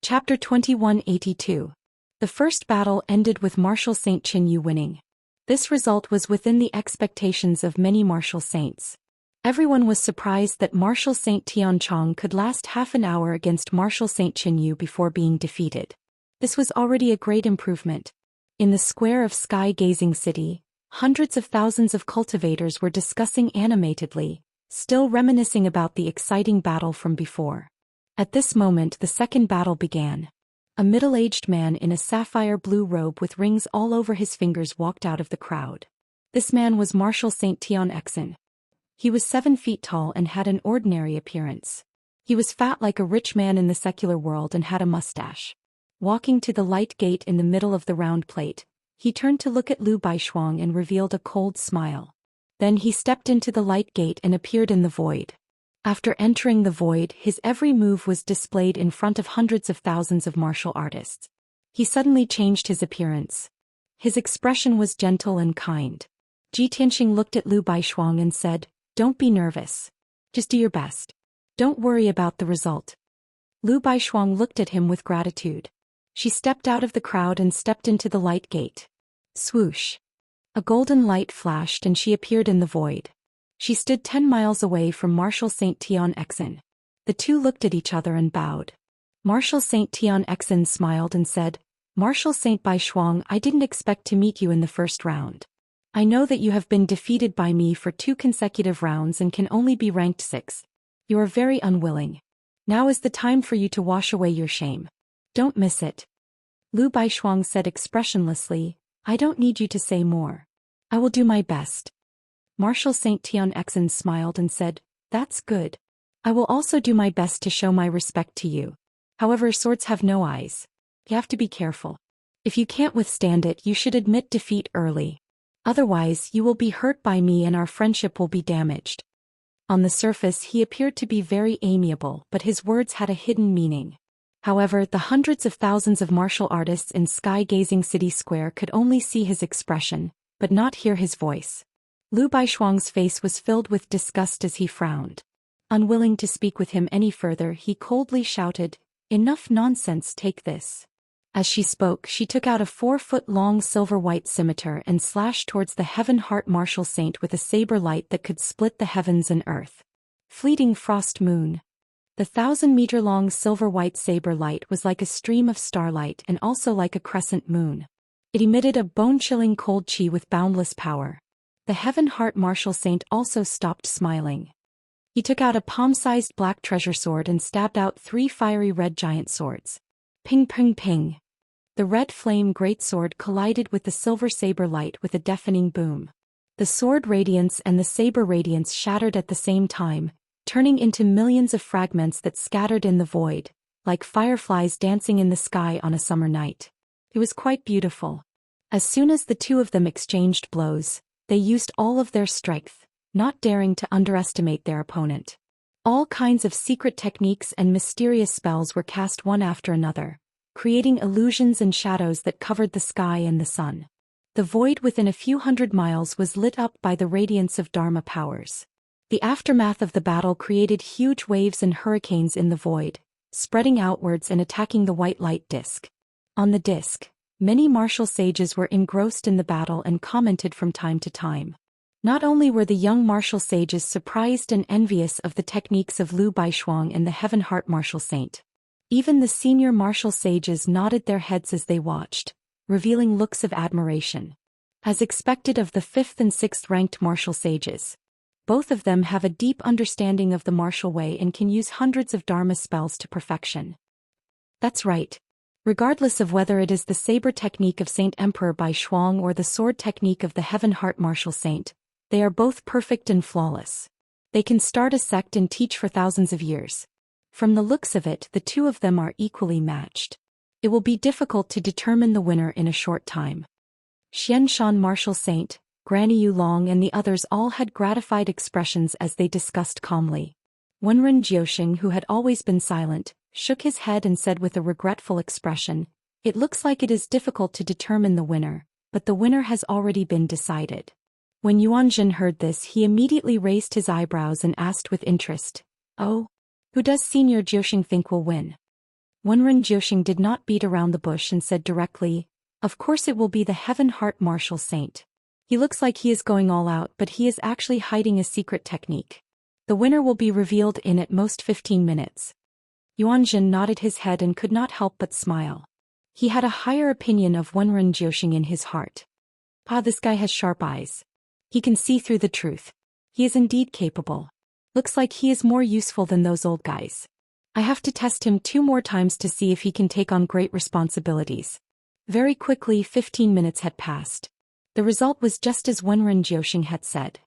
Chapter 2182. The first battle ended with Martial Saint Qinyu winning. This result was within the expectations of many martial saints. Everyone was surprised that Martial Saint Tianchong could last half an hour against Martial Saint Qinyu before being defeated. This was already a great improvement. In the square of sky-gazing city, hundreds of thousands of cultivators were discussing animatedly, still reminiscing about the exciting battle from before. At this moment the second battle began. A middle-aged man in a sapphire-blue robe with rings all over his fingers walked out of the crowd. This man was Martial Saint Tianxia. He was 7 feet tall and had an ordinary appearance. He was fat like a rich man in the secular world and had a mustache. Walking to the light gate in the middle of the round plate, he turned to look at Lu Baishuang and revealed a cold smile. Then he stepped into the light gate and appeared in the void. After entering the void, his every move was displayed in front of hundreds of thousands of martial artists. He suddenly changed his appearance. His expression was gentle and kind. Ji Tianxing looked at Lu Baishuang and said, "Don't be nervous. Just do your best. Don't worry about the result." Lu Baishuang looked at him with gratitude. She stepped out of the crowd and stepped into the light gate. Swoosh! A golden light flashed and she appeared in the void. She stood 10 miles away from Martial Saint Tianxia. The two looked at each other and bowed. Martial Saint Tianxia smiled and said, "Martial Saint Baishuang, I didn't expect to meet you in the first round. I know that you have been defeated by me for 2 consecutive rounds and can only be ranked 6. You are very unwilling. Now is the time for you to wash away your shame. Don't miss it." Lu Baishuang said expressionlessly, "I don't need you to say more. I will do my best." Martial Saint Tianxia smiled and said, "That's good. I will also do my best to show my respect to you. However, swords have no eyes. You have to be careful. If you can't withstand it, you should admit defeat early. Otherwise, you will be hurt by me and our friendship will be damaged." On the surface he appeared to be very amiable, but his words had a hidden meaning. However, the hundreds of thousands of martial artists in sky-gazing city square could only see his expression, but not hear his voice. Lu Baishuang's face was filled with disgust as he frowned. Unwilling to speak with him any further, he coldly shouted, "Enough nonsense, take this." As she spoke, she took out a 4-foot-long silver-white scimitar and slashed towards the heaven-heart martial saint with a saber light that could split the heavens and earth. Fleeting frost moon. The 1,000-meter-long silver-white saber light was like a stream of starlight and also like a crescent moon. It emitted a bone-chilling cold chi with boundless power. The heaven-heart martial saint also stopped smiling. He took out a palm-sized black treasure sword and stabbed out 3 fiery red giant swords. Ping ping ping. The red flame greatsword collided with the silver saber light with a deafening boom. The sword radiance and the saber radiance shattered at the same time, turning into millions of fragments that scattered in the void, like fireflies dancing in the sky on a summer night. It was quite beautiful. As soon as the two of them exchanged blows, they used all of their strength, not daring to underestimate their opponent. All kinds of secret techniques and mysterious spells were cast one after another, creating illusions and shadows that covered the sky and the sun. The void within a few hundred miles was lit up by the radiance of Dharma powers. The aftermath of the battle created huge waves and hurricanes in the void, spreading outwards and attacking the white light disk. On the disk, many martial sages were engrossed in the battle and commented from time to time. Not only were the young martial sages surprised and envious of the techniques of Lu Baishuang and the Heaven-Heart martial saint. Even the senior martial sages nodded their heads as they watched, revealing looks of admiration. As expected of the 5th and 6th ranked martial sages, both of them have a deep understanding of the martial way and can use hundreds of Dharma spells to perfection. That's right. Regardless of whether it is the saber technique of Saint Emperor Baishuang or the sword technique of the Heaven-Heart martial saint, they are both perfect and flawless. They can start a sect and teach for thousands of years. From the looks of it, the two of them are equally matched. It will be difficult to determine the winner in a short time. Xianxia martial saint, Granny Yulong and the others all had gratified expressions as they discussed calmly. Wenren Jiuxing, who had always been silent, shook his head and said with a regretful expression, "It looks like it is difficult to determine the winner, but the winner has already been decided." When Yuanjin heard this, he immediately raised his eyebrows and asked with interest, "Oh? Who does Senior Jiuxing think will win?" Wenren Jiuxing did not beat around the bush and said directly, "Of course it will be the Heaven Heart Martial Saint. He looks like he is going all out, but he is actually hiding a secret technique. The winner will be revealed in at most 15 minutes." Yuanjin nodded his head and could not help but smile. He had a higher opinion of Wenren Jiuxing in his heart. This guy has sharp eyes. He can see through the truth. He is indeed capable. Looks like he is more useful than those old guys. I have to test him 2 more times to see if he can take on great responsibilities. Very quickly 15 minutes had passed. The result was just as Wenren Jiuxing had said.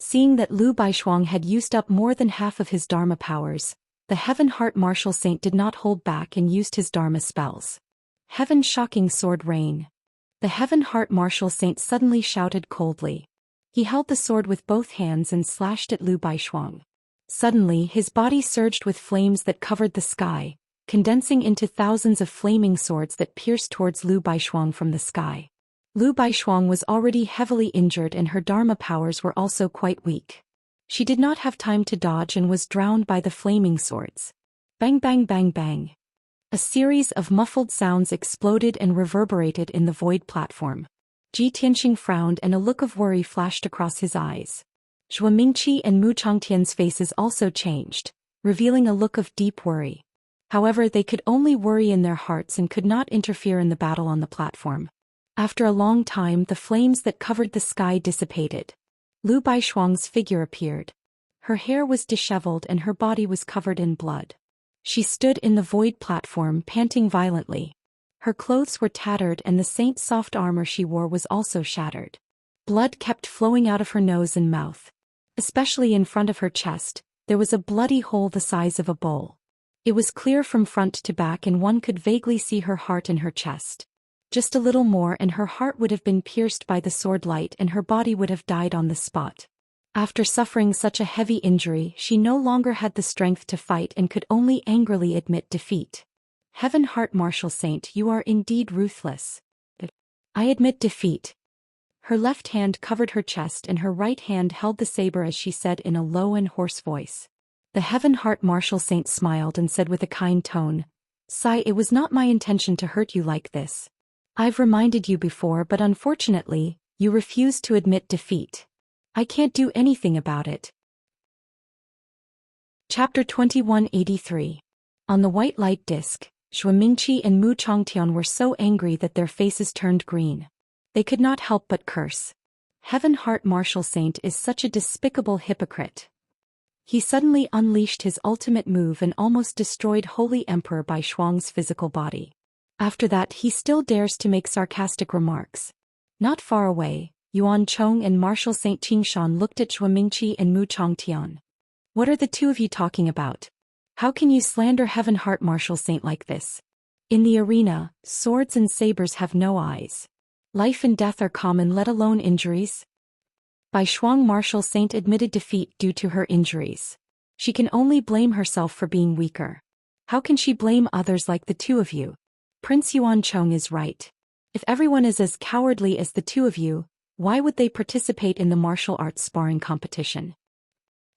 Seeing that Lu Baishuang had used up more than half of his Dharma powers, the Heaven Heart Martial Saint did not hold back and used his Dharma spells. Heaven Shocking Sword Rain. The Heaven Heart Martial Saint suddenly shouted coldly. He held the sword with both hands and slashed at Lu Baishuang. Suddenly his body surged with flames that covered the sky, condensing into thousands of flaming swords that pierced towards Lu Baishuang from the sky. Lu Baishuang was already heavily injured and her Dharma powers were also quite weak. She did not have time to dodge and was drowned by the flaming swords. Bang bang bang bang. A series of muffled sounds exploded and reverberated in the void platform. Ji Tianxing frowned and a look of worry flashed across his eyes. Zhou Mingqi and Mu Changtian's faces also changed, revealing a look of deep worry. However, they could only worry in their hearts and could not interfere in the battle on the platform. After a long time, the flames that covered the sky dissipated. Lu Baishuang's figure appeared. Her hair was disheveled and her body was covered in blood. She stood in the void platform, panting violently. Her clothes were tattered and the saint's soft armor she wore was also shattered. Blood kept flowing out of her nose and mouth. Especially in front of her chest, there was a bloody hole the size of a bowl. It was clear from front to back and one could vaguely see her heart in her chest. Just a little more and her heart would have been pierced by the sword light and her body would have died on the spot. After suffering such a heavy injury, she no longer had the strength to fight and could only angrily admit defeat. Heaven Heart Martial Saint, you are indeed ruthless. I admit defeat. Her left hand covered her chest and her right hand held the saber as she said in a low and hoarse voice. The Heaven Heart Martial Saint smiled and said with a kind tone, "Sai, it was not my intention to hurt you like this. I've reminded you before, but unfortunately, you refused to admit defeat. I can't do anything about it." Chapter 2183. On the white light disk, Zhou Mingqi and Mu Changtian were so angry that their faces turned green. They could not help but curse. Heaven Heart Martial Saint is such a despicable hypocrite. He suddenly unleashed his ultimate move and almost destroyed Holy Emperor Baishuang's physical body. After that he still dares to make sarcastic remarks. Not far away, Yuan Chong and Martial Saint Qingshan looked at Zhou Mingqi and Mu Changtian. "What are the two of you talking about? How can you slander Heaven Heart Martial Saint like this? In the arena, swords and sabers have no eyes. Life and death are common, let alone injuries." Baishuang Martial Saint admitted defeat due to her injuries. She can only blame herself for being weaker. How can she blame others like the two of you? Prince Yuan Chong is right. If everyone is as cowardly as the two of you, why would they participate in the martial arts sparring competition?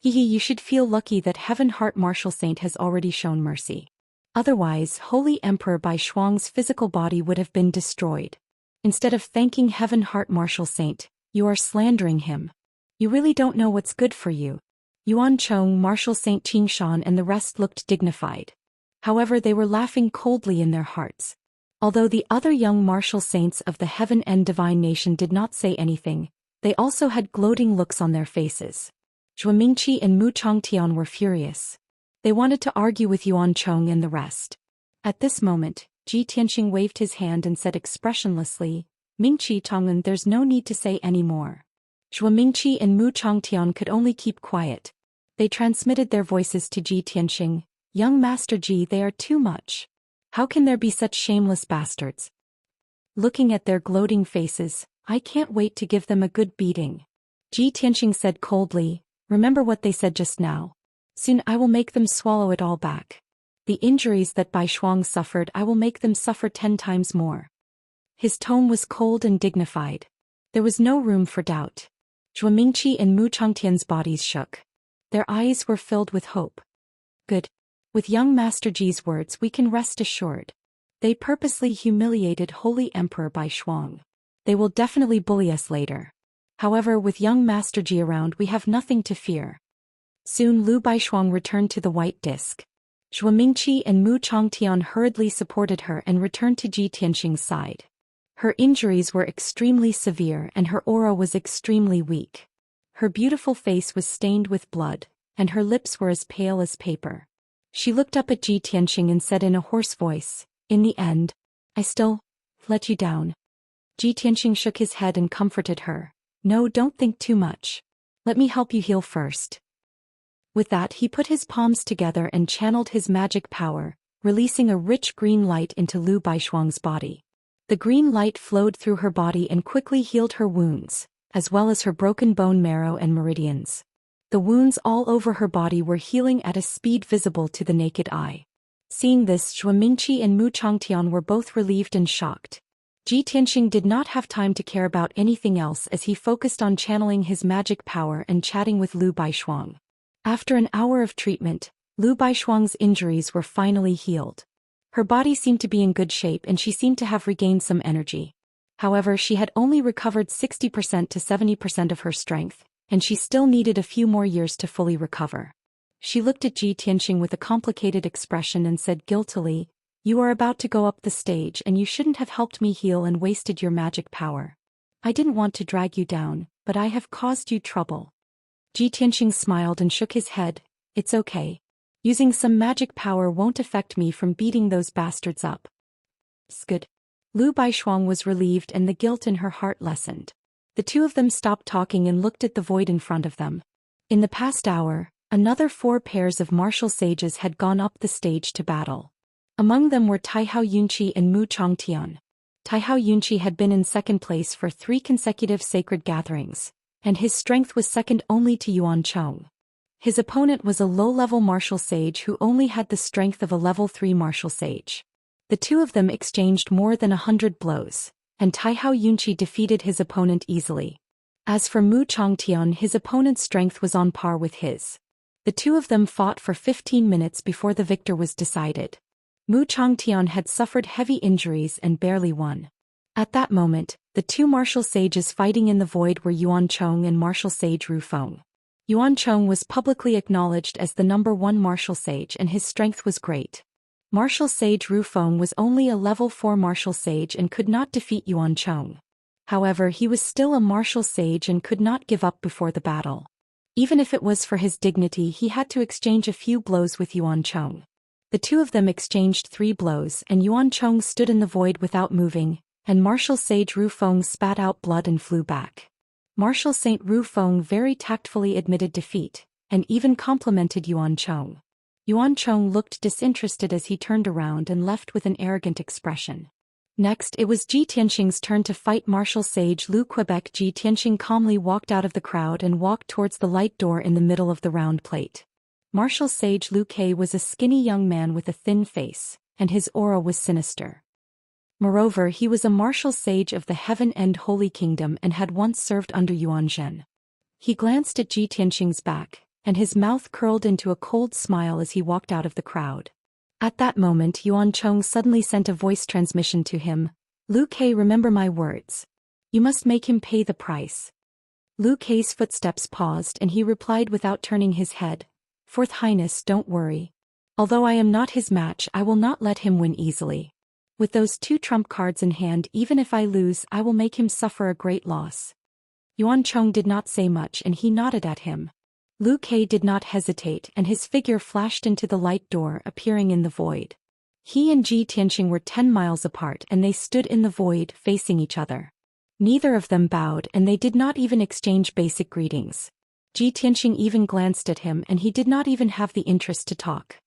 You should feel lucky that Heaven Heart Martial Saint has already shown mercy. Otherwise, Holy Emperor Baishuang's physical body would have been destroyed. Instead of thanking Heaven Heart Martial Saint, you are slandering him. You really don't know what's good for you. Yuan Chong, Martial Saint Qingshan and the rest looked dignified. However, they were laughing coldly in their hearts. Although the other young martial saints of the Heaven and Divine Nation did not say anything, they also had gloating looks on their faces. Zhou Mingqi and Mu Changtian were furious. They wanted to argue with Yuan Chong and the rest. At this moment, Ji Tianxing waved his hand and said expressionlessly, "Mingqi Tongan, there's no need to say any more." Zhou Mingqi and Mu Changtian could only keep quiet. They transmitted their voices to Ji Tianxing. "Young Master Ji, they are too much. How can there be such shameless bastards?" Looking at their gloating faces, "I can't wait to give them a good beating." Ji Tianxing said coldly, "Remember what they said just now. Soon I will make them swallow it all back. The injuries that Baishuang suffered, I will make them suffer 10 times more." His tone was cold and dignified. There was no room for doubt. Zhou Mingqi and Mu Changtian's bodies shook. Their eyes were filled with hope. "Good. With young Master Ji's words we can rest assured. They purposely humiliated Holy Emperor Bai Shuang. They will definitely bully us later. However, with young Master Ji around we have nothing to fear. Soon Lu Baishuang returned to the white disc. Zhou Mingqi and Mu Changtian hurriedly supported her and returned to Ji Tianxing's side. Her injuries were extremely severe and her aura was extremely weak. Her beautiful face was stained with blood, and her lips were as pale as paper. She looked up at Ji Tianxing and said in a hoarse voice, "In the end, I still let you down." Ji Tianxing shook his head and comforted her. "No, don't think too much. Let me help you heal first." With that he put his palms together and channeled his magic power, releasing a rich green light into Lu Baishuang's body. The green light flowed through her body and quickly healed her wounds, as well as her broken bone marrow and meridians. The wounds all over her body were healing at a speed visible to the naked eye. Seeing this, Zhou Mingqi and Mu Changtian were both relieved and shocked. Ji Tianxing did not have time to care about anything else as he focused on channeling his magic power and chatting with Lu Baishuang. After an hour of treatment, Lu Baishuang's injuries were finally healed. Her body seemed to be in good shape and she seemed to have regained some energy. However, she had only recovered 60% to 70% of her strength, and she still needed a few more years to fully recover. She looked at Ji Tianxing with a complicated expression and said guiltily, "You are about to go up the stage and you shouldn't have helped me heal and wasted your magic power. I didn't want to drag you down, but I have caused you trouble." Ji Tianxing smiled and shook his head. "It's okay. Using some magic power won't affect me from beating those bastards up." Good. Lu Baishuang was relieved and the guilt in her heart lessened. The two of them stopped talking and looked at the void in front of them. In the past hour, another 4 pairs of martial sages had gone up the stage to battle. Among them were Taihao Yunqi and Mu Changtian. Taihao Yunqi had been in second place for 3 consecutive sacred gatherings, and his strength was second only to Yuan Chong. His opponent was a low-level martial sage who only had the strength of a level 3 martial sage. The two of them exchanged more than 100 blows, and Taihao Yunqi defeated his opponent easily. As for Mu Changtian, his opponent's strength was on par with his. The two of them fought for 15 minutes before the victor was decided. Mu Changtian had suffered heavy injuries and barely won. At that moment, the 2 martial sages fighting in the void were Yuan Chong and martial sage Ru Feng. Yuan Chong was publicly acknowledged as the number 1 martial sage and his strength was great. Martial sage Ru Feng was only a level 4 martial sage and could not defeat Yuan Chong. However, he was still a martial sage and could not give up before the battle. Even if it was for his dignity, he had to exchange a few blows with Yuan Chong. The two of them exchanged 3 blows and Yuan Chong stood in the void without moving, and martial sage Ru Feng spat out blood and flew back. Martial Saint Ru Feng very tactfully admitted defeat, and even complimented Yuan Chong. Yuan Chong looked disinterested as he turned around and left with an arrogant expression. Next, it was Ji Tianxing's turn to fight martial sage Lu Quebec. Ji Tianxing calmly walked out of the crowd and walked towards the light door in the middle of the round plate. Martial sage Lu Ke was a skinny young man with a thin face, and his aura was sinister. Moreover, he was a martial sage of the Heaven End Holy Kingdom and had once served under Yuan Zhen. He glanced at Ji Tianxing's back, and his mouth curled into a cold smile as he walked out of the crowd. At that moment, Yuan Chong suddenly sent a voice transmission to him. "Lu Ke, remember my words. You must make him pay the price." Lu Ke's footsteps paused and he replied without turning his head, "Fourth Highness, don't worry. Although I am not his match, I will not let him win easily. With those 2 trump cards in hand, even if I lose, I will make him suffer a great loss." Yuan Chong did not say much and he nodded at him. Lu Ke did not hesitate and his figure flashed into the light door, appearing in the void. He and Ji Tianxing were 10 miles apart and they stood in the void facing each other. Neither of them bowed and they did not even exchange basic greetings. Ji Tianxing even glanced at him and he did not even have the interest to talk.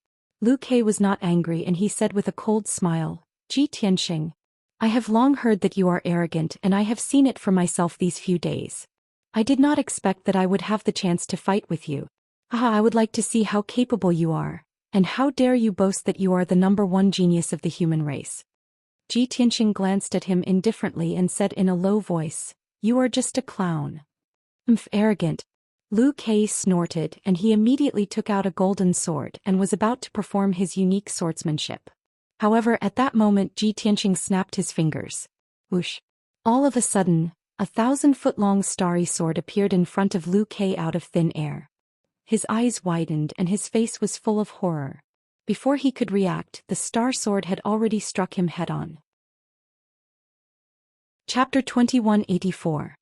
Lu Ke was not angry and he said with a cold smile, "Ji Tianxing, I have long heard that you are arrogant and I have seen it for myself these few days. I did not expect that I would have the chance to fight with you. I would like to see how capable you are, and how dare you boast that you are the number 1 genius of the human race." Ji Tianxing glanced at him indifferently and said in a low voice, "You are just a clown." Arrogant. Liu Kei snorted and he immediately took out a golden sword and was about to perform his unique swordsmanship. However, at that moment Ji Tianqing snapped his fingers. Whoosh! All of a sudden, a 1,000-foot-long starry sword appeared in front of Liu Kei out of thin air. His eyes widened and his face was full of horror. Before he could react, the star sword had already struck him head-on. Chapter 2184.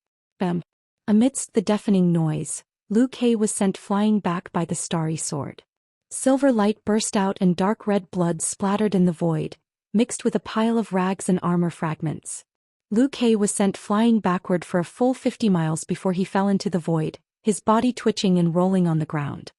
Amidst the deafening noise, Liu Kei was sent flying back by the starry sword. Silver light burst out and dark red blood splattered in the void, mixed with a pile of rags and armor fragments. Liu Kei was sent flying backward for a full 50 miles before he fell into the void, his body twitching and rolling on the ground.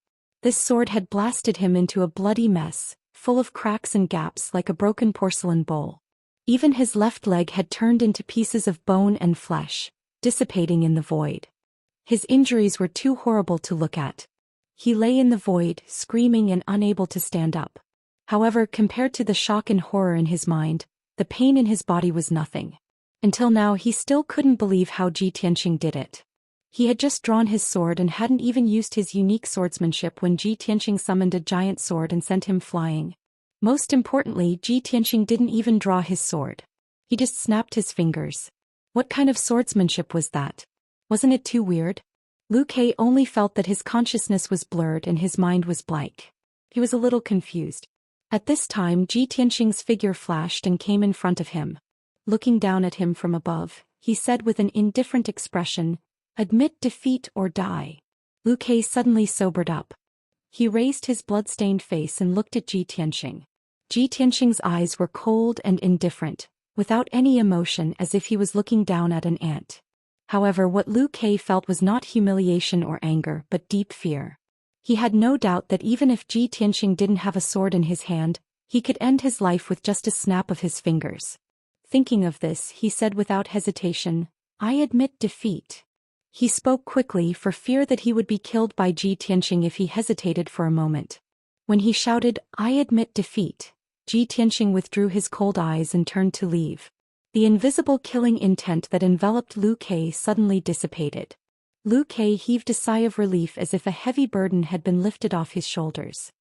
This sword had blasted him into a bloody mess, full of cracks and gaps like a broken porcelain bowl. Even his left leg had turned into pieces of bone and flesh, dissipating in the void. His injuries were too horrible to look at. He lay in the void, screaming and unable to stand up. However, compared to the shock and horror in his mind, the pain in his body was nothing. Until now he still couldn't believe how Ji Tianqing did it. He had just drawn his sword and hadn't even used his unique swordsmanship when Ji Tianqing summoned a giant sword and sent him flying. Most importantly, Ji Tianqing didn't even draw his sword. He just snapped his fingers. What kind of swordsmanship was that? Wasn't it too weird? Liu Kei only felt that his consciousness was blurred and his mind was blank. He was a little confused. At this time Ji Tianqing's figure flashed and came in front of him. Looking down at him from above, he said with an indifferent expression, "Admit defeat or die." Liu Kei suddenly sobered up. He raised his blood-stained face and looked at Ji Tianqing. Ji Tianqing's eyes were cold and indifferent, without any emotion, as if he was looking down at an ant. However, what Liu Kei felt was not humiliation or anger but deep fear. He had no doubt that even if Ji Tianqing didn't have a sword in his hand, he could end his life with just a snap of his fingers. Thinking of this, he said without hesitation, "I admit defeat." He spoke quickly for fear that he would be killed by Ji Tianqing if he hesitated for a moment. When he shouted, "I admit defeat," Ji Tianqing withdrew his cold eyes and turned to leave. The invisible killing intent that enveloped Liu Kei suddenly dissipated. Liu Kei heaved a sigh of relief as if a heavy burden had been lifted off his shoulders.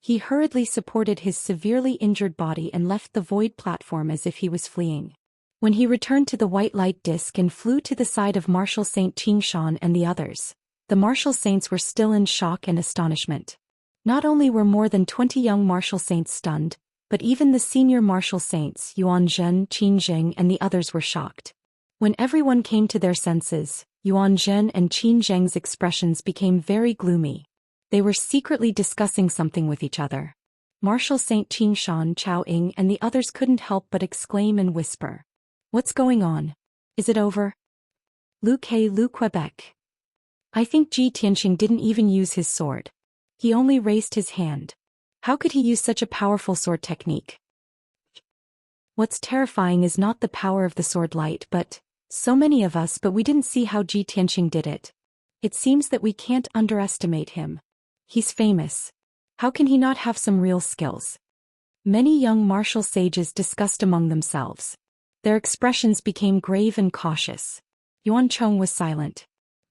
He hurriedly supported his severely injured body and left the void platform as if he was fleeing. When he returned to the white light disk and flew to the side of Marshal Saint Xian and the others, the martial saints were still in shock and astonishment. Not only were more than 20 young martial saints stunned, but even the senior martial saints Yuan Zhen, Qin Zheng and the others were shocked. When everyone came to their senses, Yuan Zhen and Qin Zheng's expressions became very gloomy. They were secretly discussing something with each other. Marshal Saint Qingshan, Chao Ying and the others couldn't help but exclaim and whisper. "What's going on? Is it over?" Liu Kei, Liu Quebec. I think Ji Tianqing didn't even use his sword. He only raised his hand. How could he use such a powerful sword technique? What's terrifying is not the power of the sword light but, so many of us, but we didn't see how Ji Tianqing did it. It seems that we can't underestimate him. He's famous. How can he not have some real skills? Many young martial sages discussed among themselves. Their expressions became grave and cautious. Yuan Chong was silent.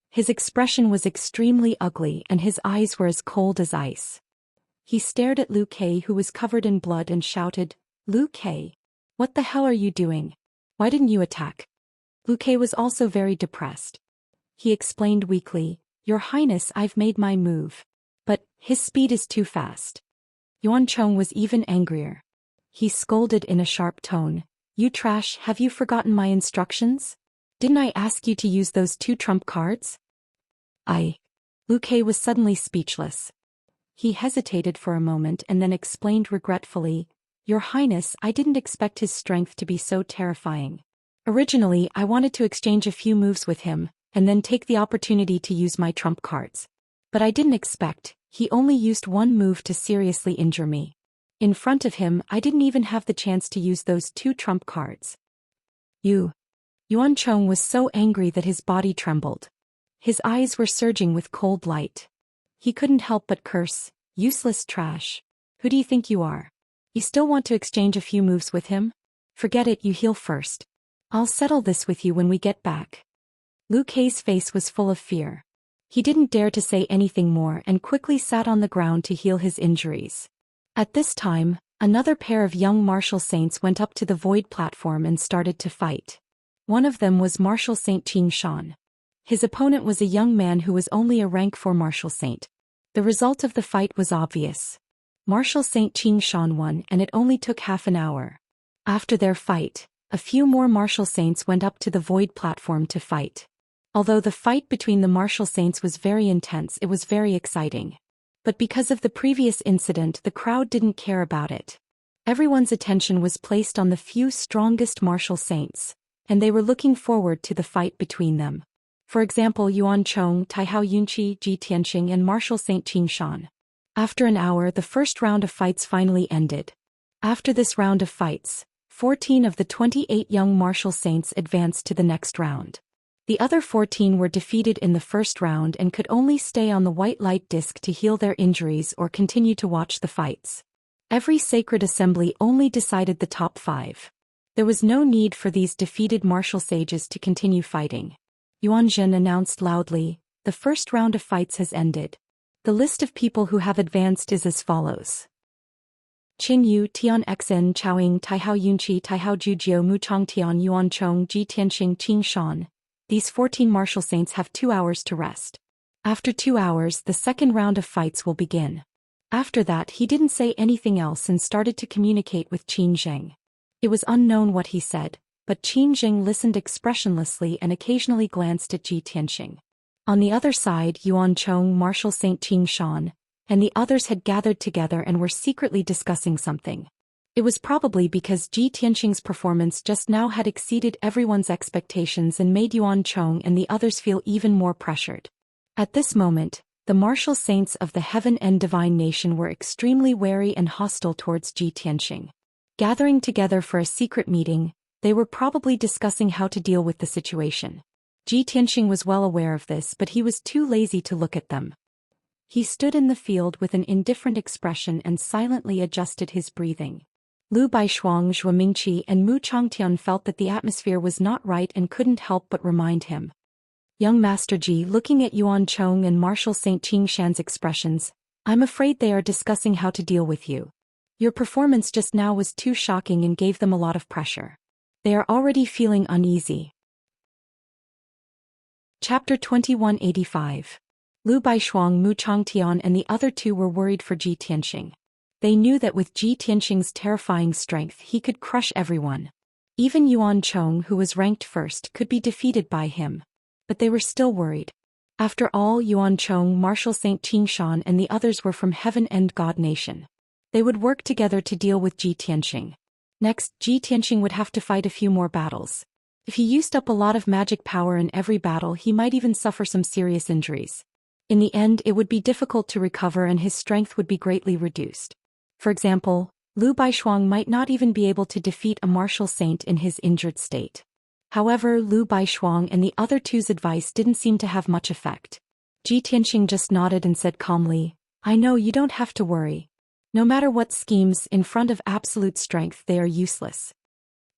His expression was extremely ugly and his eyes were as cold as ice. He stared at Liu Kei, who was covered in blood, and shouted, "Liu Kei, what the hell are you doing? Why didn't you attack?" Liu Kei was also very depressed. He explained weakly, "Your Highness, I've made my move. But his speed is too fast." Yuan Chong was even angrier. He scolded in a sharp tone, "You trash, have you forgotten my instructions? Didn't I ask you to use those 2 trump cards?" Liu Kei was suddenly speechless. He hesitated for a moment and then explained regretfully, "Your Highness, I didn't expect his strength to be so terrifying. Originally, I wanted to exchange a few moves with him, and then take the opportunity to use my trump cards. But I didn't expect, he only used 1 move to seriously injure me. In front of him, I didn't even have the chance to use those 2 trump cards." Yuan Chong was so angry that his body trembled. His eyes were surging with cold light. He couldn't help but curse, "Useless trash. Who do you think you are? You still want to exchange a few moves with him? Forget it, you heal first. I'll settle this with you when we get back." Liu Kei's face was full of fear. He didn't dare to say anything more and quickly sat on the ground to heal his injuries. At this time, another pair of young martial saints went up to the void platform and started to fight. One of them was Martial Saint Xianxia. His opponent was a young man who was only a rank 4 martial saint. The result of the fight was obvious. Martial Saint Xianxia won, and it only took half an hour. After their fight, a few more martial saints went up to the void platform to fight. Although the fight between the martial saints was very intense, it was very exciting. But because of the previous incident, the crowd didn't care about it. Everyone's attention was placed on the few strongest martial saints, and they were looking forward to the fight between them. For example, Yuan Chong, Taihao Yunqi, Ji Tianxing, and Martial Saint Qingshan. After an hour, the first round of fights finally ended. After this round of fights, 14 of the 28 young martial saints advanced to the next round. The other 14 were defeated in the first round and could only stay on the white light disc to heal their injuries or continue to watch the fights. Every sacred assembly only decided the top 5. There was no need for these defeated martial sages to continue fighting. Yuan Zhen announced loudly, "The first round of fights has ended. The list of people who have advanced is as follows. Qin Yu, Tian Xen, Chaoying, Taihao Yunqi, Taihao Jujiu, Mu Chongtian, Yuan Chong, Ji Tianxing, Qing Shan. These 14 martial saints have 2 hours to rest. After 2 hours, the second round of fights will begin." After that, he didn't say anything else and started to communicate with Qin Zheng. It was unknown what he said, but Qin Zheng listened expressionlessly and occasionally glanced at Ji Tianxing. On the other side, Yuan Chong, Martial Saint Qing Shan, and the others had gathered together and were secretly discussing something. It was probably because Ji Tianxing's performance just now had exceeded everyone's expectations and made Yuan Chong and the others feel even more pressured. At this moment, the martial saints of the Heaven and Divine Nation were extremely wary and hostile towards Ji Tianxing. Gathering together for a secret meeting, they were probably discussing how to deal with the situation. Ji Tianxing was well aware of this, but he was too lazy to look at them. He stood in the field with an indifferent expression and silently adjusted his breathing. Lu Baishuang, Zhuo Mingqi, and Mu Chongtian felt that the atmosphere was not right and couldn't help but remind him. Young Master Ji, looking at Yuan Chong and Martial Saint Qingshan's expressions, "I'm afraid they are discussing how to deal with you. Your performance just now was too shocking and gave them a lot of pressure. They are already feeling uneasy." Chapter 2185. Lu Baishuang, Mu Chongtian, and the other 2 were worried for Ji Tianxing. They knew that with Ji Tianxing's terrifying strength he could crush everyone. Even Yuan Chong, who was ranked first, could be defeated by him. But they were still worried. After all, Yuan Chong, Martial Saint Qingshan, and the others were from Heaven and God Nation. They would work together to deal with Ji Tianxing. Next, Ji Tianxing would have to fight a few more battles. If he used up a lot of magic power in every battle, he might even suffer some serious injuries. In the end, it would be difficult to recover and his strength would be greatly reduced. For example, Lu Baishuang might not even be able to defeat a martial saint in his injured state. However, Lu Baishuang and the other 2's advice didn't seem to have much effect. Ji Tianxing just nodded and said calmly, "I know, you don't have to worry. No matter what schemes, in front of absolute strength they are useless."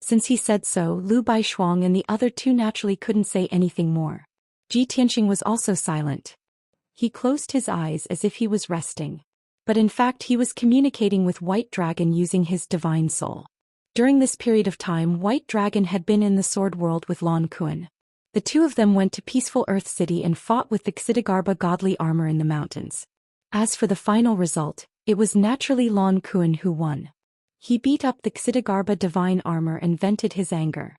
Since he said so, Lu Baishuang and the other 2 naturally couldn't say anything more. Ji Tianxing was also silent. He closed his eyes as if he was resting. But in fact he was communicating with White Dragon using his divine soul. During this period of time, White Dragon had been in the Sword World with Lan Kuan. The 2 of them went to peaceful Earth City and fought with the Xidagarba godly armor in the mountains. As for the final result, it was naturally Lan Kuan who won. He beat up the Xidagarba divine armor and vented his anger.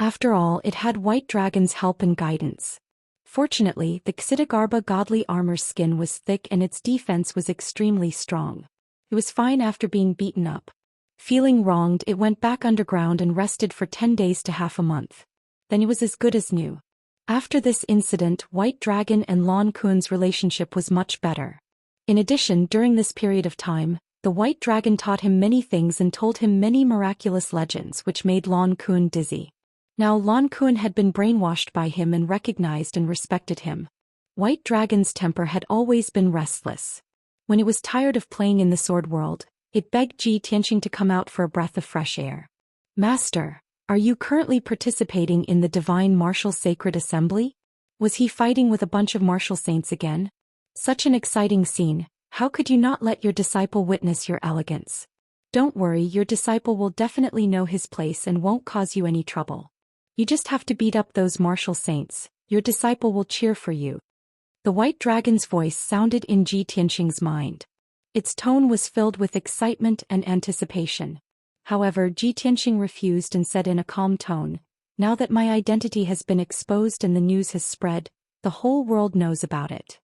After all, it had White Dragon's help and guidance. Fortunately, the Xidagarba godly armor's skin was thick and its defense was extremely strong. It was fine after being beaten up. Feeling wronged, it went back underground and rested for 10 days to half a month. Then it was as good as new. After this incident, White Dragon and Lan Kuan's relationship was much better. In addition, during this period of time, the White Dragon taught him many things and told him many miraculous legends which made Lan Kuan dizzy. Now Lan Kuan had been brainwashed by him and recognized and respected him. White Dragon's temper had always been restless. When it was tired of playing in the Sword World, it begged Ji Tianxing to come out for a breath of fresh air. "Master, are you currently participating in the Divine Martial Sacred Assembly?" Was he fighting with a bunch of martial saints again? Such an exciting scene, how could you not let your disciple witness your elegance? Don't worry, your disciple will definitely know his place and won't cause you any trouble. You just have to beat up those martial saints, your disciple will cheer for you. The white dragon's voice sounded in Ji Tianxing's mind. Its tone was filled with excitement and anticipation. However, Ji Tianxing refused and said in a calm tone, "Now that my identity has been exposed and the news has spread, the whole world knows about it."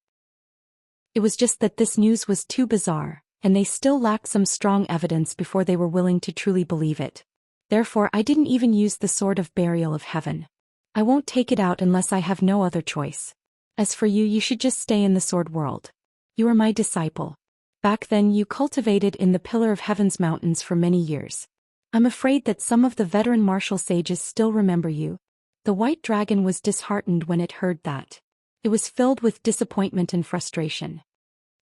It was just that this news was too bizarre, and they still lacked some strong evidence before they were willing to truly believe it. Therefore, I didn't even use the sword of burial of heaven. I won't take it out unless I have no other choice. As for you, you should just stay in the sword world. You are my disciple. Back then you cultivated in the Pillar of Heaven's mountains for many years. I'm afraid that some of the veteran martial sages still remember you. The white dragon was disheartened when it heard that. It was filled with disappointment and frustration.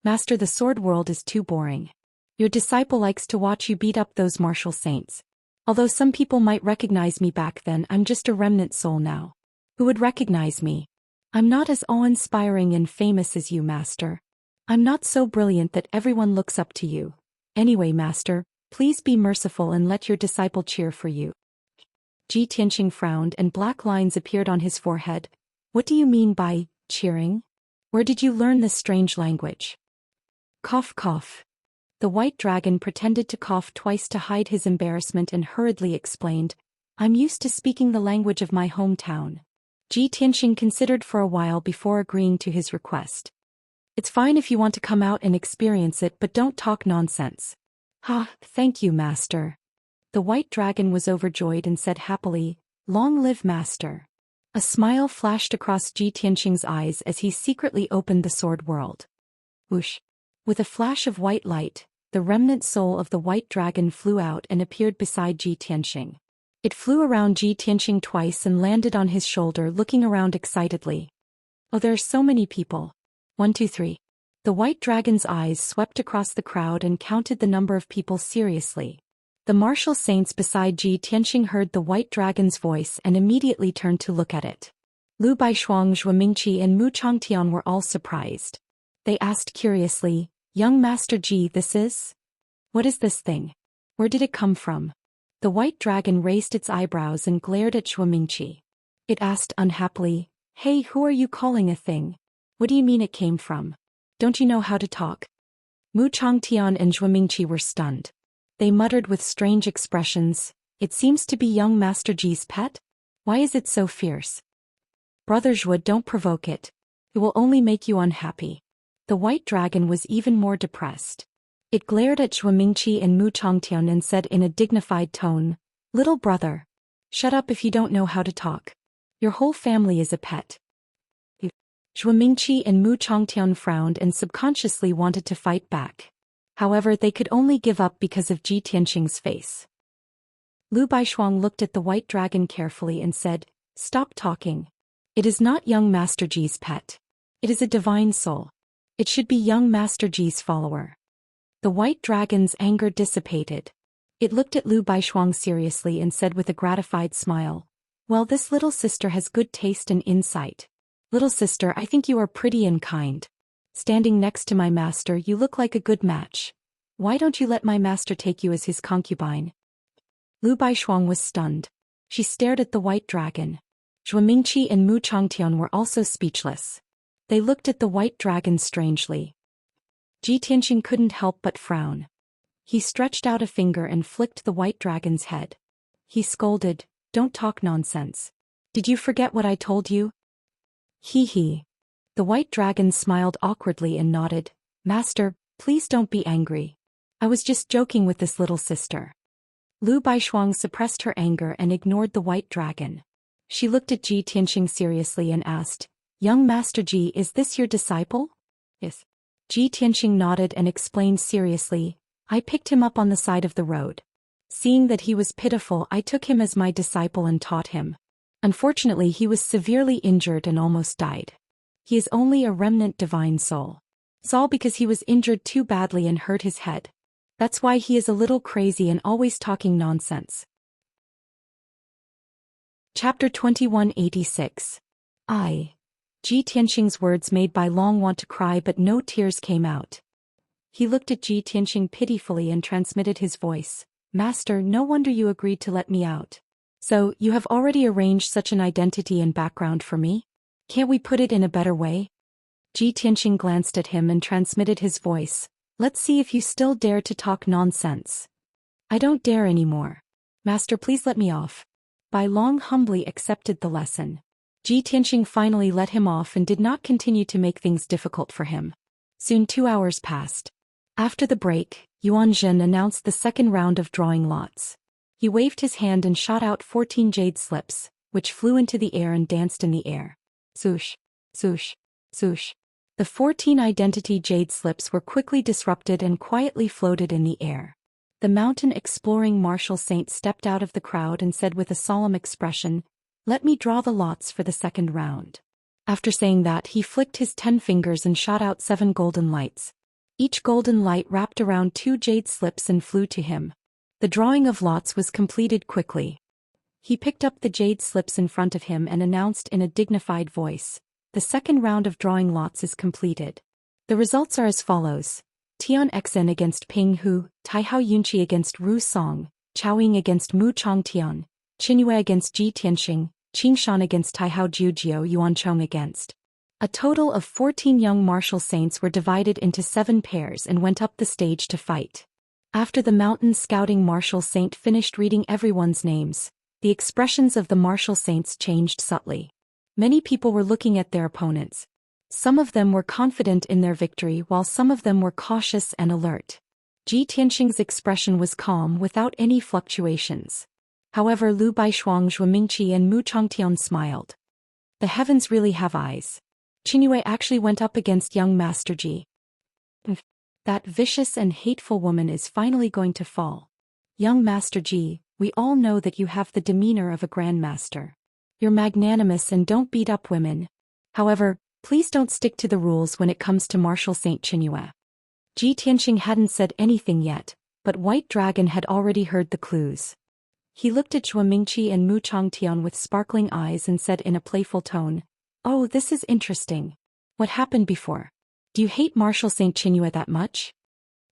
Master, the sword world is too boring. Your disciple likes to watch you beat up those martial saints. Although some people might recognize me back then, I'm just a remnant soul now. Who would recognize me? I'm not as awe-inspiring and famous as you, Master. I'm not so brilliant that everyone looks up to you. Anyway, Master, please be merciful and let your disciple cheer for you. Ji Tianxing frowned and black lines appeared on his forehead. What do you mean by cheering? Where did you learn this strange language? Cough, cough. The white dragon pretended to cough twice to hide his embarrassment and hurriedly explained, I'm used to speaking the language of my hometown. Ji Tianxing considered for a while before agreeing to his request. It's fine if you want to come out and experience it, but don't talk nonsense. Thank you, Master. The white dragon was overjoyed and said happily, Long live Master. A smile flashed across Ji Tianxing's eyes as he secretly opened the sword world. Whoosh! With a flash of white light, the remnant soul of the white dragon flew out and appeared beside Ji Tianxing. It flew around Ji Tianxing twice and landed on his shoulder, looking around excitedly. Oh, there are so many people. 1, 2, 3. The white dragon's eyes swept across the crowd and counted the number of people seriously. The martial saints beside Ji Tianxing heard the white dragon's voice and immediately turned to look at it. Lu Baishuang, Zhuo Mingqi and Mu Changtian were all surprised. They asked curiously, Young Master Ji, this is? What is this thing? Where did it come from? The white dragon raised its eyebrows and glared at Zhuo Mingqi. It asked unhappily, Hey, who are you calling a thing? What do you mean it came from? Don't you know how to talk? Mu Changtian and Zhuo Mingqi were stunned. They muttered with strange expressions, It seems to be young Master Ji's pet? Why is it so fierce? Brother Zhuo, don't provoke it. It will only make you unhappy. The white dragon was even more depressed. It glared at Zhuo Mingqi and Mu Changtian and said in a dignified tone, Little brother. Shut up if you don't know how to talk. Your whole family is a pet. Zhuo Mingqi and Mu Changtian frowned and subconsciously wanted to fight back. However, they could only give up because of Ji Tianxing's face. Lu Baishuang looked at the white dragon carefully and said, Stop talking. It is not young Master Ji's pet. It is a divine soul. It should be young Master Ji's follower. The white dragon's anger dissipated. It looked at Lu Baishuang seriously and said with a gratified smile, Well, this little sister has good taste and insight. Little sister, I think you are pretty and kind. Standing next to my master, you look like a good match. Why don't you let my master take you as his concubine? Lu Baishuang was stunned. She stared at the white dragon. Zhuo Mingqi and Mu Changtian were also speechless. They looked at the white dragon strangely. Ji Tianxing couldn't help but frown. He stretched out a finger and flicked the white dragon's head. He scolded, Don't talk nonsense. Did you forget what I told you? Hee hee. The white dragon smiled awkwardly and nodded, Master, please don't be angry. I was just joking with this little sister. Lu Baishuang suppressed her anger and ignored the white dragon. She looked at Ji Tianxing seriously and asked, Young Master Ji, is this your disciple? Yes. Ji Tianxing nodded and explained seriously, I picked him up on the side of the road. Seeing that he was pitiful, I took him as my disciple and taught him. Unfortunately, he was severely injured and almost died. He is only a remnant divine soul. It's all because he was injured too badly and hurt his head. That's why he is a little crazy and always talking nonsense. Chapter 2186. Ji Tianxing's words made Bai Long want to cry, but no tears came out. He looked at Ji Tianxing pitifully and transmitted his voice. Master, no wonder you agreed to let me out. So, you have already arranged such an identity and background for me? Can't we put it in a better way? Ji Tianxing glanced at him and transmitted his voice. Let's see if you still dare to talk nonsense. I don't dare anymore. Master, please let me off. Bai Long humbly accepted the lesson. Ji Tianxing finally let him off and did not continue to make things difficult for him. Soon 2 hours passed. After the break, Yuan Zhen announced the second round of drawing lots. He waved his hand and shot out 14 jade slips, which flew into the air and danced in the air. Swoosh, swoosh, swoosh. The 14 identity jade slips were quickly disrupted and quietly floated in the air. The mountain-exploring martial saint stepped out of the crowd and said with a solemn expression, "Let me draw the lots for the second round." After saying that, he flicked his 10 fingers and shot out 7 golden lights. Each golden light wrapped around 2 jade slips and flew to him. The drawing of lots was completed quickly. He picked up the jade slips in front of him and announced in a dignified voice, "The second round of drawing lots is completed. The results are as follows. Tian Xen against Ping Hu, Taihao Yunqi against Ru Song, Chao Ying against Mu Chongtian, Qinyue against Ji Tianxing, Qingshan against Taihao Jiujiu, Yuan Chong against." A total of 14 young martial saints were divided into 7 pairs and went up the stage to fight. After the mountain scouting martial saint finished reading everyone's names, the expressions of the martial saints changed subtly. Many people were looking at their opponents. Some of them were confident in their victory while some of them were cautious and alert. Ji Tianxing's expression was calm without any fluctuations. However, Lu Baishuang, Zhuo Mingqi and Mu Chongtian smiled. The heavens really have eyes. Qinyue actually went up against young Master Ji. That vicious and hateful woman is finally going to fall. Young Master Ji, we all know that you have the demeanor of a grandmaster. You're magnanimous and don't beat up women. However, please don't stick to the rules when it comes to Martial Saint Qinyue. Ji Tianxing hadn't said anything yet, but White Dragon had already heard the clues. He looked at Zhuo Mingqi and Mu Chongtian with sparkling eyes and said in a playful tone, "Oh, this is interesting. What happened before? Do you hate Martial Saint Qinyue that much?"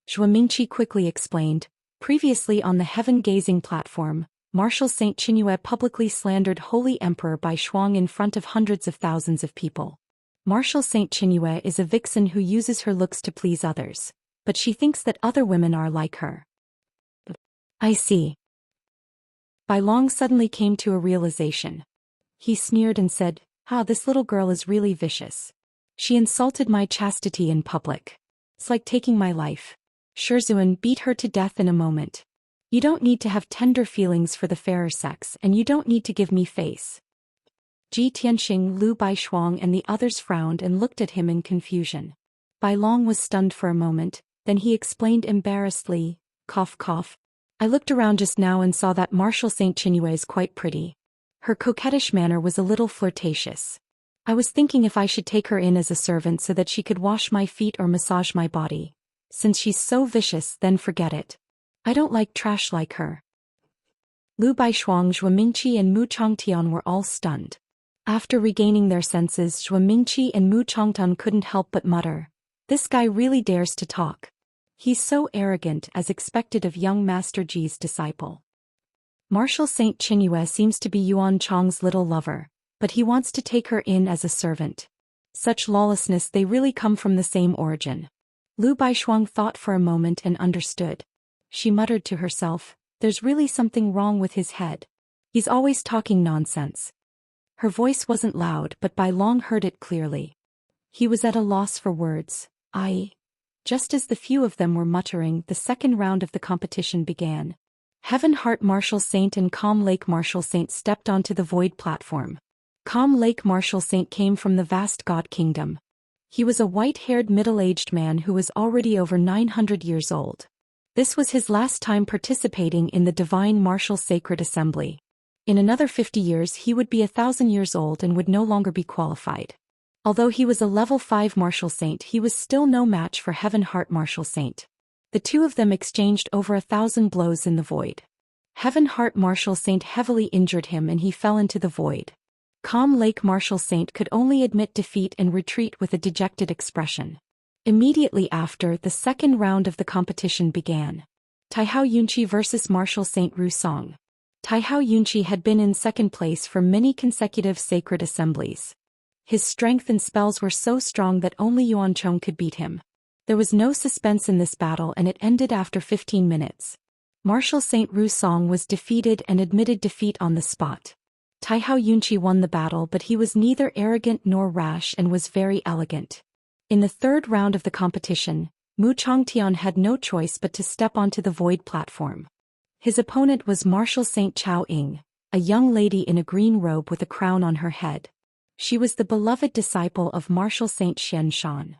Zhuo Mingqi quickly explained, "Previously on the heaven-gazing platform, Martial Saint Qinyue publicly slandered Holy Emperor Bai Shuang in front of hundreds of thousands of people. Martial Saint Qinyue is a vixen who uses her looks to please others, but she thinks that other women are like her." I see. Bai Long suddenly came to a realization. He sneered and said, this little girl is really vicious. She insulted my chastity in public. It's like taking my life. Shizhuan, beat her to death in a moment. You don't need to have tender feelings for the fairer sex, and you don't need to give me face. Ji Tianxing, Lu Baishuang and the others frowned and looked at him in confusion. Bai Long was stunned for a moment, then he explained embarrassedly, cough cough. "I looked around just now and saw that Martial Saint Qinyue is quite pretty. Her coquettish manner was a little flirtatious. I was thinking if I should take her in as a servant so that she could wash my feet or massage my body. Since she's so vicious, then forget it. I don't like trash like her." Lu Baishuang, Zhuo Mingqi and Mu Chongtian were all stunned. After regaining their senses, Zhuo Mingqi and Mu Chongtian couldn't help but mutter, "This guy really dares to talk. He's so arrogant, as expected of young Master Ji's disciple." Martial Saint Qinyue seems to be Yuan Chong's little lover, but he wants to take her in as a servant. Such lawlessness, they really come from the same origin. Lu Baishuang thought for a moment and understood. She muttered to herself, "There's really something wrong with his head. He's always talking nonsense." Her voice wasn't loud, but Bai Long heard it clearly. He was at a loss for words. Just as the few of them were muttering, the second round of the competition began. Heaven Heart Martial Saint and Calm Lake Martial Saint stepped onto the void platform. Calm Lake Martial Saint came from the vast God Kingdom. He was a white-haired middle-aged man who was already over 900 years old. This was his last time participating in the Divine Martial Sacred Assembly. In another 50 years he would be 1,000 years old and would no longer be qualified. Although he was a level 5 Martial Saint, he was still no match for Heaven Heart Martial Saint. The two of them exchanged over 1,000 blows in the void. Heaven Heart Martial Saint heavily injured him and he fell into the void. Calm Lake Martial Saint could only admit defeat and retreat with a dejected expression. Immediately after, the second round of the competition began. Taihao Yunqi vs. Martial Saint Ru Song. Taihao Yunqi had been in second place for many consecutive sacred assemblies. His strength and spells were so strong that only Yuan Chong could beat him. There was no suspense in this battle and it ended after 15 minutes. Martial Saint Ru Song was defeated and admitted defeat on the spot. Taihao Yunqi won the battle, but he was neither arrogant nor rash and was very elegant. In the third round of the competition, Mu Chongtian had no choice but to step onto the void platform. His opponent was Martial Saint Chao Ying, a young lady in a green robe with a crown on her head. She was the beloved disciple of Martial Saint Xianxia.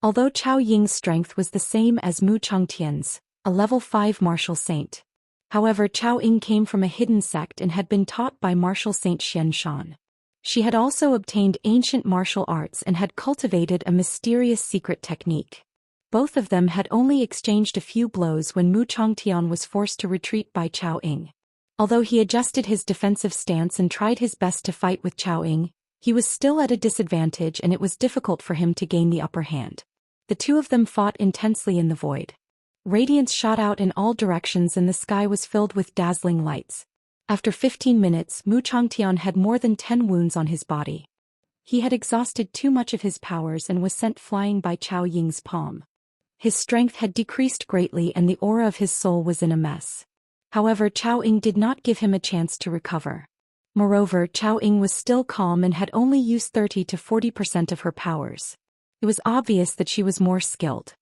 Although Chao Ying's strength was the same as Mu Chongtian's, a level 5 martial saint. However, Chao Ying came from a hidden sect and had been taught by Martial Saint Xianxia. She had also obtained ancient martial arts and had cultivated a mysterious secret technique. Both of them had only exchanged a few blows when Mu Chongtian was forced to retreat by Chao Ying. Although he adjusted his defensive stance and tried his best to fight with Chao Ying, he was still at a disadvantage and it was difficult for him to gain the upper hand. The two of them fought intensely in the void. Radiance shot out in all directions and the sky was filled with dazzling lights. After 15 minutes, Mu Chongtian had more than 10 wounds on his body. He had exhausted too much of his powers and was sent flying by Chao Ying's palm. His strength had decreased greatly and the aura of his soul was in a mess. However, Chao Ying did not give him a chance to recover. Moreover, Chao Ying was still calm and had only used 30 to 40% of her powers. It was obvious that she was more skilled.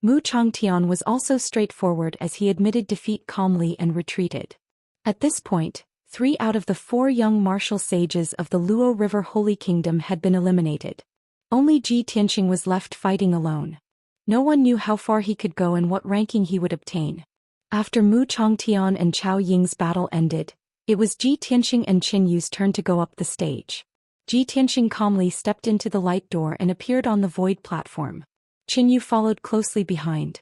Mu Chongtian was also straightforward as he admitted defeat calmly and retreated. At this point, 3 out of the 4 young martial sages of the Luo River Holy Kingdom had been eliminated. Only Ji Tianxing was left fighting alone. No one knew how far he could go and what ranking he would obtain. After Mu Chongtian and Chao Ying's battle ended, it was Ji Tianxing and Qin Yu's turn to go up the stage. Ji Tianxing calmly stepped into the light door and appeared on the void platform. Qin Yu followed closely behind.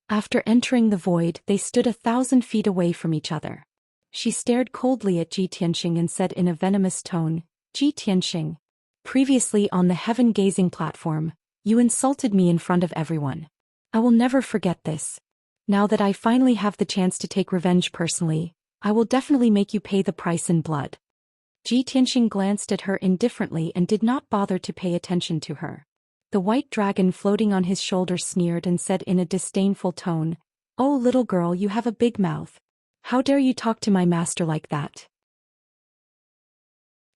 After entering the void, they stood 1,000 feet away from each other. She stared coldly at Ji Tianxing and said in a venomous tone, "Ji Tianxing. Previously on the heaven-gazing platform, you insulted me in front of everyone. I will never forget this. Now that I finally have the chance to take revenge personally, I will definitely make you pay the price in blood." Ji Tianxing glanced at her indifferently and did not bother to pay attention to her. The white dragon floating on his shoulder sneered and said in a disdainful tone, "Oh little girl, you have a big mouth. How dare you talk to my master like that?"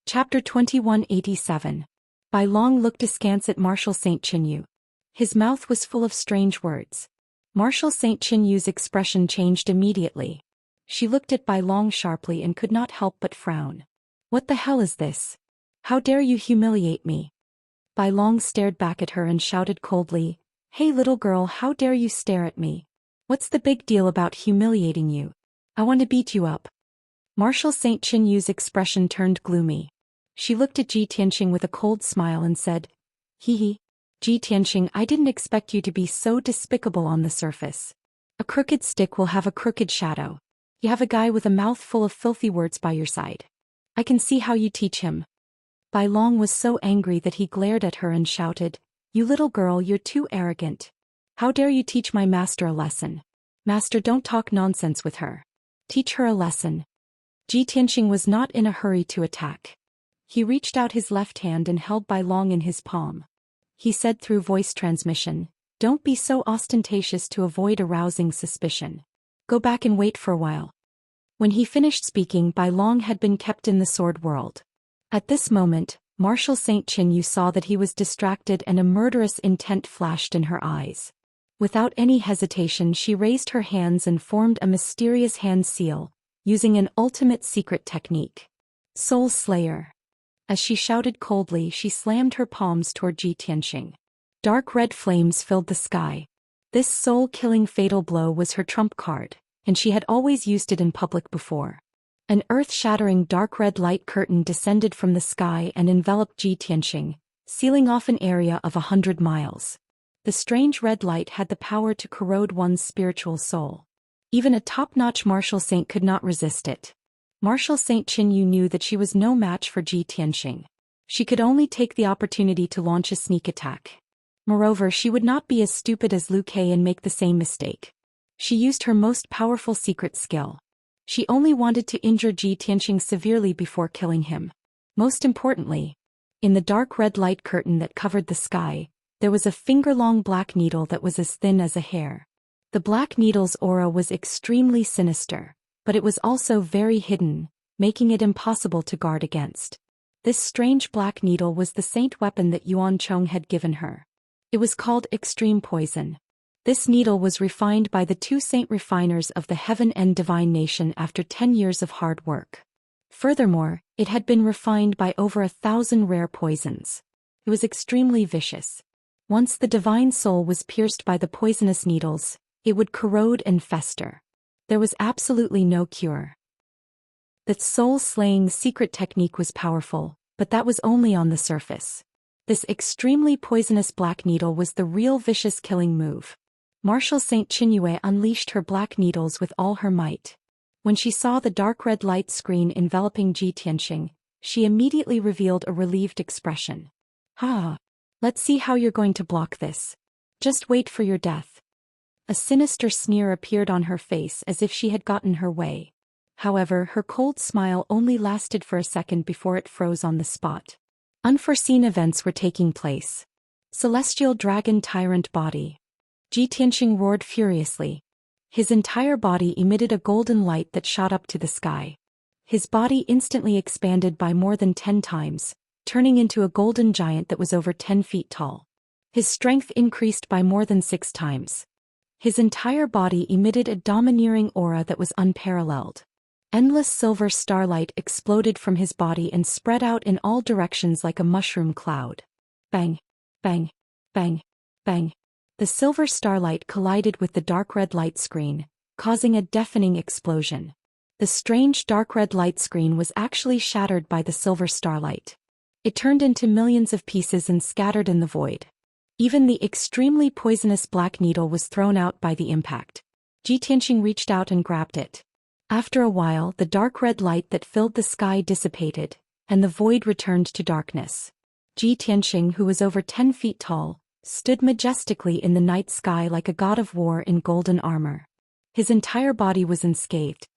Chapter 2187. Bai Long looked askance at Martial Saint Qin Yu. His mouth was full of strange words. Martial Saint Qin Yu's expression changed immediately. She looked at Bai Long sharply and could not help but frown. "What the hell is this? How dare you humiliate me?" Bai Long stared back at her and shouted coldly, "Hey little girl, how dare you stare at me? What's the big deal about humiliating you? I want to beat you up." Martial Saint Qin Yu's expression turned gloomy. She looked at Ji Tianxing with a cold smile and said, "Hee hee. Ji Tianxing, I didn't expect you to be so despicable on the surface. A crooked stick will have a crooked shadow. You have a guy with a mouth full of filthy words by your side. I can see how you teach him." Bai Long was so angry that he glared at her and shouted, "You little girl, you're too arrogant. How dare you teach my master a lesson? Master, don't talk nonsense with her. Teach her a lesson." Ji Tianxing was not in a hurry to attack. He reached out his left hand and held Bai Long in his palm. He said through voice transmission, "Don't be so ostentatious to avoid arousing suspicion. Go back and wait for a while." When he finished speaking, Bai Long had been kept in the sword world. At this moment, Martial Saint Qin Yu saw that he was distracted and a murderous intent flashed in her eyes. Without any hesitation, she raised her hands and formed a mysterious hand seal, using an ultimate secret technique. "Soul Slayer." As she shouted coldly, she slammed her palms toward Ji Tianxing. Dark red flames filled the sky. This soul-killing fatal blow was her trump card, and she had always used it in public before. An earth-shattering dark red light curtain descended from the sky and enveloped Ji Tianxing, sealing off an area of 100 miles. The strange red light had the power to corrode one's spiritual soul. Even a top-notch martial saint could not resist it. Marshal Saint Chinyu knew that she was no match for Ji Tianxing. She could only take the opportunity to launch a sneak attack. Moreover, she would not be as stupid as Liu Kai and make the same mistake. She used her most powerful secret skill. She only wanted to injure Ji Tianxing severely before killing him. Most importantly, in the dark red light curtain that covered the sky, there was a finger-long black needle that was as thin as a hair. The black needle's aura was extremely sinister, but it was also very hidden, making it impossible to guard against. This strange black needle was the saint weapon that Yuan Chong had given her. It was called Extreme Poison. This needle was refined by the two saint refiners of the Heaven and Divine Nation after 10 years of hard work. Furthermore, it had been refined by over 1,000 rare poisons. It was extremely vicious. Once the divine soul was pierced by the poisonous needles, it would corrode and fester. There was absolutely no cure. The soul-slaying secret technique was powerful, but that was only on the surface. This extremely poisonous black needle was the real vicious killing move. Marshal Saint Chinyu unleashed her black needles with all her might. When she saw the dark red light screen enveloping Ji Tianxing, she immediately revealed a relieved expression. Let's see how you're going to block this. Just wait for your death. A sinister sneer appeared on her face as if she had gotten her way. However, her cold smile only lasted for a second before it froze on the spot. Unforeseen events were taking place. Celestial Dragon Tyrant Body. Ji Tianxing roared furiously. His entire body emitted a golden light that shot up to the sky. His body instantly expanded by more than 10 times, turning into a golden giant that was over 10 feet tall. His strength increased by more than 6 times. His entire body emitted a domineering aura that was unparalleled. Endless silver starlight exploded from his body and spread out in all directions like a mushroom cloud. Bang! Bang! Bang! Bang! The silver starlight collided with the dark red light screen, causing a deafening explosion. The strange dark red light screen was actually shattered by the silver starlight. It turned into millions of pieces and scattered in the void. Even the extremely poisonous black needle was thrown out by the impact. Ji Tianxing reached out and grabbed it. After a while, the dark red light that filled the sky dissipated, and the void returned to darkness. Ji Tianxing, who was over 10 feet tall, stood majestically in the night sky like a god of war in golden armor. His entire body was unscathed.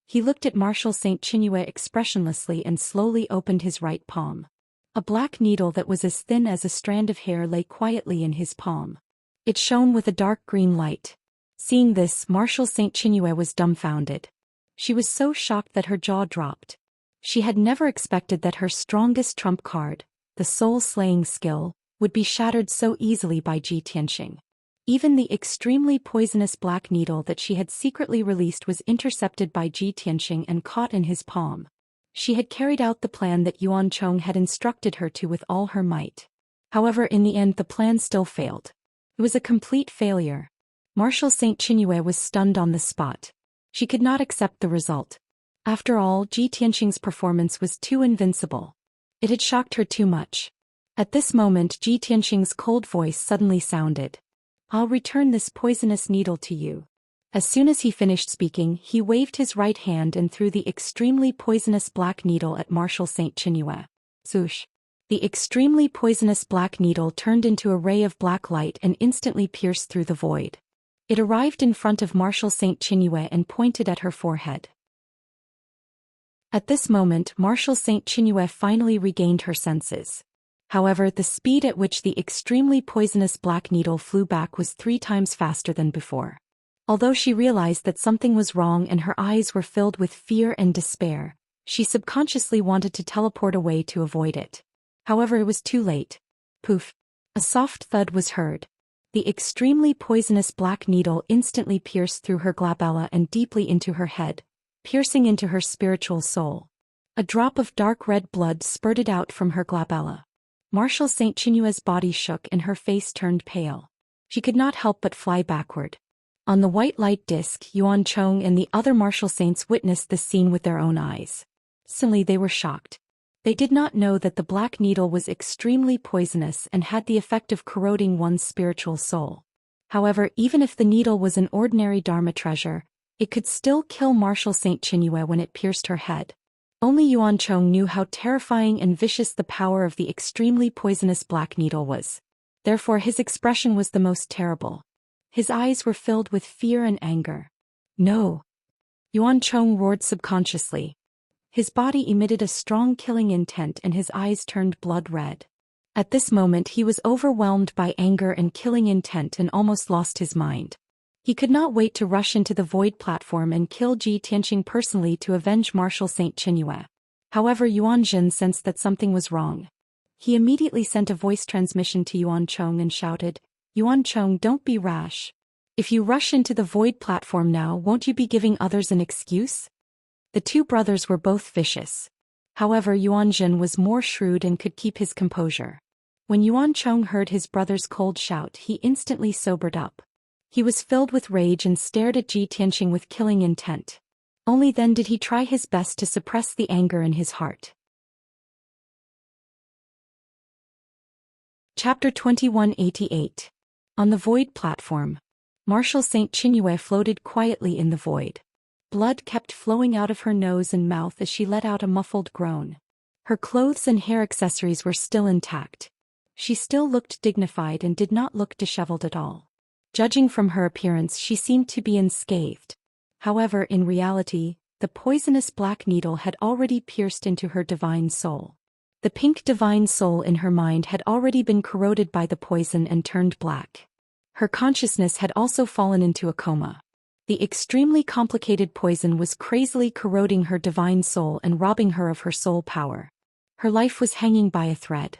He looked at Marshal Saint Chinyu expressionlessly and slowly opened his right palm. A black needle that was as thin as a strand of hair lay quietly in his palm. It shone with a dark green light. Seeing this, Marshal Saint Chinyu was dumbfounded. She was so shocked that her jaw dropped. She had never expected that her strongest trump card, the soul-slaying skill, would be shattered so easily by Ji Tianxing. Even the extremely poisonous black needle that she had secretly released was intercepted by Ji Tianxing and caught in his palm. She had carried out the plan that Yuan Chong had instructed her to with all her might. However, in the end the plan still failed. It was a complete failure. Marshal Saint Chinyu was stunned on the spot. She could not accept the result. After all, Ji Tianxing's performance was too invincible. It had shocked her too much. At this moment, Ji Tianxing's cold voice suddenly sounded. "I'll return this poisonous needle to you." As soon as he finished speaking, he waved his right hand and threw the extremely poisonous black needle at Marshal Saint Chinyu. Swoosh! The extremely poisonous black needle turned into a ray of black light and instantly pierced through the void. It arrived in front of Marshal Saint Chinyu and pointed at her forehead. At this moment, Marshal Saint Chinyu finally regained her senses. However, the speed at which the extremely poisonous black needle flew back was 3 times faster than before. Although she realized that something was wrong and her eyes were filled with fear and despair, she subconsciously wanted to teleport away to avoid it. However, it was too late. Poof! A soft thud was heard. The extremely poisonous black needle instantly pierced through her glabella and deeply into her head, piercing into her spiritual soul. A drop of dark red blood spurted out from her glabella. Marshal Saint Chinyu's body shook and her face turned pale. She could not help but fly backward. On the white light disk, Yuan Chong and the other martial saints witnessed this scene with their own eyes. Suddenly they were shocked. They did not know that the black needle was extremely poisonous and had the effect of corroding one's spiritual soul. However, even if the needle was an ordinary Dharma treasure, It could still kill Marshal Saint Qinyue when it pierced her head. Only Yuan Chong knew how terrifying and vicious the power of the extremely poisonous black needle was. Therefore his expression was the most terrible. His eyes were filled with fear and anger. No! Yuan Chong roared subconsciously. His body emitted a strong killing intent and his eyes turned blood red. At this moment he was overwhelmed by anger and killing intent and almost lost his mind. He could not wait to rush into the void platform and kill Ji Tianqing personally to avenge Marshal Saint Qinyue. However, Yuan Jin sensed that something was wrong. He immediately sent a voice transmission to Yuan Chong and shouted, "Yuan Chong, don't be rash. If you rush into the void platform now, won't you be giving others an excuse?" The two brothers were both vicious. However, Yuan Jin was more shrewd and could keep his composure. When Yuan Chong heard his brother's cold shout, he instantly sobered up. He was filled with rage and stared at Ji Tianqing with killing intent. Only then did he try his best to suppress the anger in his heart. Chapter 2188. On the void platform, Marshal Saint Qinyue floated quietly in the void. Blood kept flowing out of her nose and mouth as she let out a muffled groan. Her clothes and hair accessories were still intact. She still looked dignified and did not look disheveled at all. Judging from her appearance, she seemed to be unscathed. However, in reality, the poisonous black needle had already pierced into her divine soul. The pink divine soul in her mind had already been corroded by the poison and turned black. Her consciousness had also fallen into a coma. The extremely complicated poison was crazily corroding her divine soul and robbing her of her soul power. Her life was hanging by a thread.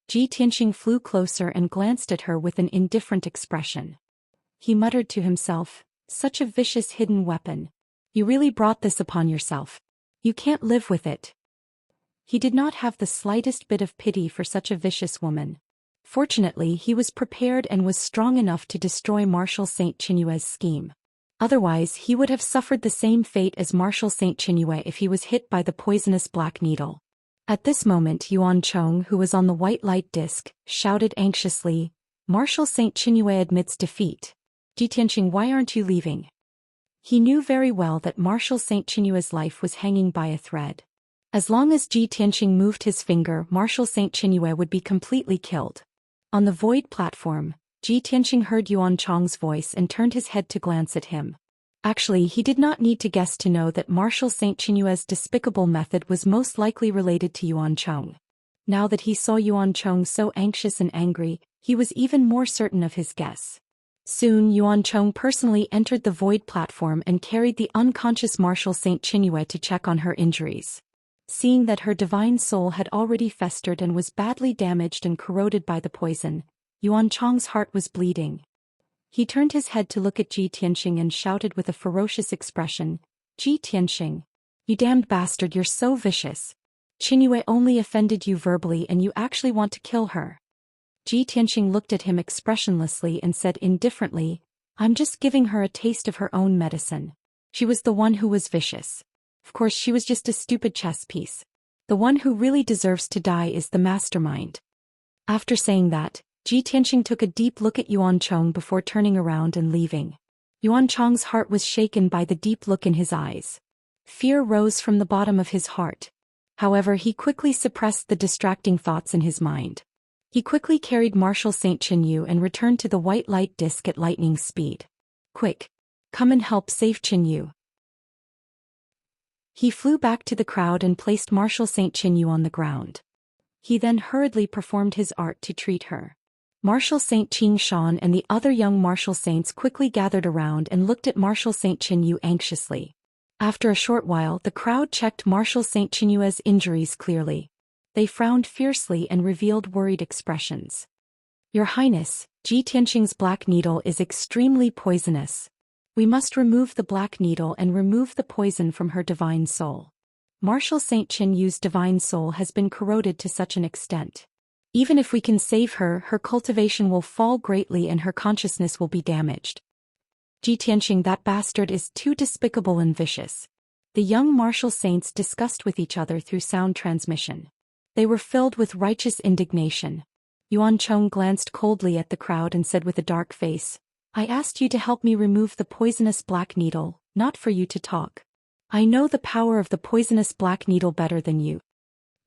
Ji Tianqing flew closer and glanced at her with an indifferent expression. He muttered to himself, "Such a vicious hidden weapon. You really brought this upon yourself. You can't live with it." He did not have the slightest bit of pity for such a vicious woman. Fortunately, he was prepared and was strong enough to destroy Marshal Saint Qinyue's scheme. Otherwise, he would have suffered the same fate as Marshal Saint Qinyue if he was hit by the poisonous black needle. At this moment, Yuan Chong, who was on the white light disc, shouted anxiously, "Marshal Saint Qinyue admits defeat. Ji Tianqing, why aren't you leaving?" He knew very well that Marshal Saint Qinyue's life was hanging by a thread. As long as Ji Tianqing moved his finger, Marshal Saint Qinyue would be completely killed. On the void platform, Ji Tianqing heard Yuan Chong's voice and turned his head to glance at him. Actually, he did not need to guess to know that Marshal Saint Qinyue's despicable method was most likely related to Yuan Chong. Now that he saw Yuan Chong so anxious and angry, he was even more certain of his guess. Soon, Yuan Chong personally entered the void platform and carried the unconscious Marshal Saint Qinyue to check on her injuries. Seeing that her divine soul had already festered and was badly damaged and corroded by the poison, Yuan Chong's heart was bleeding. He turned his head to look at Ji Tianqing and shouted with a ferocious expression, "Ji Tianqing, you damned bastard, you're so vicious. Qinyue only offended you verbally and you actually want to kill her." Ji Tianqing looked at him expressionlessly and said indifferently, "I'm just giving her a taste of her own medicine. She was the one who was vicious. Of course, she was just a stupid chess piece. The one who really deserves to die is the mastermind." After saying that, Ji Tianqing took a deep look at Yuan Chong before turning around and leaving. Yuan Chong's heart was shaken by the deep look in his eyes. Fear rose from the bottom of his heart. However, he quickly suppressed the distracting thoughts in his mind. He quickly carried Marshal Saint Qinyue and returned to the white light disc at lightning speed. "Quick! Come and help save Qinyue." He flew back to the crowd and placed Marshal Saint Qinyue on the ground. He then hurriedly performed his art to treat her. Marshal Saint Xianxia and the other young Marshal Saints quickly gathered around and looked at Marshal Saint Qinyue anxiously. After a short while, the crowd checked Marshal Saint Qinyue's injuries clearly. They frowned fiercely and revealed worried expressions. "Your Highness, Ji Tianqing's black needle is extremely poisonous. We must remove the black needle and remove the poison from her divine soul. Marshal Saint Qinyue's divine soul has been corroded to such an extent. Even if we can save her, her cultivation will fall greatly and her consciousness will be damaged. Ji Tianqing, that bastard is too despicable and vicious." The young Marshal Saints discussed with each other through sound transmission. They were filled with righteous indignation. Yuan Chong glanced coldly at the crowd and said with a dark face, "I asked you to help me remove the poisonous black needle, not for you to talk. I know the power of the poisonous black needle better than you."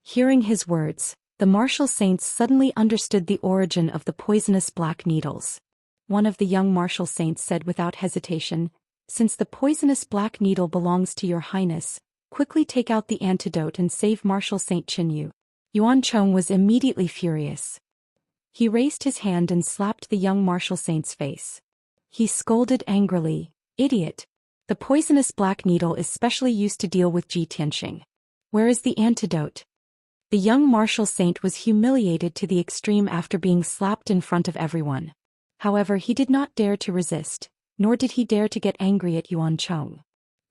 Hearing his words, the martial saints suddenly understood the origin of the poisonous black needles. One of the young martial saints said without hesitation, "Since the poisonous black needle belongs to your highness, quickly take out the antidote and save Martial Saint Qinyu." Yuan Chong was immediately furious. He raised his hand and slapped the young martial saint's face. He scolded angrily, "Idiot! The poisonous black needle is specially used to deal with Ji Tianxing. Where is the antidote?" The young martial saint was humiliated to the extreme after being slapped in front of everyone. However, he did not dare to resist, nor did he dare to get angry at Yuan Chong.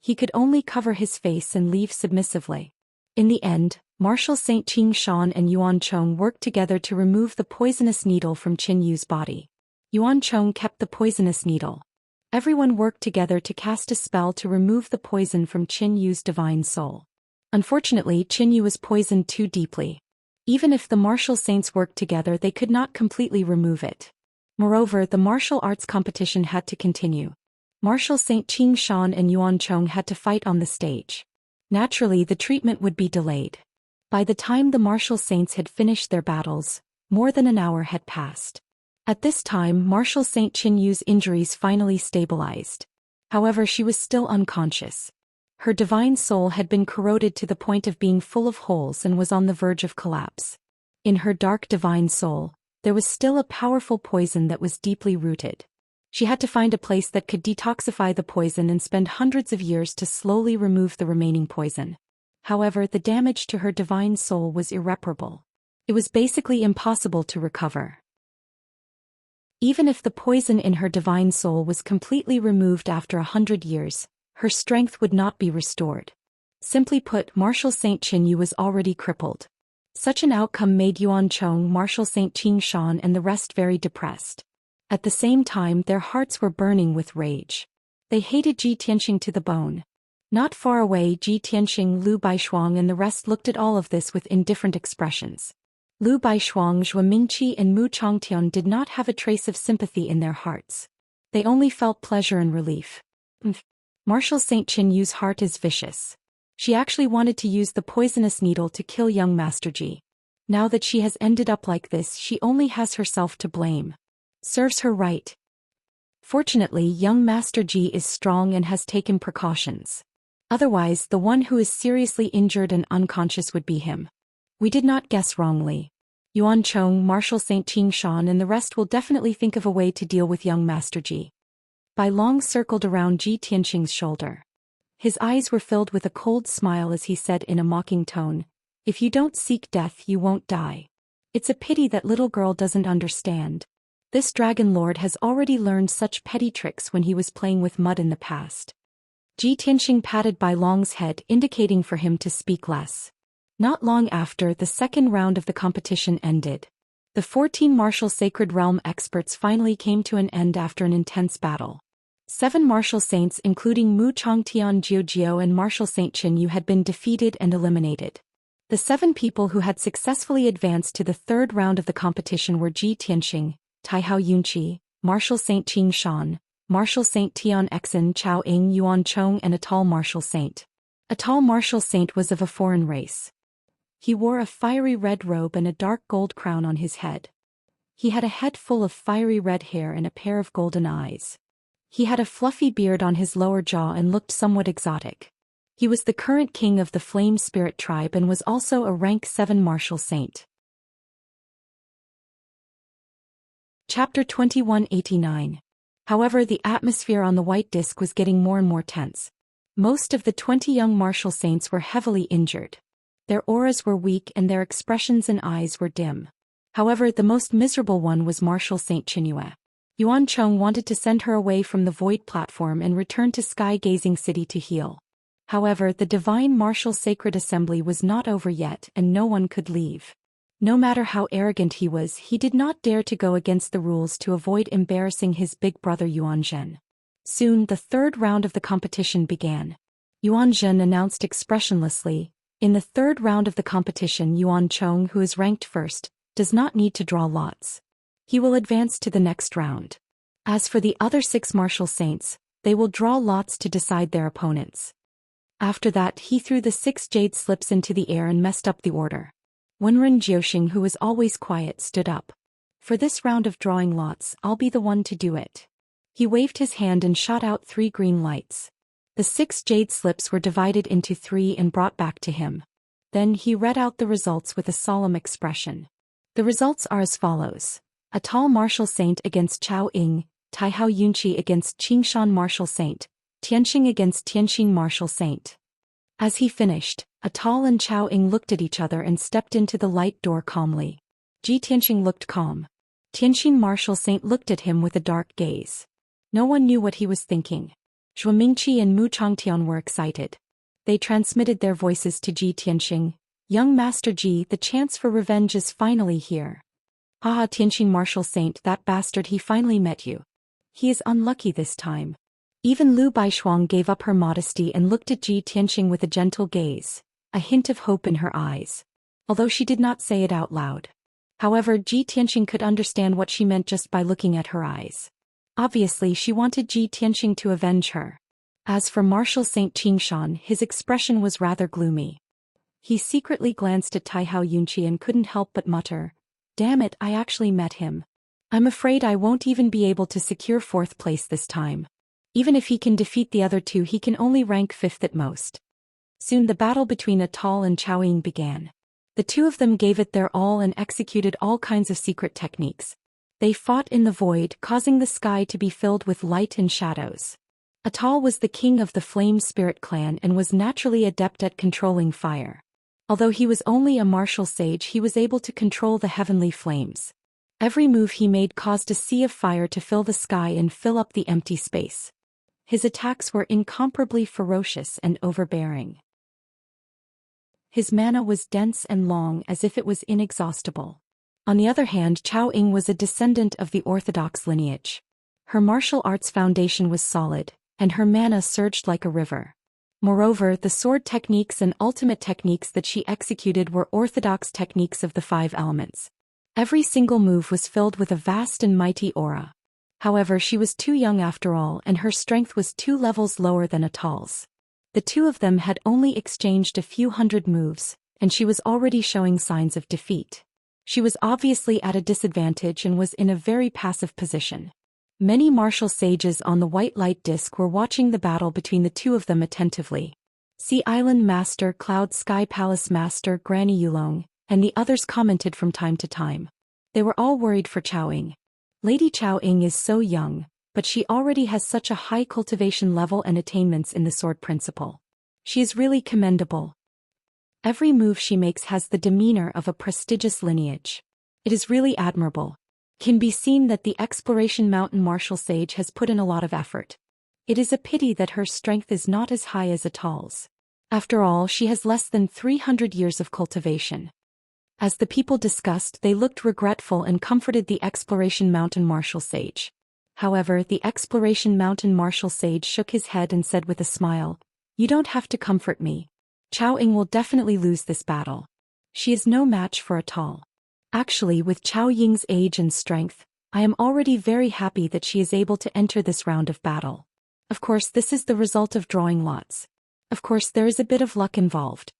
He could only cover his face and leave submissively. In the end, Martial Saint Qing Shan and Yuan Chong worked together to remove the poisonous needle from Qin Yu's body. Yuan Chong kept the poisonous needle. Everyone worked together to cast a spell to remove the poison from Qin Yu's divine soul. Unfortunately, Qin Yu was poisoned too deeply. Even if the martial saints worked together, they could not completely remove it. Moreover, the martial arts competition had to continue. Martial Saint Qing Shan and Yuan Chong had to fight on the stage. Naturally, the treatment would be delayed. By the time the martial saints had finished their battles, more than an hour had passed. At this time, Martial Saint Qin Yu's injuries finally stabilized. However, she was still unconscious. Her divine soul had been corroded to the point of being full of holes and was on the verge of collapse. In her dark divine soul, there was still a powerful poison that was deeply rooted. She had to find a place that could detoxify the poison and spend hundreds of years to slowly remove the remaining poison. However, the damage to her divine soul was irreparable. It was basically impossible to recover. Even if the poison in her divine soul was completely removed after 100 years, her strength would not be restored. Simply put, Martial Saint Qin Yu was already crippled. Such an outcome made Yuan Chong, Martial Saint Qing Shan and the rest very depressed. At the same time, their hearts were burning with rage. They hated Ji Tianxing to the bone. Not far away, Ji Tianxing, Lu Baishuang and the rest looked at all of this with indifferent expressions. Lu Baishuang, Zhou Mingqi and Mu Changtian did not have a trace of sympathy in their hearts. They only felt pleasure and relief. Martial Saint Qin Yu's heart is vicious. She actually wanted to use the poisonous needle to kill young Master Ji. Now that she has ended up like this, she only has herself to blame. Serves her right. Fortunately, young Master Ji is strong and has taken precautions. Otherwise, the one who is seriously injured and unconscious would be him. We did not guess wrongly. Yuan Chong, Martial Saint Qing Shan and the rest will definitely think of a way to deal with young Master Ji. Bai Long circled around Ji Tianxing's shoulder. His eyes were filled with a cold smile as he said in a mocking tone, "If you don't seek death, you won't die. It's a pity that little girl doesn't understand. This Dragon Lord has already learned such petty tricks when he was playing with mud in the past." Ji Tianxing patted Bai Long's head, indicating for him to speak less. Not long after, the second round of the competition ended. The 14 martial sacred realm experts finally came to an end after an intense battle. 7 martial saints including Mu Changtian, Jiu and Martial Saint Qin Yu had been defeated and eliminated. The 7 people who had successfully advanced to the third round of the competition were Ji Tianxing, Taihao Yunqi, Martial Saint Qing Shan, Martial Saint Tian Exin Chao Ing Yuan Chong and a tall martial saint. A tall martial saint was of a foreign race. He wore a fiery red robe and a dark gold crown on his head. He had a head full of fiery red hair and a pair of golden eyes. He had a fluffy beard on his lower jaw and looked somewhat exotic. He was the current king of the Flame Spirit tribe and was also a rank 7 martial saint. Chapter 2189. However, the atmosphere on the white disc was getting more and more tense. Most of the 20 young martial saints were heavily injured. Their auras were weak and their expressions and eyes were dim. However, the most miserable one was Martial Saint Qinyu. Yuan Chong wanted to send her away from the void platform and return to Sky Gazing City to heal. However, the Divine Martial Sacred Assembly was not over yet and no one could leave. No matter how arrogant he was, he did not dare to go against the rules to avoid embarrassing his big brother Yuan Zhen. Soon, the third round of the competition began. Yuan Zhen announced expressionlessly, "In the third round of the competition, Yuan Chong, who is ranked first, does not need to draw lots. He will advance to the next round. As for the other 6 martial saints, They will draw lots to decide their opponents. After that he threw the 6 jade slips into the air and messed up the order. Wenren Jiuxing, who was always quiet, stood up. For this round of drawing lots, I'll be the one to do it. He waved his hand and shot out 3 green lights. The 6 jade slips were divided into 3 and brought back to him. Then he read out the results with a solemn expression. The results are as follows. A tall martial saint against Chao Ying, Taihao Yunqi against Qingshan martial saint, Tianxing against Tianxing martial saint. As he finished, a tall and Chao Ying looked at each other and stepped into the light door calmly. Ji Tianxing looked calm. Tianxing martial saint looked at him with a dark gaze. No one knew what he was thinking. Zhuo Mingqi and Mu Changtian were excited. They transmitted their voices to Ji Tianxing. Young Master Ji, the chance for revenge is finally here. Haha, Tianxing martial saint, that bastard, he finally met you. He is unlucky this time. Even Lu Baishuang gave up her modesty and looked at Ji Tianxing with a gentle gaze, a hint of hope in her eyes. Although she did not say it out loud. However, Ji Tianxing could understand what she meant just by looking at her eyes. Obviously she wanted Ji Tianxing to avenge her. As for Martial Saint Qingshan, his expression was rather gloomy. He secretly glanced at Taihao Yunqi and couldn't help but mutter, "Damn it, I actually met him. I'm afraid I won't even be able to secure 4th place this time. Even if he can defeat the other 2, he can only rank 5th at most." Soon the battle between Atal and Chao Ying began. The 2 of them gave it their all and executed all kinds of secret techniques. They fought in the void, causing the sky to be filled with light and shadows. Atal was the king of the Flame Spirit clan and was naturally adept at controlling fire. Although he was only a martial sage, he was able to control the heavenly flames. Every move he made caused a sea of fire to fill the sky and fill up the empty space. His attacks were incomparably ferocious and overbearing. His mana was dense and long, as if it was inexhaustible. On the other hand, Chao Ying was a descendant of the orthodox lineage. Her martial arts foundation was solid, and her mana surged like a river. Moreover, the sword techniques and ultimate techniques that she executed were orthodox techniques of the 5 elements. Every single move was filled with a vast and mighty aura. However, she was too young after all, and her strength was 2 levels lower than Atal's. The 2 of them had only exchanged a few hundred moves, and she was already showing signs of defeat. She was obviously at a disadvantage and was in a very passive position. Many martial sages on the white light disk were watching the battle between the 2 of them attentively. Sea Island Master, Cloud Sky Palace Master, Granny Yulong, and the others commented from time to time. They were all worried for Chao Ying. Lady Chao Ying is so young, but she already has such a high cultivation level and attainments in the sword principle. She is really commendable. Every move she makes has the demeanor of a prestigious lineage. It is really admirable. Can be seen that the Exploration Mountain martial sage has put in a lot of effort. It is a pity that her strength is not as high as Atal's. After all, she has less than 300 years of cultivation. As the people discussed, they looked regretful and comforted the Exploration Mountain martial sage. However, the Exploration Mountain martial sage shook his head and said with a smile, "You don't have to comfort me. Chao Ying will definitely lose this battle. She is no match for Atal. Actually, with Chao Ying's age and strength, I am already very happy that she is able to enter this round of battle. Of course, this is the result of drawing lots. Of course, there is a bit of luck involved."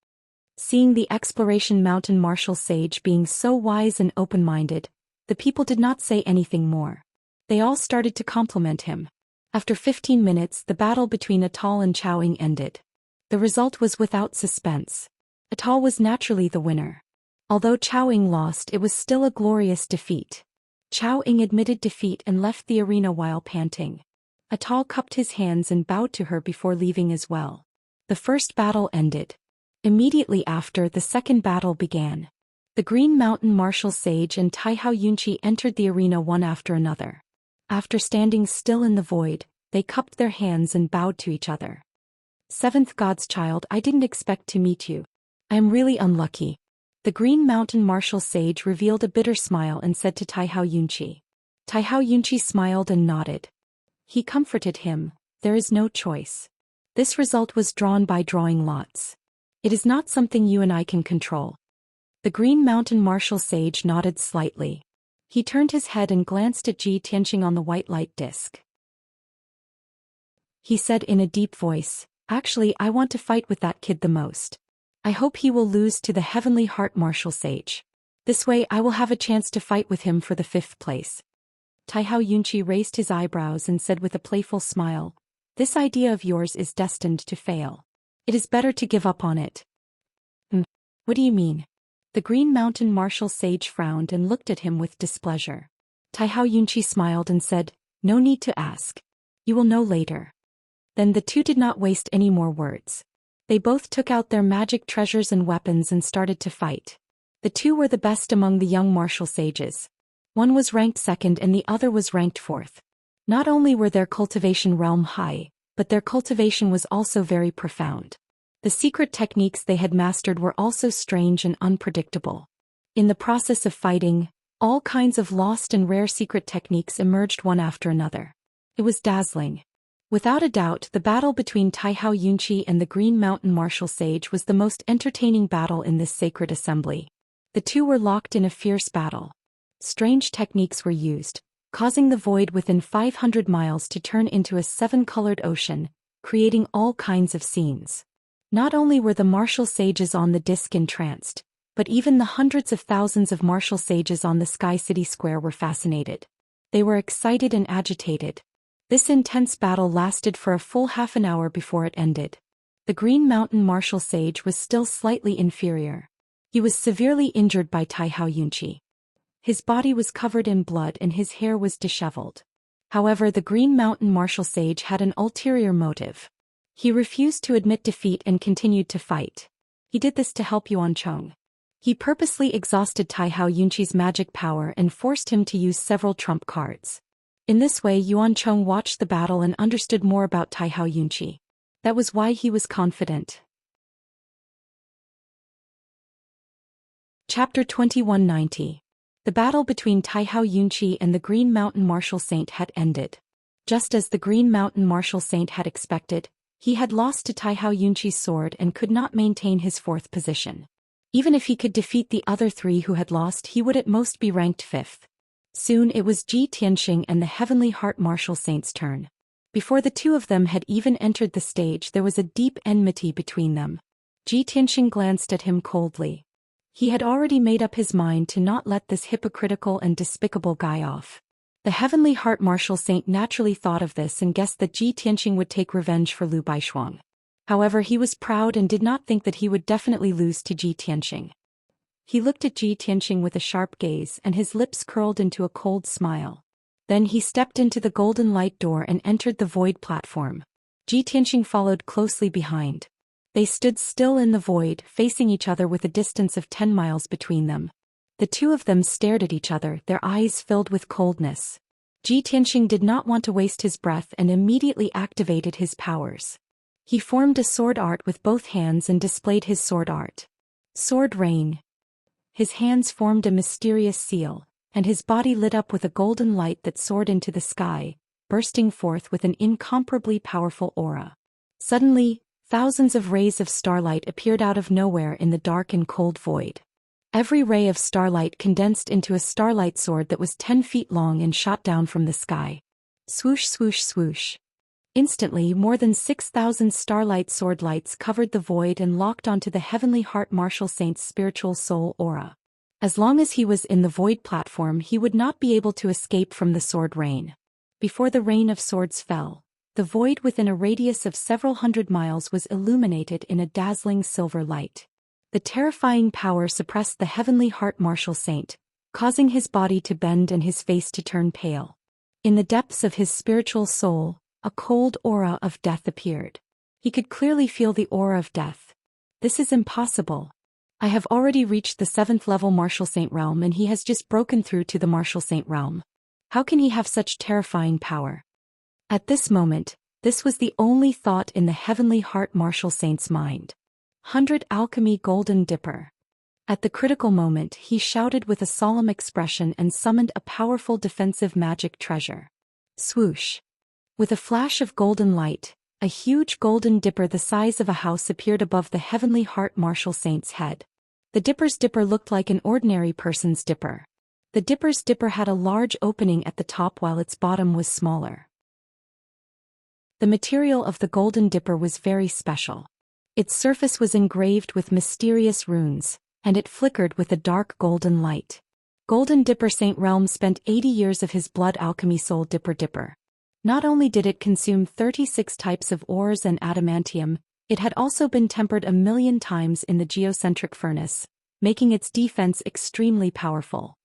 Seeing the Exploration Mountain martial sage being so wise and open-minded, the people did not say anything more. They all started to compliment him. After 15 minutes, the battle between Atal and Chao Ying ended. The result was without suspense. Atal was naturally the winner. Although Chao Ying lost, it was still a glorious defeat. Chao Ying admitted defeat and left the arena while panting. Atal cupped his hands and bowed to her before leaving as well. The first battle ended. Immediately after, the second battle began. The Green Mountain martial sage and Taihao Yunqi entered the arena one after another. After standing still in the void, they cupped their hands and bowed to each other. "7th God's child, I didn't expect to meet you. I am really unlucky." The Green Mountain martial sage revealed a bitter smile and said to Taihao Yunqi. Taihao Yunqi smiled and nodded. He comforted him, "There is no choice. This result was drawn by drawing lots. It is not something you and I can control." The Green Mountain martial sage nodded slightly. He turned his head and glanced at Ji Tianxing on the white light disk. he said in a deep voice. Actually, I want to fight with that kid the most. I hope he will lose to the Heavenly Heart Martial Sage. This way I will have a chance to fight with him for the 5th place. Taihao Yunqi raised his eyebrows and said with a playful smile, "This idea of yours is destined to fail. It is better to give up on it." What do you mean? The Green Mountain Martial Sage frowned and looked at him with displeasure. Taihao Yunqi smiled and said, "No need to ask. You will know later." Then the two did not waste any more words. They both took out their magic treasures and weapons and started to fight. The two were the best among the young martial sages. One was ranked 2nd and the other was ranked 4th. Not only were their cultivation realm high, but their cultivation was also very profound. The secret techniques they had mastered were also strange and unpredictable. In the process of fighting, all kinds of lost and rare secret techniques emerged one after another. It was dazzling. Without a doubt, the battle between Taihao Yunqi and the Green Mountain Martial Sage was the most entertaining battle in this sacred assembly. The two were locked in a fierce battle. Strange techniques were used, causing the void within 500 miles to turn into a 7-colored ocean, creating all kinds of scenes. Not only were the martial sages on the disc entranced, but even the hundreds of thousands of martial sages on the Sky City Square were fascinated. They were excited and agitated. This intense battle lasted for a full half an hour before it ended. The Green Mountain Martial Sage was still slightly inferior. He was severely injured by Taihao Yunqi. His body was covered in blood and his hair was disheveled. However, the Green Mountain Martial Sage had an ulterior motive. He refused to admit defeat and continued to fight. He did this to help Yuan Cheng. He purposely exhausted Taihao Yunqi's magic power and forced him to use several trump cards. In this way, Yuan Cheng watched the battle and understood more about Taihao Yunqi. That was why he was confident. Chapter 2190. The battle between Taihao Yunqi and the Green Mountain Martial Saint had ended. Just as the Green Mountain Martial Saint had expected, he had lost to Taihao Yunqi's sword and could not maintain his 4th position. Even if he could defeat the other 3 who had lost, he would at most be ranked 5th. Soon it was Ji Tianxing and the Heavenly Heart Martial Saint's turn. Before the two of them had even entered the stage, there was a deep enmity between them. Ji Tianxing glanced at him coldly. He had already made up his mind to not let this hypocritical and despicable guy off. The Heavenly Heart Martial Saint naturally thought of this and guessed that Ji Tianxing would take revenge for Lu Baishuang. However, he was proud and did not think that he would definitely lose to Ji Tianxing. He looked at Ji Tianxing with a sharp gaze and his lips curled into a cold smile. Then he stepped into the golden light door and entered the void platform. Ji Tianxing followed closely behind. They stood still in the void, facing each other with a distance of 10 miles between them. The two of them stared at each other, their eyes filled with coldness. Ji Tianxing did not want to waste his breath and immediately activated his powers. He formed a sword art with both hands and displayed his sword art. Sword Rain. His hands formed a mysterious seal, and his body lit up with a golden light that soared into the sky, bursting forth with an incomparably powerful aura. Suddenly, thousands of rays of starlight appeared out of nowhere in the dark and cold void. Every ray of starlight condensed into a starlight sword that was 10 feet long and shot down from the sky. Swoosh, swoosh, swoosh. Instantly, more than 6,000 starlight sword lights covered the void and locked onto the Heavenly Heart Martial Saint's spiritual soul aura. As long as he was in the void platform, he would not be able to escape from the sword rain. Before the rain of swords fell, the void within a radius of several hundred miles was illuminated in a dazzling silver light. The terrifying power suppressed the Heavenly Heart Martial Saint, causing his body to bend and his face to turn pale. In the depths of his spiritual soul, a cold aura of death appeared. He could clearly feel the aura of death. This is impossible. I have already reached the 7th level Martial Saint realm and he has just broken through to the Martial Saint realm. How can he have such terrifying power? At this moment, this was the only thought in the Heavenly Heart Martial Saint's mind. 100 Alchemy Golden Dipper. At the critical moment, he shouted with a solemn expression and summoned a powerful defensive magic treasure. Swoosh. With a flash of golden light, a huge golden dipper the size of a house appeared above the Heavenly Heart Martial Saint's head. The dipper's dipper looked like an ordinary person's dipper. The dipper's dipper had a large opening at the top while its bottom was smaller. The material of the Golden Dipper was very special. Its surface was engraved with mysterious runes, and it flickered with a dark golden light. Golden Dipper Saint Realm spent 80 years of his blood alchemy soul Dipper. Not only did it consume 36 types of ores and adamantium, it had also been tempered 1,000,000 times in the geocentric furnace, making its defense extremely powerful.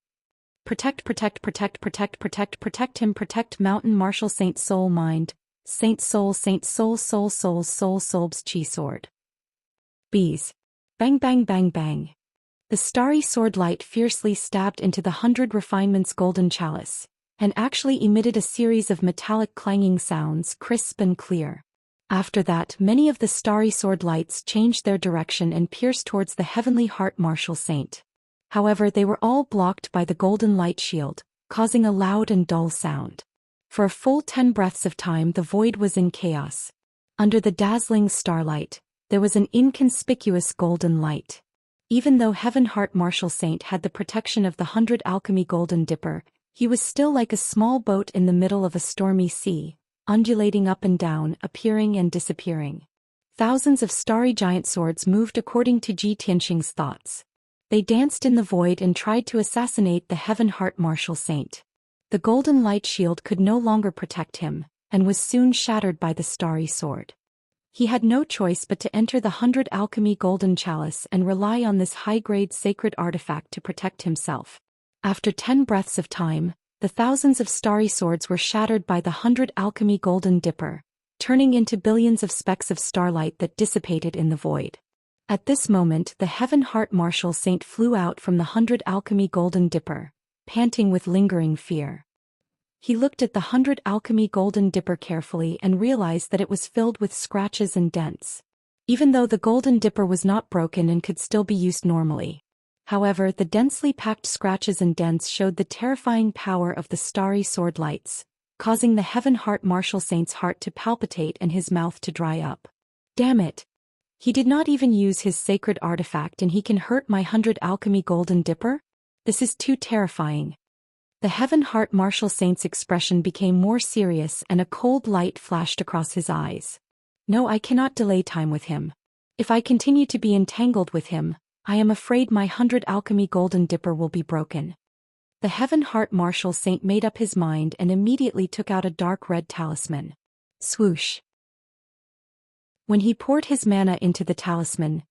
Protect him, protect Mountain Martial Saint Soul Mind, Saint Soul Solb's Chi Sword. Bees. Bang bang bang bang. The starry sword light fiercely stabbed into the 100 refinements golden chalice, and actually emitted a series of metallic clanging sounds, crisp and clear. After that, many of the starry sword lights changed their direction and pierced towards the heavenly heart martial saint. However, they were all blocked by the golden light shield, causing a loud and dull sound. For a full 10 breaths of time the void was in chaos. Under the dazzling starlight, there was an inconspicuous golden light. Even though Heaven Heart Martial Saint had the protection of the 100 alchemy Golden Dipper, he was still like a small boat in the middle of a stormy sea, undulating up and down, appearing and disappearing. Thousands of starry giant swords moved according to Ji Tianqing's thoughts. They danced in the void and tried to assassinate the Heaven Heart Martial Saint. The golden light shield could no longer protect him, and was soon shattered by the starry sword. He had no choice but to enter the 100 alchemy golden chalice and rely on this high-grade sacred artifact to protect himself. After 10 breaths of time, the thousands of starry swords were shattered by the 100 alchemy Golden Dipper, turning into billions of specks of starlight that dissipated in the void. At this moment the Heaven Heart Martial Saint flew out from the 100 alchemy Golden Dipper, panting with lingering fear. He looked at the 100 alchemy Golden Dipper carefully and realized that it was filled with scratches and dents. Even though the Golden Dipper was not broken and could still be used normally. However, the densely packed scratches and dents showed the terrifying power of the starry sword lights, causing the Heaven Heart Martial Saint's heart to palpitate and his mouth to dry up. Damn it! He did not even use his sacred artifact and he can hurt my 100 alchemy Golden Dipper? This is too terrifying. The Heaven Heart Martial Saint's expression became more serious and a cold light flashed across his eyes. No, I cannot delay time with him. If I continue to be entangled with him, I am afraid my 100 alchemy Golden Dipper will be broken. The Heaven Heart Martial Saint made up his mind and immediately took out a dark red talisman. Swoosh. When he poured his mana into the talisman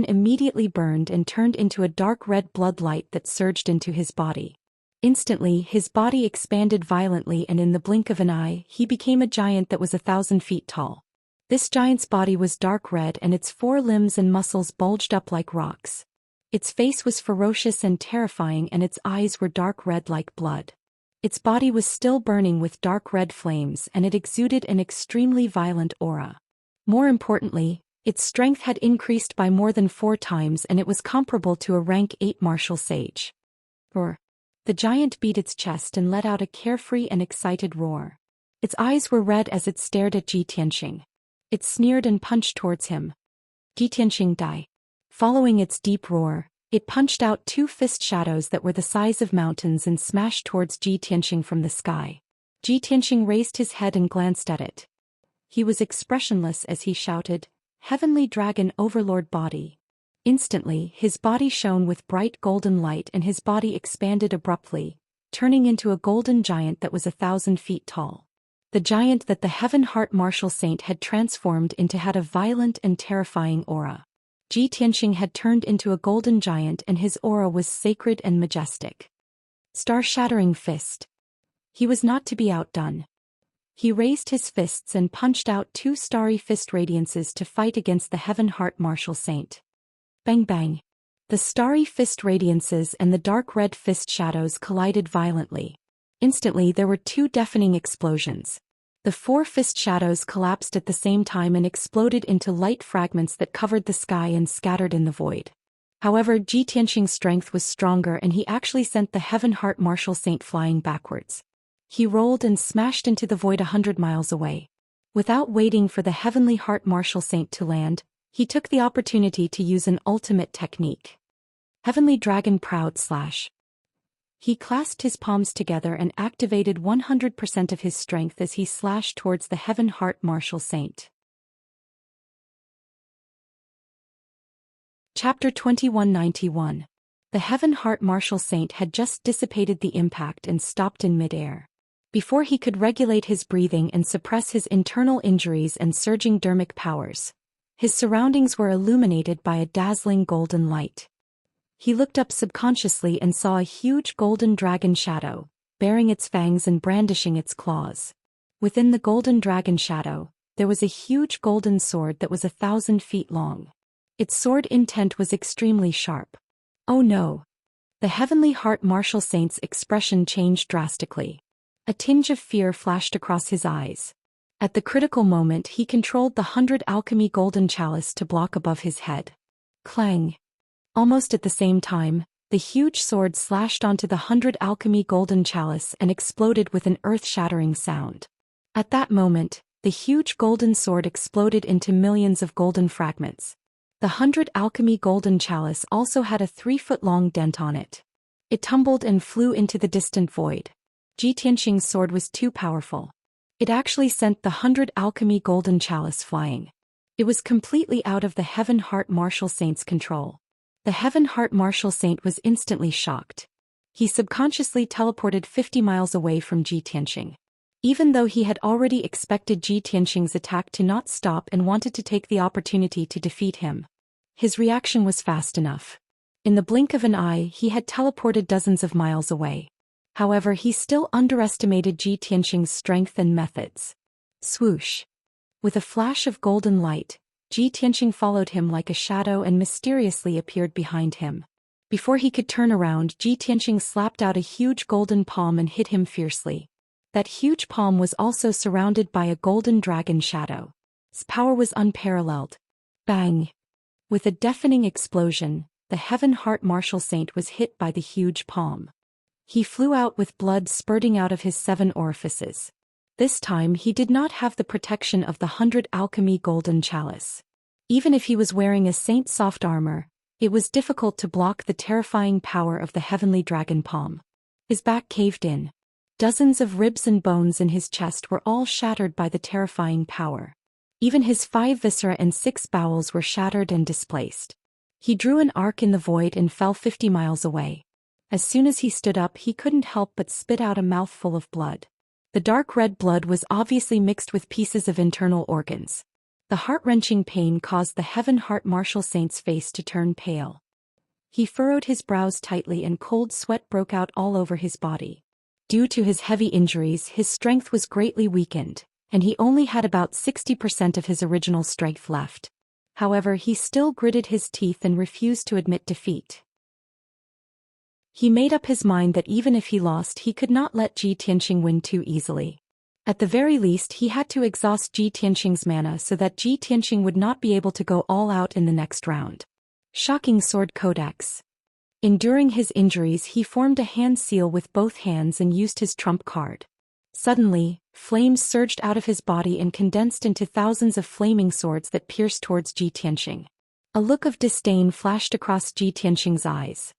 immediately burned and turned into a dark red blood light that surged into his body. Instantly, his body expanded violently and in the blink of an eye, he became a giant that was 1,000 feet tall. This giant's body was dark red and its 4 limbs and muscles bulged up like rocks. Its face was ferocious and terrifying and its eyes were dark red like blood. Its body was still burning with dark red flames and it exuded an extremely violent aura. More importantly, its strength had increased by more than 4 times and it was comparable to a rank 8 martial sage. Roar. The giant beat its chest and let out a carefree and excited roar. Its eyes were red as it stared at Ji Tianqing. It sneered and punched towards him. Ji Tianqing die. Following its deep roar, it punched out 2 fist shadows that were the size of mountains and smashed towards Ji Tianqing from the sky. Ji Tianqing raised his head and glanced at it. He was expressionless as he shouted, "Heavenly Dragon Overlord Body." Instantly, his body shone with bright golden light and his body expanded abruptly, turning into a golden giant that was 1,000 feet tall. The giant that the Heaven Heart Martial Saint had transformed into had a violent and terrifying aura. Ji Tianqing had turned into a golden giant and his aura was sacred and majestic. Star-shattering fist. He was not to be outdone. He raised his fists and punched out 2 starry fist radiances to fight against the Heaven Heart Martial Saint. Bang bang. The starry fist radiances and the dark red fist shadows collided violently. Instantly there were 2 deafening explosions. The 4 fist shadows collapsed at the same time and exploded into light fragments that covered the sky and scattered in the void. However, Ji Tianqing's strength was stronger and he actually sent the Heaven Heart Martial Saint flying backwards. He rolled and smashed into the void 100 miles away. Without waiting for the Heavenly Heart Martial Saint to land, he took the opportunity to use an ultimate technique. Heavenly Dragon Proud Slash. He clasped his palms together and activated 100% of his strength as he slashed towards the Heaven Heart Martial Saint. Chapter 2191. The Heaven Heart Martial Saint had just dissipated the impact and stopped in midair. Before he could regulate his breathing and suppress his internal injuries and surging dermic powers, his surroundings were illuminated by a dazzling golden light. He looked up subconsciously and saw a huge golden dragon shadow, baring its fangs and brandishing its claws. Within the golden dragon shadow, there was a huge golden sword that was 1,000 feet long. Its sword intent was extremely sharp. Oh no! The Heavenly Heart Martial Saint's expression changed drastically. A tinge of fear flashed across his eyes. At the critical moment he controlled the 100 alchemy golden chalice to block above his head. Clang! Almost at the same time, the huge sword slashed onto the 100 alchemy golden chalice and exploded with an earth-shattering sound. At that moment, the huge golden sword exploded into millions of golden fragments. The 100 alchemy golden chalice also had a 3-foot-long dent on it. It tumbled and flew into the distant void. Ji Tianxing's sword was too powerful. It actually sent the 100 alchemy golden chalice flying. It was completely out of the Heaven Heart Martial Saint's control. The Heaven Heart Martial Saint was instantly shocked. He subconsciously teleported 50 miles away from Ji Tianxing. Even though he had already expected Ji Tianxing's attack to not stop and wanted to take the opportunity to defeat him, his reaction was fast enough. In the blink of an eye he had teleported dozens of miles away. However, he still underestimated Ji Tianxing's strength and methods. Swoosh! With a flash of golden light, Ji Tianxing followed him like a shadow and mysteriously appeared behind him. Before he could turn around, Ji Tianxing slapped out a huge golden palm and hit him fiercely. That huge palm was also surrounded by a golden dragon shadow. Its power was unparalleled. Bang! With a deafening explosion, the Heaven Heart Martial Saint was hit by the huge palm. He flew out with blood spurting out of his 7 orifices. This time he did not have the protection of the 100 alchemy golden chalice. Even if he was wearing a saint's soft armor, it was difficult to block the terrifying power of the heavenly dragon palm. His back caved in. Dozens of ribs and bones in his chest were all shattered by the terrifying power. Even his 5 viscera and 6 bowels were shattered and displaced. He drew an arc in the void and fell 50 miles away. As soon as he stood up he couldn't help but spit out a mouthful of blood. The dark red blood was obviously mixed with pieces of internal organs. The heart-wrenching pain caused the Heaven Heart Martial Saint's face to turn pale. He furrowed his brows tightly and cold sweat broke out all over his body. Due to his heavy injuries, his strength was greatly weakened, and he only had about 60% of his original strength left. However, he still gritted his teeth and refused to admit defeat. He made up his mind that even if he lost he could not let Ji Tianxing win too easily. At the very least he had to exhaust Ji Tianxing's mana so that Ji Tianxing would not be able to go all out in the next round. Shocking Sword Codex. Enduring his injuries he formed a hand seal with both hands and used his trump card. Suddenly, flames surged out of his body and condensed into thousands of flaming swords that pierced towards Ji Tianxing. A look of disdain flashed across Ji Tianxing's eyes.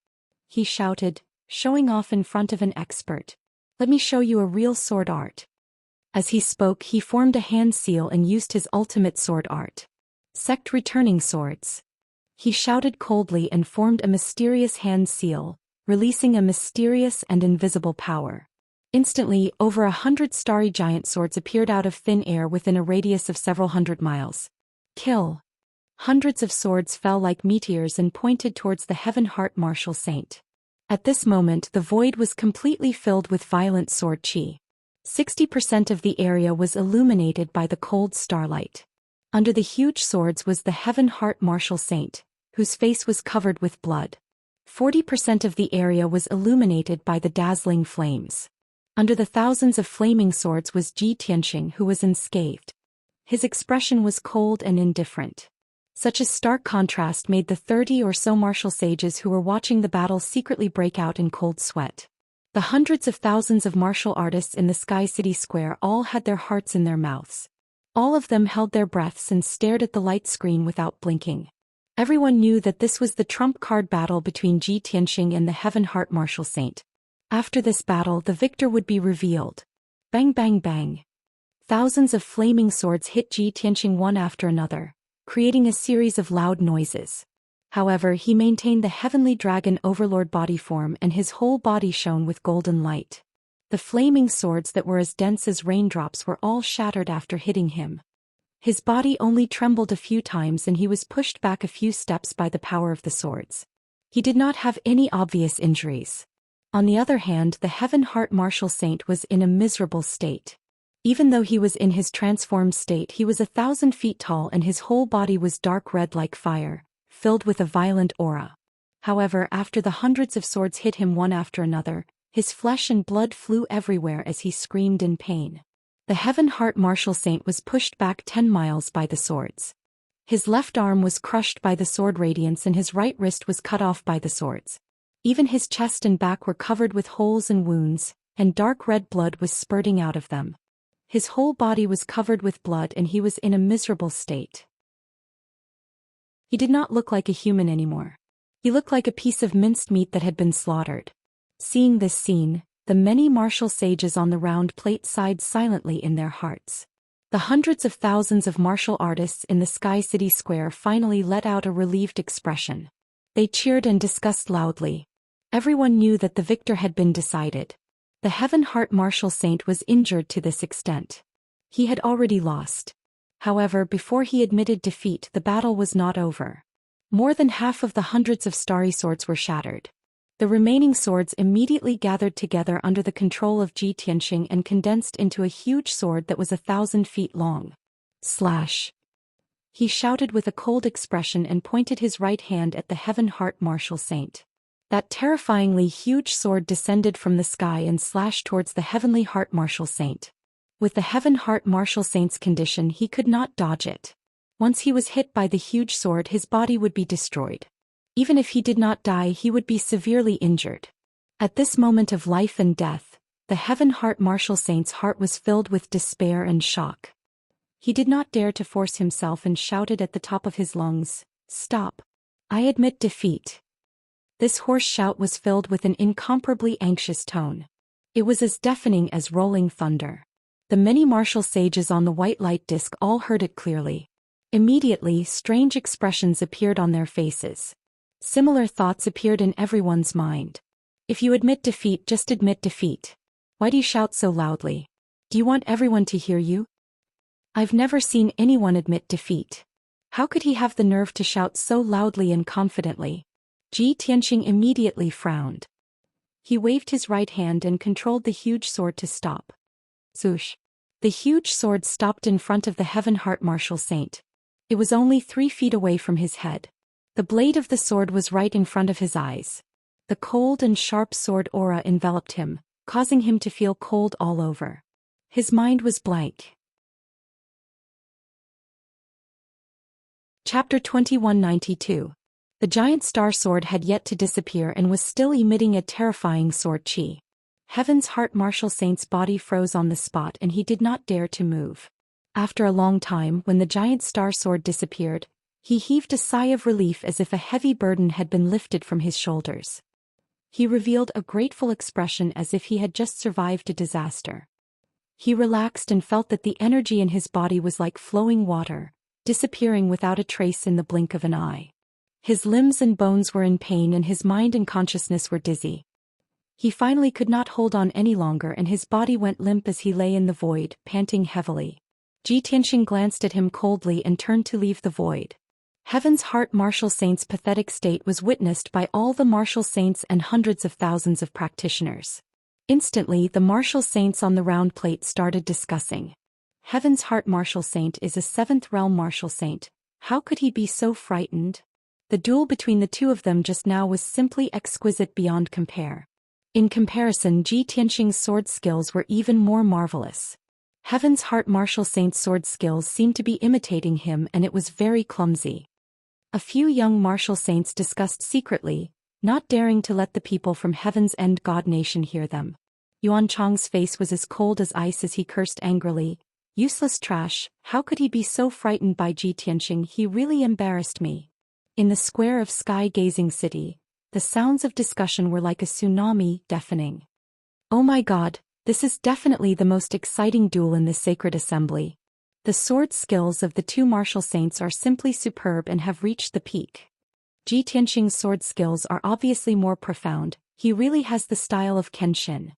He shouted, showing off in front of an expert. "Let me show you a real sword art." As he spoke he formed a hand seal and used his ultimate sword art. "Sect returning swords." He shouted coldly and formed a mysterious hand seal, releasing a mysterious and invisible power. Instantly, over 100 starry giant swords appeared out of thin air within a radius of several hundred miles. Kill! Hundreds of swords fell like meteors and pointed towards the Heaven Heart Martial Saint. At this moment the void was completely filled with violent sword chi. 60% of the area was illuminated by the cold starlight. Under the huge swords was the Heaven Heart Martial Saint, whose face was covered with blood. 40% of the area was illuminated by the dazzling flames. Under the thousands of flaming swords was Ji Tianxing, who was unscathed. His expression was cold and indifferent. Such a stark contrast made the 30 or so martial sages who were watching the battle secretly break out in cold sweat. The hundreds of thousands of martial artists in the Sky City Square all had their hearts in their mouths. All of them held their breaths and stared at the light screen without blinking. Everyone knew that this was the trump card battle between Ji Tianxing and the Heaven Heart Martial Saint. After this battle, the victor would be revealed. Bang bang bang. Thousands of flaming swords hit Ji Tianqing one after another, creating a series of loud noises. However, he maintained the heavenly dragon overlord body form and his whole body shone with golden light. The flaming swords that were as dense as raindrops were all shattered after hitting him. His body only trembled a few times and he was pushed back a few steps by the power of the swords. He did not have any obvious injuries. On the other hand, the Heaven Heart Martial Saint was in a miserable state. Even though he was in his transformed state, he was 1,000 feet tall and his whole body was dark red like fire, filled with a violent aura. However, after the hundreds of swords hit him one after another, his flesh and blood flew everywhere as he screamed in pain. The Heaven Heart Martial Saint was pushed back 10 miles by the swords. His left arm was crushed by the sword radiance and his right wrist was cut off by the swords. Even his chest and back were covered with holes and wounds, and dark red blood was spurting out of them. His whole body was covered with blood and he was in a miserable state. He did not look like a human anymore. He looked like a piece of minced meat that had been slaughtered. Seeing this scene, the many martial sages on the round plate sighed silently in their hearts. The hundreds of thousands of martial artists in the Sky City Square finally let out a relieved expression. They cheered and discussed loudly. Everyone knew that the victor had been decided. The Heaven Heart Martial Saint was injured to this extent. He had already lost. However, before he admitted defeat, the battle was not over. More than half of the hundreds of starry swords were shattered. The remaining swords immediately gathered together under the control of Ji Tianqing and condensed into a huge sword that was 1,000 feet long. Slash! He shouted with a cold expression and pointed his right hand at the Heaven Heart Martial Saint. That terrifyingly huge sword descended from the sky and slashed towards the Heavenly Heart Martial Saint. With the Heaven Heart Martial Saint's condition, he could not dodge it. Once he was hit by the huge sword, his body would be destroyed. Even if he did not die, he would be severely injured. At this moment of life and death, the Heaven Heart Martial Saint's heart was filled with despair and shock. He did not dare to force himself and shouted at the top of his lungs, "Stop! I admit defeat." This hoarse shout was filled with an incomparably anxious tone. It was as deafening as rolling thunder. The many martial sages on the white light disc all heard it clearly. Immediately, strange expressions appeared on their faces. Similar thoughts appeared in everyone's mind. If you admit defeat, just admit defeat. Why do you shout so loudly? Do you want everyone to hear you? I've never seen anyone admit defeat. How could he have the nerve to shout so loudly and confidently? Ji Tianqing immediately frowned. He waved his right hand and controlled the huge sword to stop. Zhoosh! The huge sword stopped in front of the Heaven Heart Martial Saint. It was only 3 feet away from his head. The blade of the sword was right in front of his eyes. The cold and sharp sword aura enveloped him, causing him to feel cold all over. His mind was blank. Chapter 2192. The giant star sword had yet to disappear and was still emitting a terrifying sword chi. Heaven's Heart Martial Saint's body froze on the spot and he did not dare to move. After a long time, when the giant star sword disappeared, he heaved a sigh of relief as if a heavy burden had been lifted from his shoulders. He revealed a grateful expression as if he had just survived a disaster. He relaxed and felt that the energy in his body was like flowing water, disappearing without a trace in the blink of an eye. His limbs and bones were in pain and his mind and consciousness were dizzy. He finally could not hold on any longer and his body went limp as he lay in the void, panting heavily. Ji Tianqing glanced at him coldly and turned to leave the void. Heaven's Heart Martial Saint's pathetic state was witnessed by all the martial saints and hundreds of thousands of practitioners. Instantly, the martial saints on the round plate started discussing. Heaven's Heart Martial Saint is a 7th realm martial saint. How could he be so frightened? The duel between the two of them just now was simply exquisite beyond compare. In comparison, Ji Tianqing's sword skills were even more marvelous. Heaven's Heart Martial Saint's sword skills seemed to be imitating him and it was very clumsy. A few young martial saints discussed secretly, not daring to let the people from Heaven's End God Nation hear them. Yuan Chang's face was as cold as ice as he cursed angrily. Useless trash, how could he be so frightened by Ji Tianqing? He really embarrassed me. In the square of Sky Gazing City, the sounds of discussion were like a tsunami, deafening. Oh my god, this is definitely the most exciting duel in this sacred assembly. The sword skills of the two martial saints are simply superb and have reached the peak. Ji Tianqing's sword skills are obviously more profound. He really has the style of Kenshin.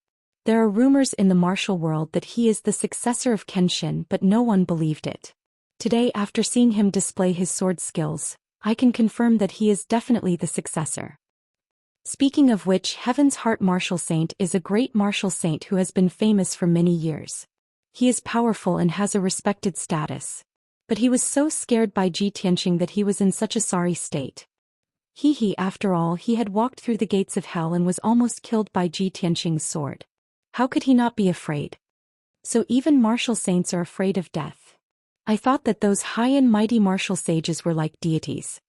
There are rumors in the martial world that he is the successor of Kenshin, but no one believed it. Today, after seeing him display his sword skills, I can confirm that he is definitely the successor. Speaking of which, Heaven's Heart Martial Saint is a great martial saint who has been famous for many years. He is powerful and has a respected status. But he was so scared by Ji Tianqing that he was in such a sorry state. After all, he had walked through the gates of hell and was almost killed by Ji Tianqing's sword. How could he not be afraid? So even martial saints are afraid of death. I thought that those high and mighty martial sages were like deities.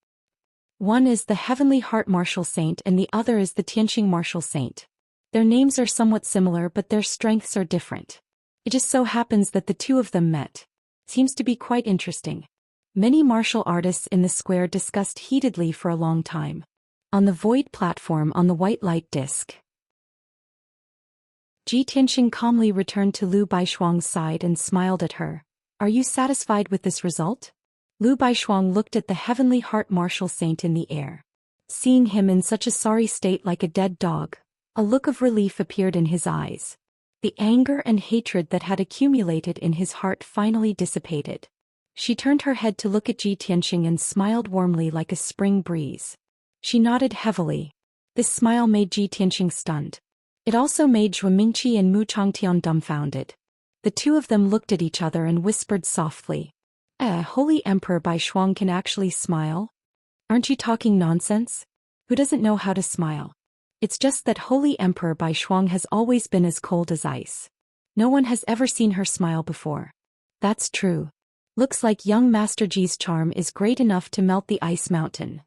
One is the Heavenly Heart Martial Saint and the other is the Tianqing Martial Saint. Their names are somewhat similar but their strengths are different. It just so happens that the two of them met. Seems to be quite interesting. Many martial artists in the square discussed heatedly for a long time. On the void platform on the white light disc, Ji Tianqing calmly returned to Lu Baishuang's side and smiled at her. Are you satisfied with this result? Lu Baishuang looked at the Heavenly Heart Martial Saint in the air. Seeing him in such a sorry state like a dead dog, a look of relief appeared in his eyes. The anger and hatred that had accumulated in his heart finally dissipated. She turned her head to look at Ji Tianqing and smiled warmly like a spring breeze. She nodded heavily. This smile made Ji Tianqing stunned. It also made Zhuo Mingqi and Mu Changtian dumbfounded. The two of them looked at each other and whispered softly. Holy Emperor Baishuang can actually smile? Aren't you talking nonsense? Who doesn't know how to smile? It's just that Holy Emperor Baishuang has always been as cold as ice. No one has ever seen her smile before. That's true. Looks like young Master Ji's charm is great enough to melt the ice mountain.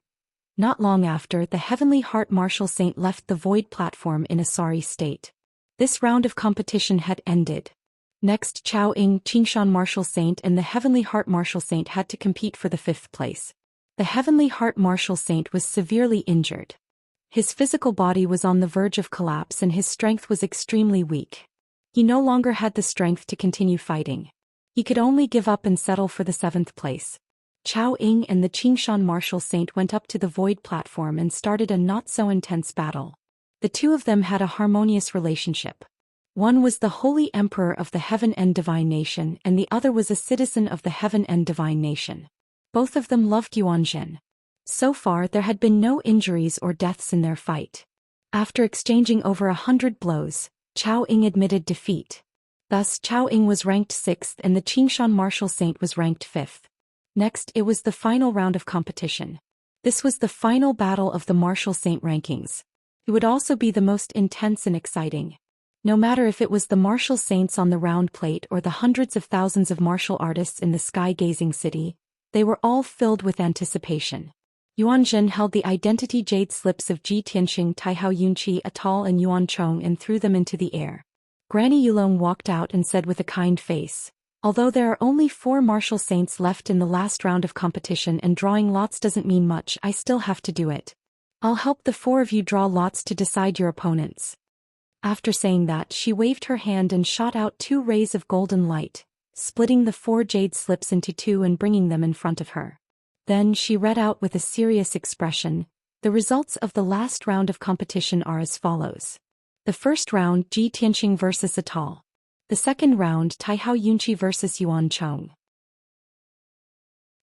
Not long after, the Heavenly Heart Martial Saint left the void platform in a sorry state. This round of competition had ended. Next, Chao Ying, Qingshan Martial Saint and the Heavenly Heart Martial Saint had to compete for the 5th place. The Heavenly Heart Martial Saint was severely injured. His physical body was on the verge of collapse and his strength was extremely weak. He no longer had the strength to continue fighting. He could only give up and settle for the 7th place. Chao Ying and the Qingshan Martial Saint went up to the void platform and started a not-so-intense battle. The two of them had a harmonious relationship. One was the Holy Emperor of the Heaven and Divine Nation and the other was a citizen of the Heaven and Divine Nation. Both of them loved Yuanzhen. So far there had been no injuries or deaths in their fight. After exchanging over 100 blows, Chao Ying admitted defeat. Thus Chao Ying was ranked 6th and the Qingshan Martial Saint was ranked 5th. Next, it was the final round of competition. This was the final battle of the Martial Saint rankings. It would also be the most intense and exciting. No matter if it was the martial saints on the round plate or the hundreds of thousands of martial artists in the sky-gazing city, they were all filled with anticipation. Yuanzhen held the identity jade slips of Ji Tianqing, Taihao Yunqi, Atal and Yuan Chong and threw them into the air. Granny Yulong walked out and said with a kind face, although there are only 4 martial saints left in the last round of competition and drawing lots doesn't mean much, I still have to do it. I'll help the 4 of you draw lots to decide your opponents. After saying that, she waved her hand and shot out 2 rays of golden light, splitting the 4 jade slips into 2 and bringing them in front of her. Then she read out with a serious expression, the results of the last round of competition are as follows. The first round, Ji Tianqing vs Atal. The second round, Taihao Yunqi vs Yuan Chong.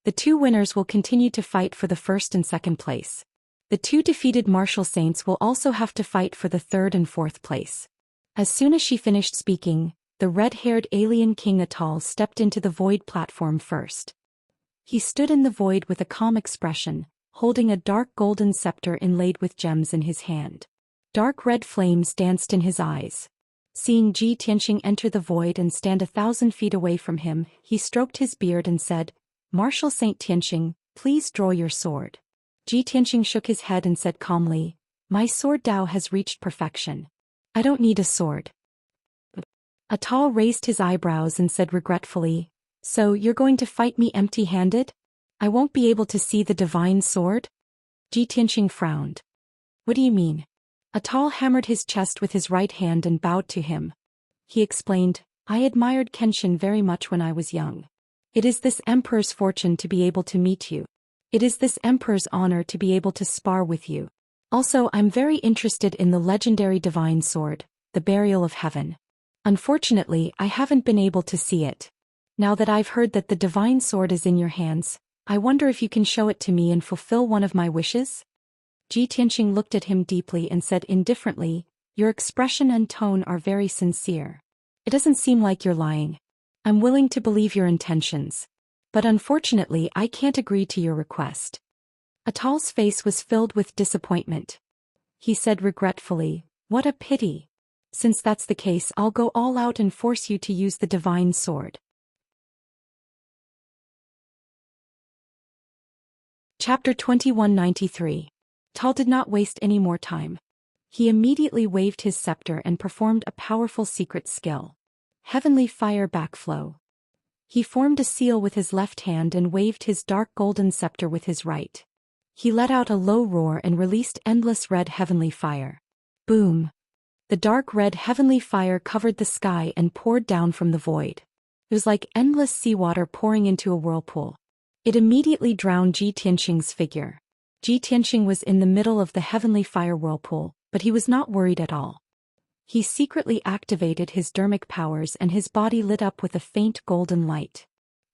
The 2 winners will continue to fight for the 1st and 2nd place. The 2 defeated martial saints will also have to fight for the 3rd and 4th place. As soon as she finished speaking, the red-haired alien King Atal stepped into the void platform first. He stood in the void with a calm expression, holding a dark golden scepter inlaid with gems in his hand. Dark red flames danced in his eyes. Seeing Ji Tianqing enter the void and stand 1,000 feet away from him, he stroked his beard and said, Martial Saint Tianqing, please draw your sword. Ji Tianqing shook his head and said calmly, my sword Dao has reached perfection. I don't need a sword. Atal raised his eyebrows and said regretfully, so you're going to fight me empty-handed? I won't be able to see the divine sword? Ji Tianqing frowned. What do you mean? Atal hammered his chest with his right hand and bowed to him. He explained, I admired Kenshin very much when I was young. It is this emperor's fortune to be able to meet you. It is this emperor's honor to be able to spar with you. Also, I'm very interested in the legendary divine sword, the Burial of Heaven. Unfortunately, I haven't been able to see it. Now that I've heard that the divine sword is in your hands, I wonder if you can show it to me and fulfill one of my wishes? Ji Tianqing looked at him deeply and said indifferently, your expression and tone are very sincere. It doesn't seem like you're lying. I'm willing to believe your intentions. But unfortunately, I can't agree to your request. Atal's face was filled with disappointment. He said regretfully, what a pity. Since that's the case, I'll go all out and force you to use the divine sword. Chapter 2193. Tal did not waste any more time. He immediately waved his scepter and performed a powerful secret skill. Heavenly Fire Backflow. He formed a seal with his left hand and waved his dark golden scepter with his right. He let out a low roar and released endless red heavenly fire. Boom! The dark red heavenly fire covered the sky and poured down from the void. It was like endless seawater pouring into a whirlpool. It immediately drowned Ji Tianqing's figure. Ji Tianqing was in the middle of the heavenly fire whirlpool, but he was not worried at all. He secretly activated his dermic powers and his body lit up with a faint golden light.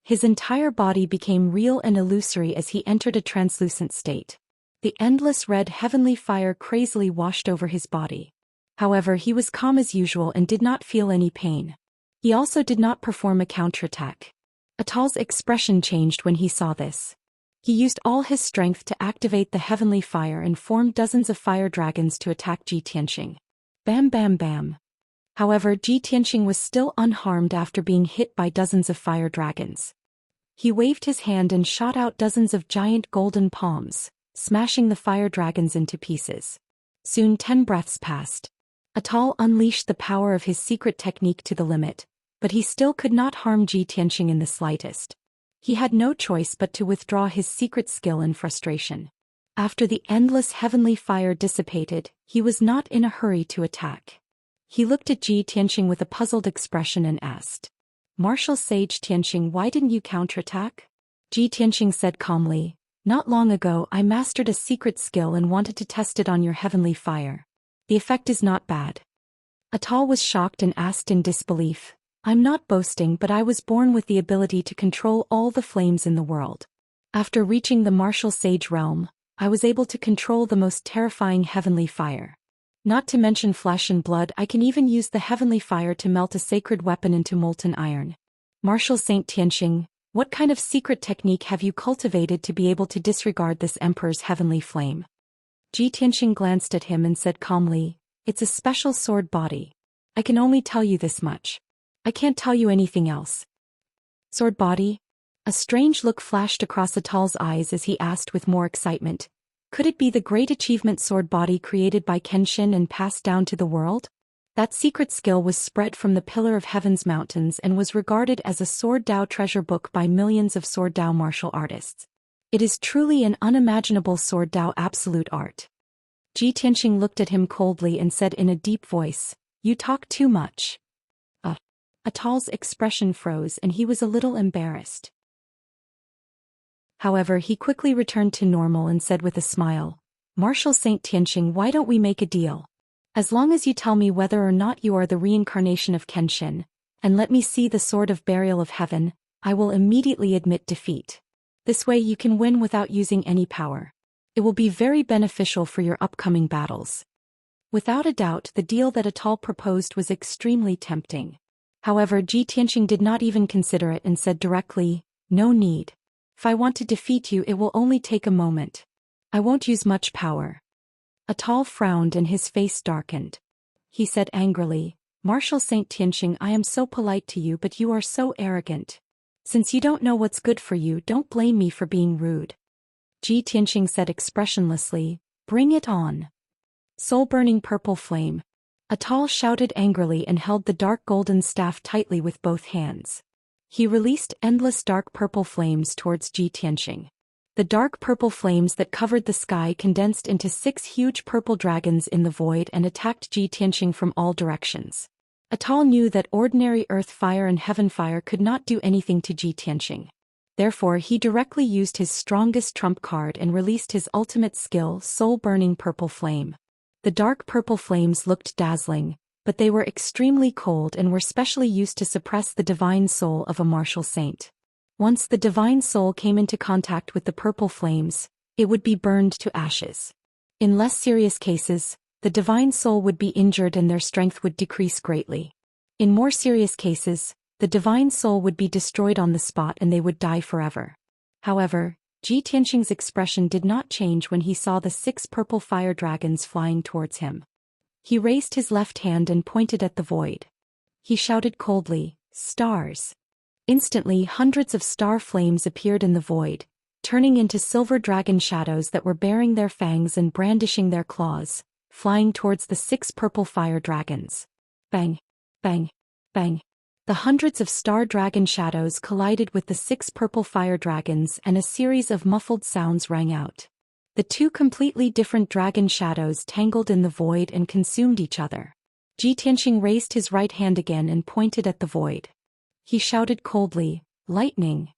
His entire body became real and illusory as he entered a translucent state. The endless red heavenly fire crazily washed over his body. However, he was calm as usual and did not feel any pain. He also did not perform a counterattack. Atal's expression changed when he saw this. He used all his strength to activate the heavenly fire and formed dozens of fire dragons to attack Ji Tianqing. Bam bam bam. However, Ji Tianqing was still unharmed after being hit by dozens of fire dragons. He waved his hand and shot out dozens of giant golden palms, smashing the fire dragons into pieces. Soon 10 breaths passed. Atal unleashed the power of his secret technique to the limit, but he still could not harm Ji Tianqing in the slightest. He had no choice but to withdraw his secret skill in frustration. After the endless heavenly fire dissipated, he was not in a hurry to attack. He looked at Ji Tianqing with a puzzled expression and asked, Martial Sage Tianqing, why didn't you counterattack? Ji Tianqing said calmly, not long ago I mastered a secret skill and wanted to test it on your heavenly fire. The effect is not bad. Atal was shocked and asked in disbelief, I'm not boasting, but I was born with the ability to control all the flames in the world. After reaching the martial sage realm, I was able to control the most terrifying heavenly fire. Not to mention flesh and blood, I can even use the heavenly fire to melt a sacred weapon into molten iron. Martial Saint Tianqing, what kind of secret technique have you cultivated to be able to disregard this emperor's heavenly flame? Ji Tianqing glanced at him and said calmly, it's a special sword body. I can only tell you this much. I can't tell you anything else. Sword body? A strange look flashed across Atal's eyes as he asked with more excitement, could it be the great achievement sword body created by Kenshin and passed down to the world? That secret skill was spread from the Pillar of Heaven's mountains and was regarded as a Sword Dao treasure book by millions of Sword Dao martial artists. It is truly an unimaginable Sword Dao absolute art. Ji Tianqing looked at him coldly and said in a deep voice, you talk too much. Atal's expression froze and he was a little embarrassed. However, he quickly returned to normal and said with a smile, Martial Saint Tianqing, why don't we make a deal? As long as you tell me whether or not you are the reincarnation of Kenshin, and let me see the Sword of Burial of Heaven, I will immediately admit defeat. This way you can win without using any power. It will be very beneficial for your upcoming battles. Without a doubt, the deal that Atal proposed was extremely tempting. However, Ji Tianqing did not even consider it and said directly, no need. If I want to defeat you, it will only take a moment. I won't use much power. Atal frowned and his face darkened. He said angrily, Martial Saint Tianqing, I am so polite to you, but you are so arrogant. Since you don't know what's good for you, don't blame me for being rude. Ji Tianqing said expressionlessly, bring it on. Soul-burning purple flame. Atal shouted angrily and held the dark golden staff tightly with both hands. He released endless dark purple flames towards Ji Tianqing. The dark purple flames that covered the sky condensed into 6 huge purple dragons in the void and attacked Ji Tianxing from all directions. Atal knew that ordinary earth fire and heaven fire could not do anything to Ji Tianxing. Therefore he directly used his strongest trump card and released his ultimate skill, soul-burning purple flame. The dark purple flames looked dazzling, but they were extremely cold and were specially used to suppress the divine soul of a martial saint. Once the divine soul came into contact with the purple flames, it would be burned to ashes. In less serious cases, the divine soul would be injured and their strength would decrease greatly. In more serious cases, the divine soul would be destroyed on the spot and they would die forever. However, Ji Tianxing's expression did not change when he saw the 6 purple fire dragons flying towards him. He raised his left hand and pointed at the void. He shouted coldly, "Stars!" Instantly hundreds of star flames appeared in the void, turning into silver dragon shadows that were baring their fangs and brandishing their claws, flying towards the 6 purple fire dragons. Bang! Bang! Bang! The hundreds of star dragon shadows collided with the 6 purple fire dragons and a series of muffled sounds rang out. The 2 completely different dragon shadows tangled in the void and consumed each other. Ji Tianxing raised his right hand again and pointed at the void. He shouted coldly, "Lightning!"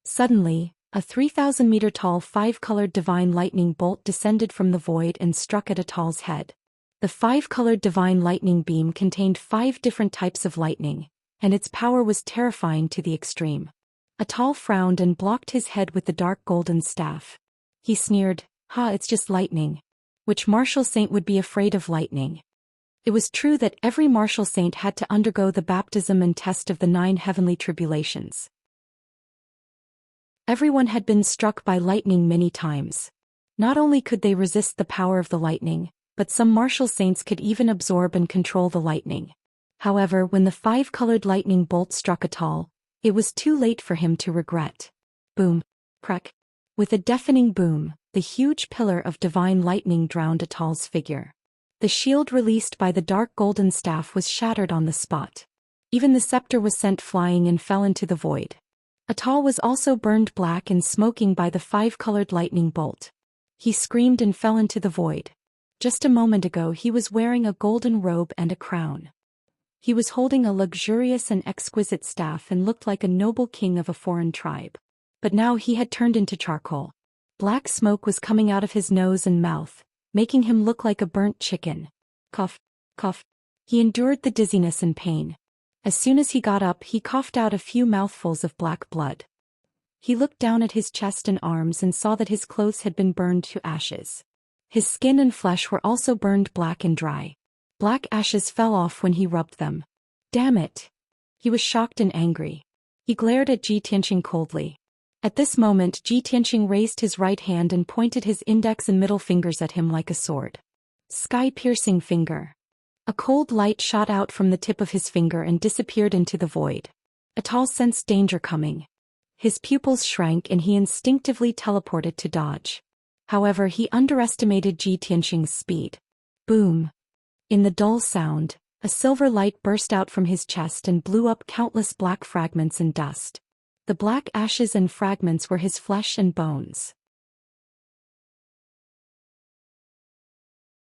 Suddenly, a 3,000-meter tall 5-colored divine lightning bolt descended from the void and struck at Atal's head. The 5-colored divine lightning beam contained 5 different types of lightning, and its power was terrifying to the extreme. Atal frowned and blocked his head with the dark golden staff. He sneered, "Ha, it's just lightning. Which martial saint would be afraid of lightning?" It was true that every martial saint had to undergo the baptism and test of the 9 heavenly tribulations. Everyone had been struck by lightning many times. Not only could they resist the power of the lightning, but some martial saints could even absorb and control the lightning. However, when the 5-colored lightning bolt struck Atal, it was too late for him to regret. Boom! Crack! With a deafening boom, the huge pillar of divine lightning drowned Atal's figure. The shield released by the dark golden staff was shattered on the spot. Even the scepter was sent flying and fell into the void. Atal was also burned black and smoking by the 5-colored lightning bolt. He screamed and fell into the void. Just a moment ago he was wearing a golden robe and a crown. He was holding a luxurious and exquisite staff and looked like a noble king of a foreign tribe. But now he had turned into charcoal. Black smoke was coming out of his nose and mouth, making him look like a burnt chicken. Cough, cough. He endured the dizziness and pain. As soon as he got up, he coughed out a few mouthfuls of black blood. He looked down at his chest and arms and saw that his clothes had been burned to ashes. His skin and flesh were also burned black and dry. Black ashes fell off when he rubbed them. Damn it! He was shocked and angry. He glared at Ji Tianxing coldly. At this moment Ji Tianxing raised his right hand and pointed his index and middle fingers at him like a sword. Sky-piercing finger. A cold light shot out from the tip of his finger and disappeared into the void. Atal sensed danger coming. His pupils shrank and he instinctively teleported to dodge. However, he underestimated Ji Tianxing's speed. Boom! In the dull sound, a silver light burst out from his chest and blew up countless black fragments and dust. The black ashes and fragments were his flesh and bones.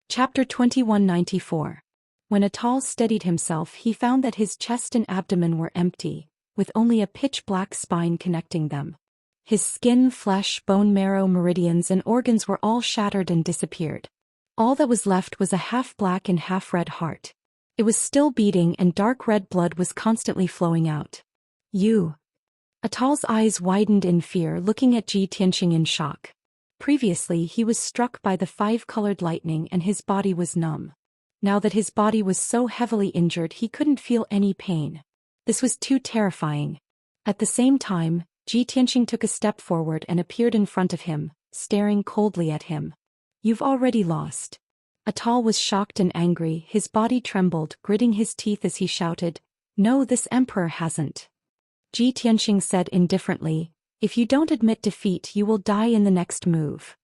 Chapter 2194. When Atal steadied himself, he found that his chest and abdomen were empty, with only a pitch-black spine connecting them. His skin, flesh, bone marrow, meridians and organs were all shattered and disappeared. All that was left was a half-black and half-red heart. It was still beating and dark red blood was constantly flowing out. You! Atal's eyes widened in fear, looking at Ji Tianxing in shock. Previously he was struck by the 5-colored lightning and his body was numb. Now that his body was so heavily injured he couldn't feel any pain. This was too terrifying. At the same time, Ji Tianxing took a step forward and appeared in front of him, staring coldly at him. You've already lost. Atal was shocked and angry, his body trembled, gritting his teeth as he shouted, No, this emperor hasn't. Ji Tianxing said indifferently, If you don't admit defeat you will die in the next move.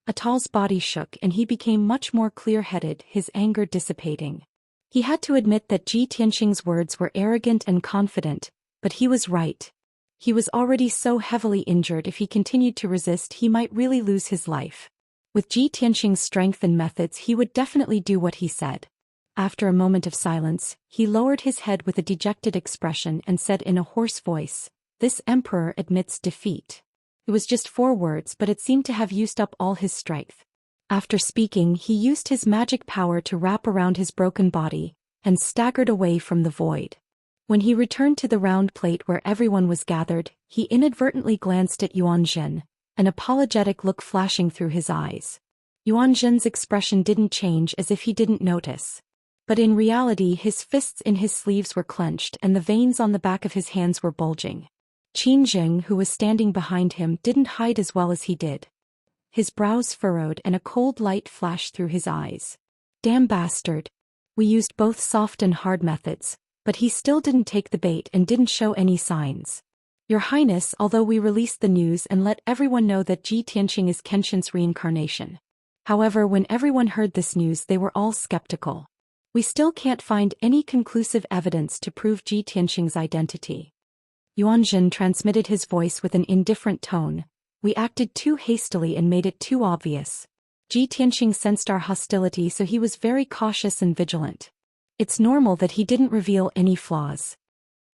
Atal's body shook and he became much more clear-headed, his anger dissipating. He had to admit that Ji Tianxing's words were arrogant and confident, but he was right. He was already so heavily injured. If he continued to resist, he might really lose his life. With Ji Tianxing's strength and methods, he would definitely do what he said. After a moment of silence, he lowered his head with a dejected expression and said in a hoarse voice, "This emperor admits defeat." It was just 4 words, but it seemed to have used up all his strength. After speaking, he used his magic power to wrap around his broken body, and staggered away from the void. When he returned to the round plate where everyone was gathered, he inadvertently glanced at Yuan Zhen, an apologetic look flashing through his eyes. Yuan Zhen's expression didn't change, as if he didn't notice. But in reality, his fists in his sleeves were clenched and the veins on the back of his hands were bulging. Qin Zheng, who was standing behind him, didn't hide as well as he did. His brows furrowed and a cold light flashed through his eyes. "Damn bastard. We used both soft and hard methods, but he still didn't take the bait and didn't show any signs. Your Highness, although we released the news and let everyone know that Ji Tianxing is Kenshin's reincarnation. However, when everyone heard this news, they were all skeptical. We still can't find any conclusive evidence to prove Ji Tianxing's identity." Yuan Zhen transmitted his voice with an indifferent tone. "We acted too hastily and made it too obvious. Ji Tianxing sensed our hostility, so he was very cautious and vigilant. It's normal that he didn't reveal any flaws."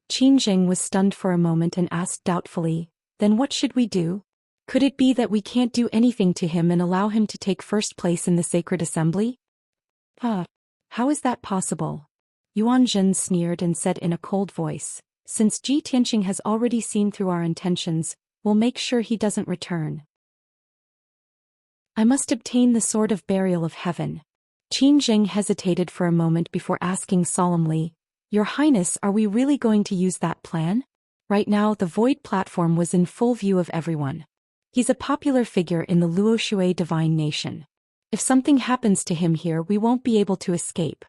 Qin Zheng was stunned for a moment and asked doubtfully, "Then what should we do? Could it be that we can't do anything to him and allow him to take first place in the sacred assembly?" "How is that possible?" Yuan Zhen sneered and said in a cold voice, "Since Ji Tianxing has already seen through our intentions, we'll make sure he doesn't return. I must obtain the Sword of Burial of Heaven." Qin Zheng hesitated for a moment before asking solemnly, "Your Highness, are we really going to use that plan?" Right now, the Void platform was in full view of everyone. He's a popular figure in the Luoshui divine nation. If something happens to him here, we won't be able to escape.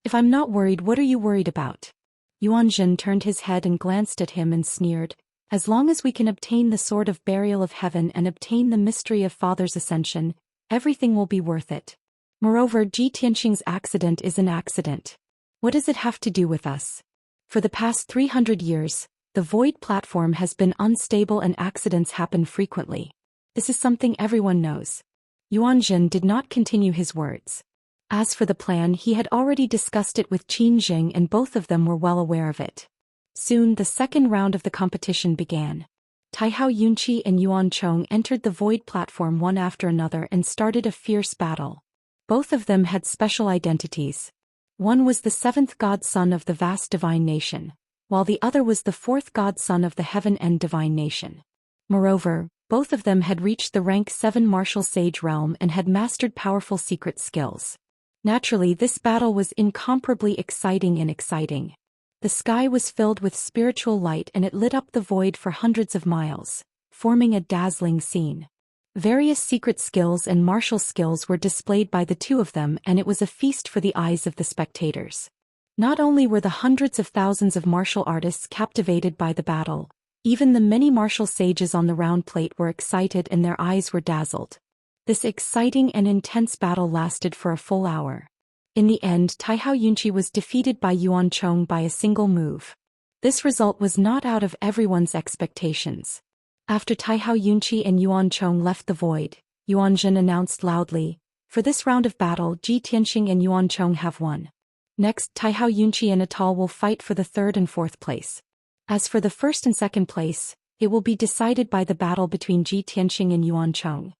"If I'm not worried, what are you worried about?" Yuan Zhen turned his head and glanced at him and sneered, "As long as we can obtain the Sword of Burial of Heaven and obtain the mystery of Father's Ascension, everything will be worth it. Moreover, Ji Tianxing's accident is an accident. What does it have to do with us? For the past 300 years, the Void platform has been unstable and accidents happen frequently. This is something everyone knows." Yuan Zhen did not continue his words. As for the plan, he had already discussed it with Qin Zheng and both of them were well aware of it. Soon the second round of the competition began. Taihao Yunqi and Yuan Chong entered the Void platform one after another and started a fierce battle. Both of them had special identities. One was the 7th godson of the vast divine nation, while the other was the 4th godson of the heaven and divine nation. Moreover, both of them had reached the rank 7 martial sage realm and had mastered powerful secret skills. Naturally, this battle was incomparably exciting. The sky was filled with spiritual light and it lit up the void for hundreds of miles, forming a dazzling scene. Various secret skills and martial skills were displayed by the two of them, and it was a feast for the eyes of the spectators. Not only were the hundreds of thousands of martial artists captivated by the battle, even the many martial sages on the round plate were excited and their eyes were dazzled. This exciting and intense battle lasted for a full hour. In the end, Taihao Yunqi was defeated by Yuan Chong by a single move. This result was not out of everyone's expectations. After Taihao Yunqi and Yuan Chong left the void, Yuan Zhen announced loudly, "For this round of battle, Ji Tianxing and Yuan Chong have won. Next, Taihao Yunqi and Atal will fight for the 3rd and 4th place. As for the 1st and 2nd place, it will be decided by the battle between Ji Tianxing and Yuan Chong."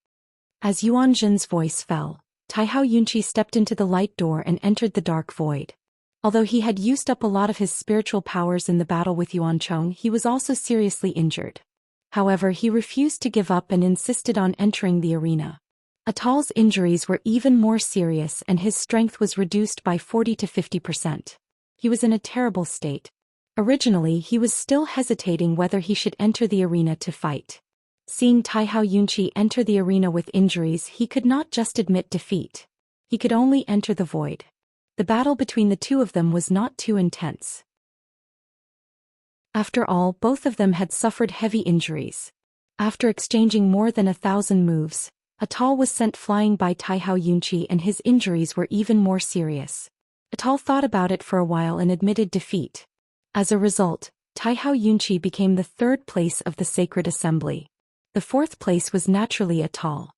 As Yuan Zhen's voice fell, Taihao Yunqi stepped into the light door and entered the dark void. Although he had used up a lot of his spiritual powers in the battle with Yuan Chong, he was also seriously injured. However, he refused to give up and insisted on entering the arena. Atal's injuries were even more serious and his strength was reduced by 40 to 50%. He was in a terrible state. Originally, he was still hesitating whether he should enter the arena to fight. Seeing Taihao Yunqi enter the arena with injuries, he could not just admit defeat. He could only enter the void. The battle between the two of them was not too intense. After all, both of them had suffered heavy injuries. After exchanging more than 1,000 moves, Atal was sent flying by Taihao Yunqi and his injuries were even more serious. Atal thought about it for a while and admitted defeat. As a result, Taihao Yunqi became the third place of the sacred assembly. The fourth place was naturally a tall.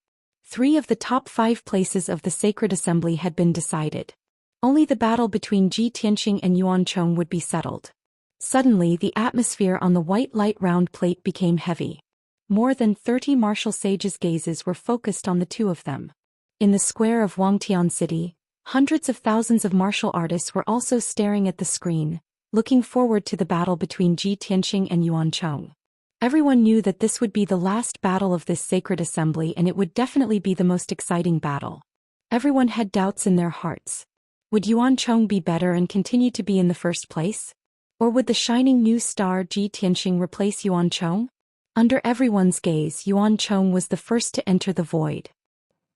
3 of the top 5 places of the sacred assembly had been decided. Only the battle between Ji Tianqing and Yuan Chong would be settled. Suddenly the atmosphere on the white light round plate became heavy. More than 30 martial sages' gazes were focused on the two of them. In the square of Wangtian City, hundreds of thousands of martial artists were also staring at the screen, looking forward to the battle between Ji Tianqing and Yuan Chong. Everyone knew that this would be the last battle of this sacred assembly, and it would definitely be the most exciting battle. Everyone had doubts in their hearts. Would Yuan Chong be better and continue to be in the first place? Or would the shining new star Ji Tianqing replace Yuan Chong? Under everyone's gaze, Yuan Chong was the first to enter the void.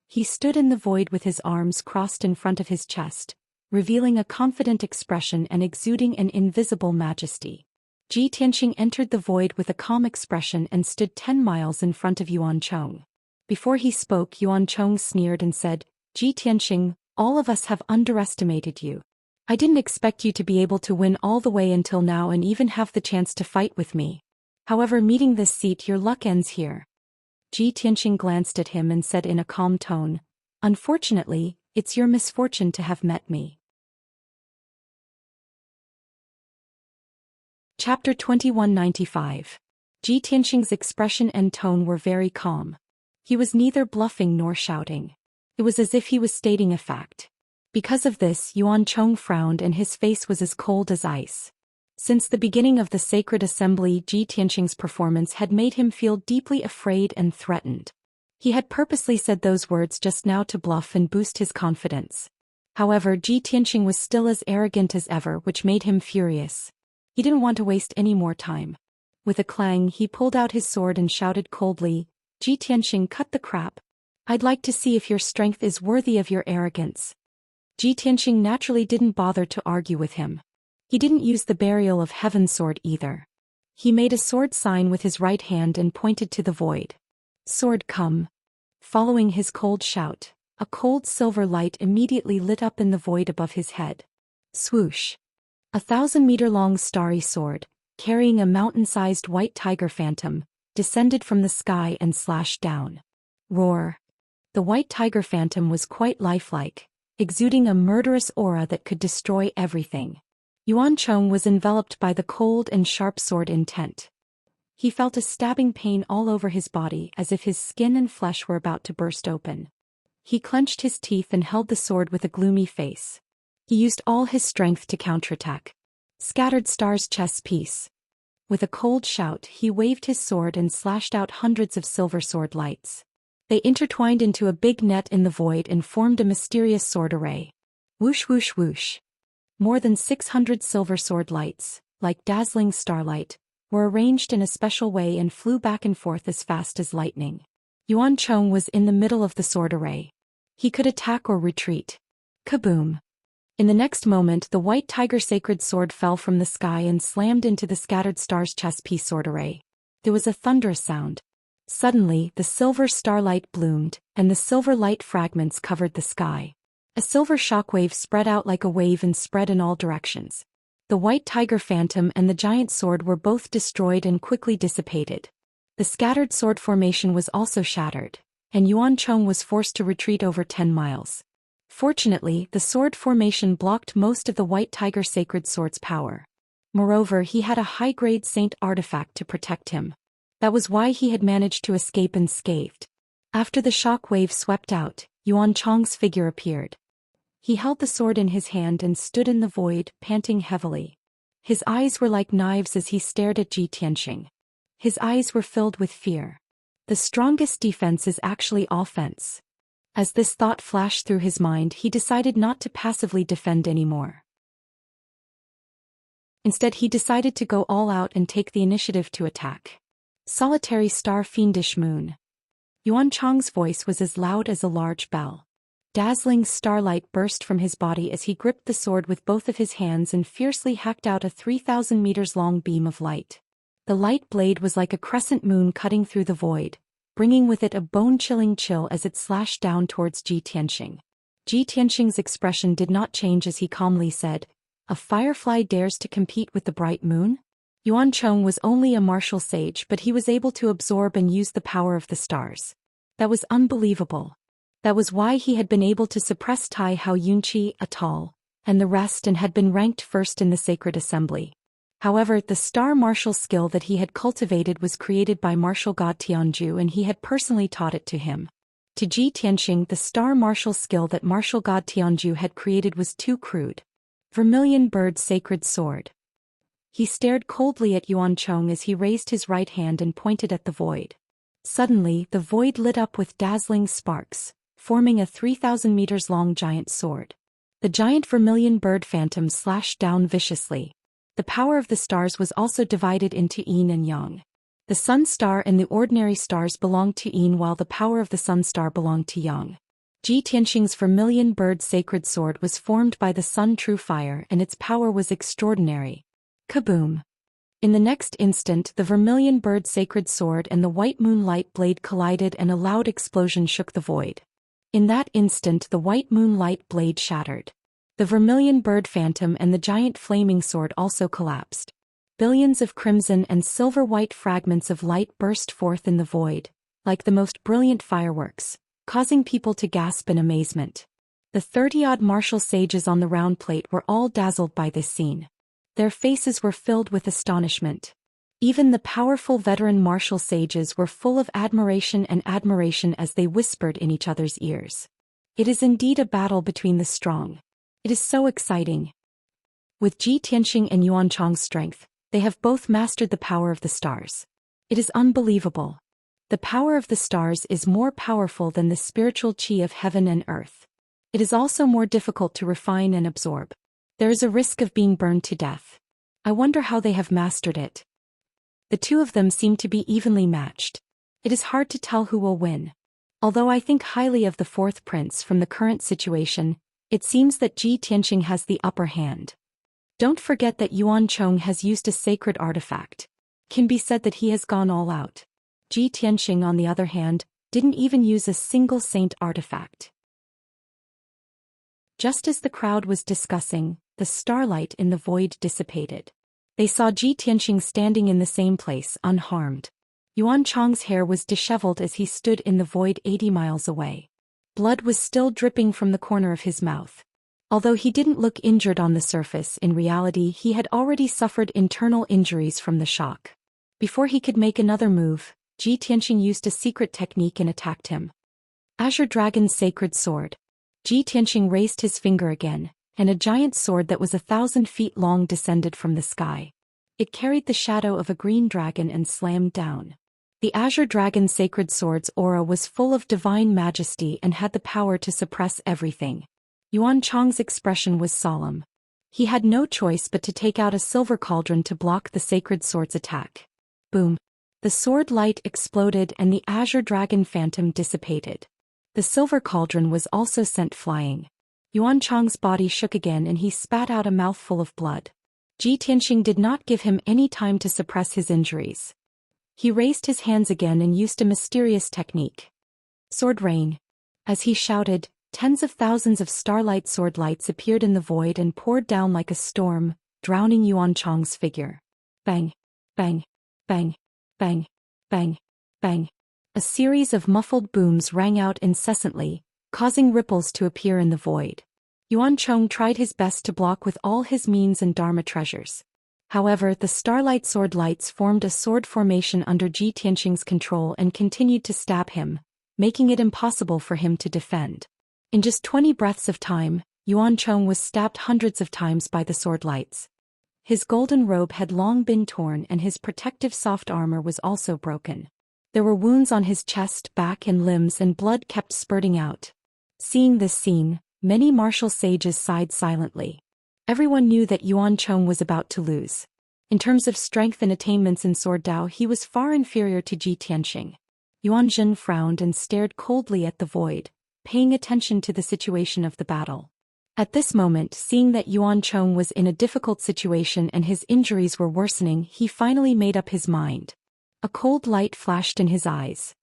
He stood in the void with his arms crossed in front of his chest, revealing a confident expression and exuding an invisible majesty. Ji Tianqing entered the void with a calm expression and stood 10 miles in front of Yuan Chong. Before he spoke, Yuan Chong sneered and said, "Ji Tianqing, all of us have underestimated you. I didn't expect you to be able to win all the way until now and even have the chance to fight with me. However, meeting this seat, your luck ends here." Ji Tianqing glanced at him and said in a calm tone, "Unfortunately, it's your misfortune to have met me." Chapter 2195. Ji Tianqing's expression and tone were very calm. He was neither bluffing nor shouting. It was as if he was stating a fact. Because of this, Yuan Chong frowned and his face was as cold as ice. Since the beginning of the sacred assembly, Ji Tianqing's performance had made him feel deeply afraid and threatened. He had purposely said those words just now to bluff and boost his confidence. However, Ji Tianqing was still as arrogant as ever, which made him furious. He didn't want to waste any more time. With a clang, he pulled out his sword and shouted coldly, "Ji Tianqing, cut the crap. I'd like to see if your strength is worthy of your arrogance." Ji Tianqing naturally didn't bother to argue with him. He didn't use the burial of heaven sword either. He made a sword sign with his right hand and pointed to the void. "Sword, come." Following his cold shout, a cold silver light immediately lit up in the void above his head. Swoosh. A 1,000-meter-long starry sword, carrying a mountain-sized white tiger phantom, descended from the sky and slashed down. Roar. The white tiger phantom was quite lifelike, exuding a murderous aura that could destroy everything. Yuan Chong was enveloped by the cold and sharp sword intent. He felt a stabbing pain all over his body as if his skin and flesh were about to burst open. He clenched his teeth and held the sword with a gloomy face. He used all his strength to counterattack. Scattered Star's chess piece. With a cold shout, he waved his sword and slashed out hundreds of silver sword lights. They intertwined into a big net in the void and formed a mysterious sword array. Whoosh whoosh whoosh. More than 600 silver sword lights, like dazzling starlight, were arranged in a special way and flew back and forth as fast as lightning. Yuan Chong was in the middle of the sword array. He could attack or retreat. Kaboom! In the next moment, the white tiger sacred sword fell from the sky and slammed into the Scattered Stars chess piece sword array. There was a thunderous sound. Suddenly, the silver starlight bloomed, and the silver light fragments covered the sky. A silver shockwave spread out like a wave and spread in all directions. The white tiger phantom and the giant sword were both destroyed and quickly dissipated. The scattered sword formation was also shattered, and Yuan Chong was forced to retreat over 10 miles. Fortunately, the sword formation blocked most of the white tiger sacred sword's power. Moreover, he had a high-grade saint artifact to protect him. That was why he had managed to escape unscathed. After the shock wave swept out, Yuan Chong's figure appeared. He held the sword in his hand and stood in the void, panting heavily. His eyes were like knives as he stared at Ji Tianqing. His eyes were filled with fear. The strongest defense is actually offense. As this thought flashed through his mind, he decided not to passively defend anymore. Instead, he decided to go all out and take the initiative to attack. Solitary star, fiendish moon. Yuan Chong's voice was as loud as a large bell. Dazzling starlight burst from his body as he gripped the sword with both of his hands and fiercely hacked out a 3,000 meters long beam of light. The light blade was like a crescent moon cutting through the void, bringing with it a bone-chilling chill as it slashed down towards Ji Tianqing. Ji Tianqing's expression did not change as he calmly said, "A firefly dares to compete with the bright moon?" Yuan Chong was only a martial sage, but he was able to absorb and use the power of the stars. That was unbelievable. That was why he had been able to suppress Tai Hao Yunqi, Atal, and the rest, and had been ranked first in the sacred assembly. However, the star martial skill that he had cultivated was created by martial god Tianju, and he had personally taught it to him. To Ji Tianxing, the star martial skill that martial god Tianju had created was too crude. Vermilion Bird Sacred Sword. He stared coldly at Yuan Chong as he raised his right hand and pointed at the void. Suddenly, the void lit up with dazzling sparks, forming a 3,000 meters long giant sword. The giant vermilion bird phantom slashed down viciously. The power of the stars was also divided into yin and yang. The sun star and the ordinary stars belonged to yin, while the power of the sun star belonged to yang. Ji Tianxing's vermilion bird sacred sword was formed by the sun true fire, and its power was extraordinary. Kaboom! In the next instant, the vermilion bird sacred sword and the white moonlight blade collided, and a loud explosion shook the void. In that instant, the white moonlight blade shattered. The vermilion bird phantom and the giant flaming sword also collapsed. Billions of crimson and silver-white fragments of light burst forth in the void, like the most brilliant fireworks, causing people to gasp in amazement. The 30-odd martial sages on the round plate were all dazzled by this scene. Their faces were filled with astonishment. Even the powerful veteran martial sages were full of admiration as they whispered in each other's ears. It is indeed a battle between the strong. It is so exciting. With Ji Tianxing and Yuan Chong's strength, they have both mastered the power of the stars. It is unbelievable. The power of the stars is more powerful than the spiritual qi of heaven and earth. It is also more difficult to refine and absorb. There is a risk of being burned to death. I wonder how they have mastered it. The two of them seem to be evenly matched. It is hard to tell who will win. Although I think highly of the fourth prince from the current situation, it seems that Ji Tianxing has the upper hand. Don't forget that Yuan Chong has used a sacred artifact. Can be said that he has gone all out. Ji Tianxing, on the other hand, didn't even use a single saint artifact. Just as the crowd was discussing, the starlight in the void dissipated. They saw Ji Tianxing standing in the same place, unharmed. Yuan Chong's hair was disheveled as he stood in the void 80 miles away. Blood was still dripping from the corner of his mouth. Although he didn't look injured on the surface, in reality he had already suffered internal injuries from the shock. Before he could make another move, Ji Tianxing used a secret technique and attacked him. Azure Dragon's Sacred Sword. Ji Tianxing raised his finger again, and a giant sword that was 1,000 feet long descended from the sky. It carried the shadow of a green dragon and slammed down. The Azure Dragon's Sacred Sword's aura was full of divine majesty and had the power to suppress everything. Yuan Chong's expression was solemn. He had no choice but to take out a silver cauldron to block the sacred sword's attack. Boom! The sword light exploded and the Azure Dragon Phantom dissipated. The silver cauldron was also sent flying. Yuan Chong's body shook again and he spat out a mouthful of blood. Ji Tianxing did not give him any time to suppress his injuries. He raised his hands again and used a mysterious technique. Sword rain. As he shouted, tens of thousands of starlight sword lights appeared in the void and poured down like a storm, drowning Yuan Chong's figure. Bang! Bang! Bang! Bang! Bang! Bang! A series of muffled booms rang out incessantly, causing ripples to appear in the void. Yuan Chong tried his best to block with all his means and Dharma treasures. However, the starlight sword lights formed a sword formation under Ji Tianxing's control and continued to stab him, making it impossible for him to defend. In just 20 breaths of time, Yuan Chong was stabbed hundreds of times by the sword lights. His golden robe had long been torn and his protective soft armor was also broken. There were wounds on his chest, back and limbs, and blood kept spurting out. Seeing this scene, many martial sages sighed silently. Everyone knew that Yuan Chong was about to lose. In terms of strength and attainments in sword Dao, he was far inferior to Ji Tianxing. Yuan Zhen frowned and stared coldly at the void, paying attention to the situation of the battle. At this moment, seeing that Yuan Chong was in a difficult situation and his injuries were worsening, he finally made up his mind. A cold light flashed in his eyes.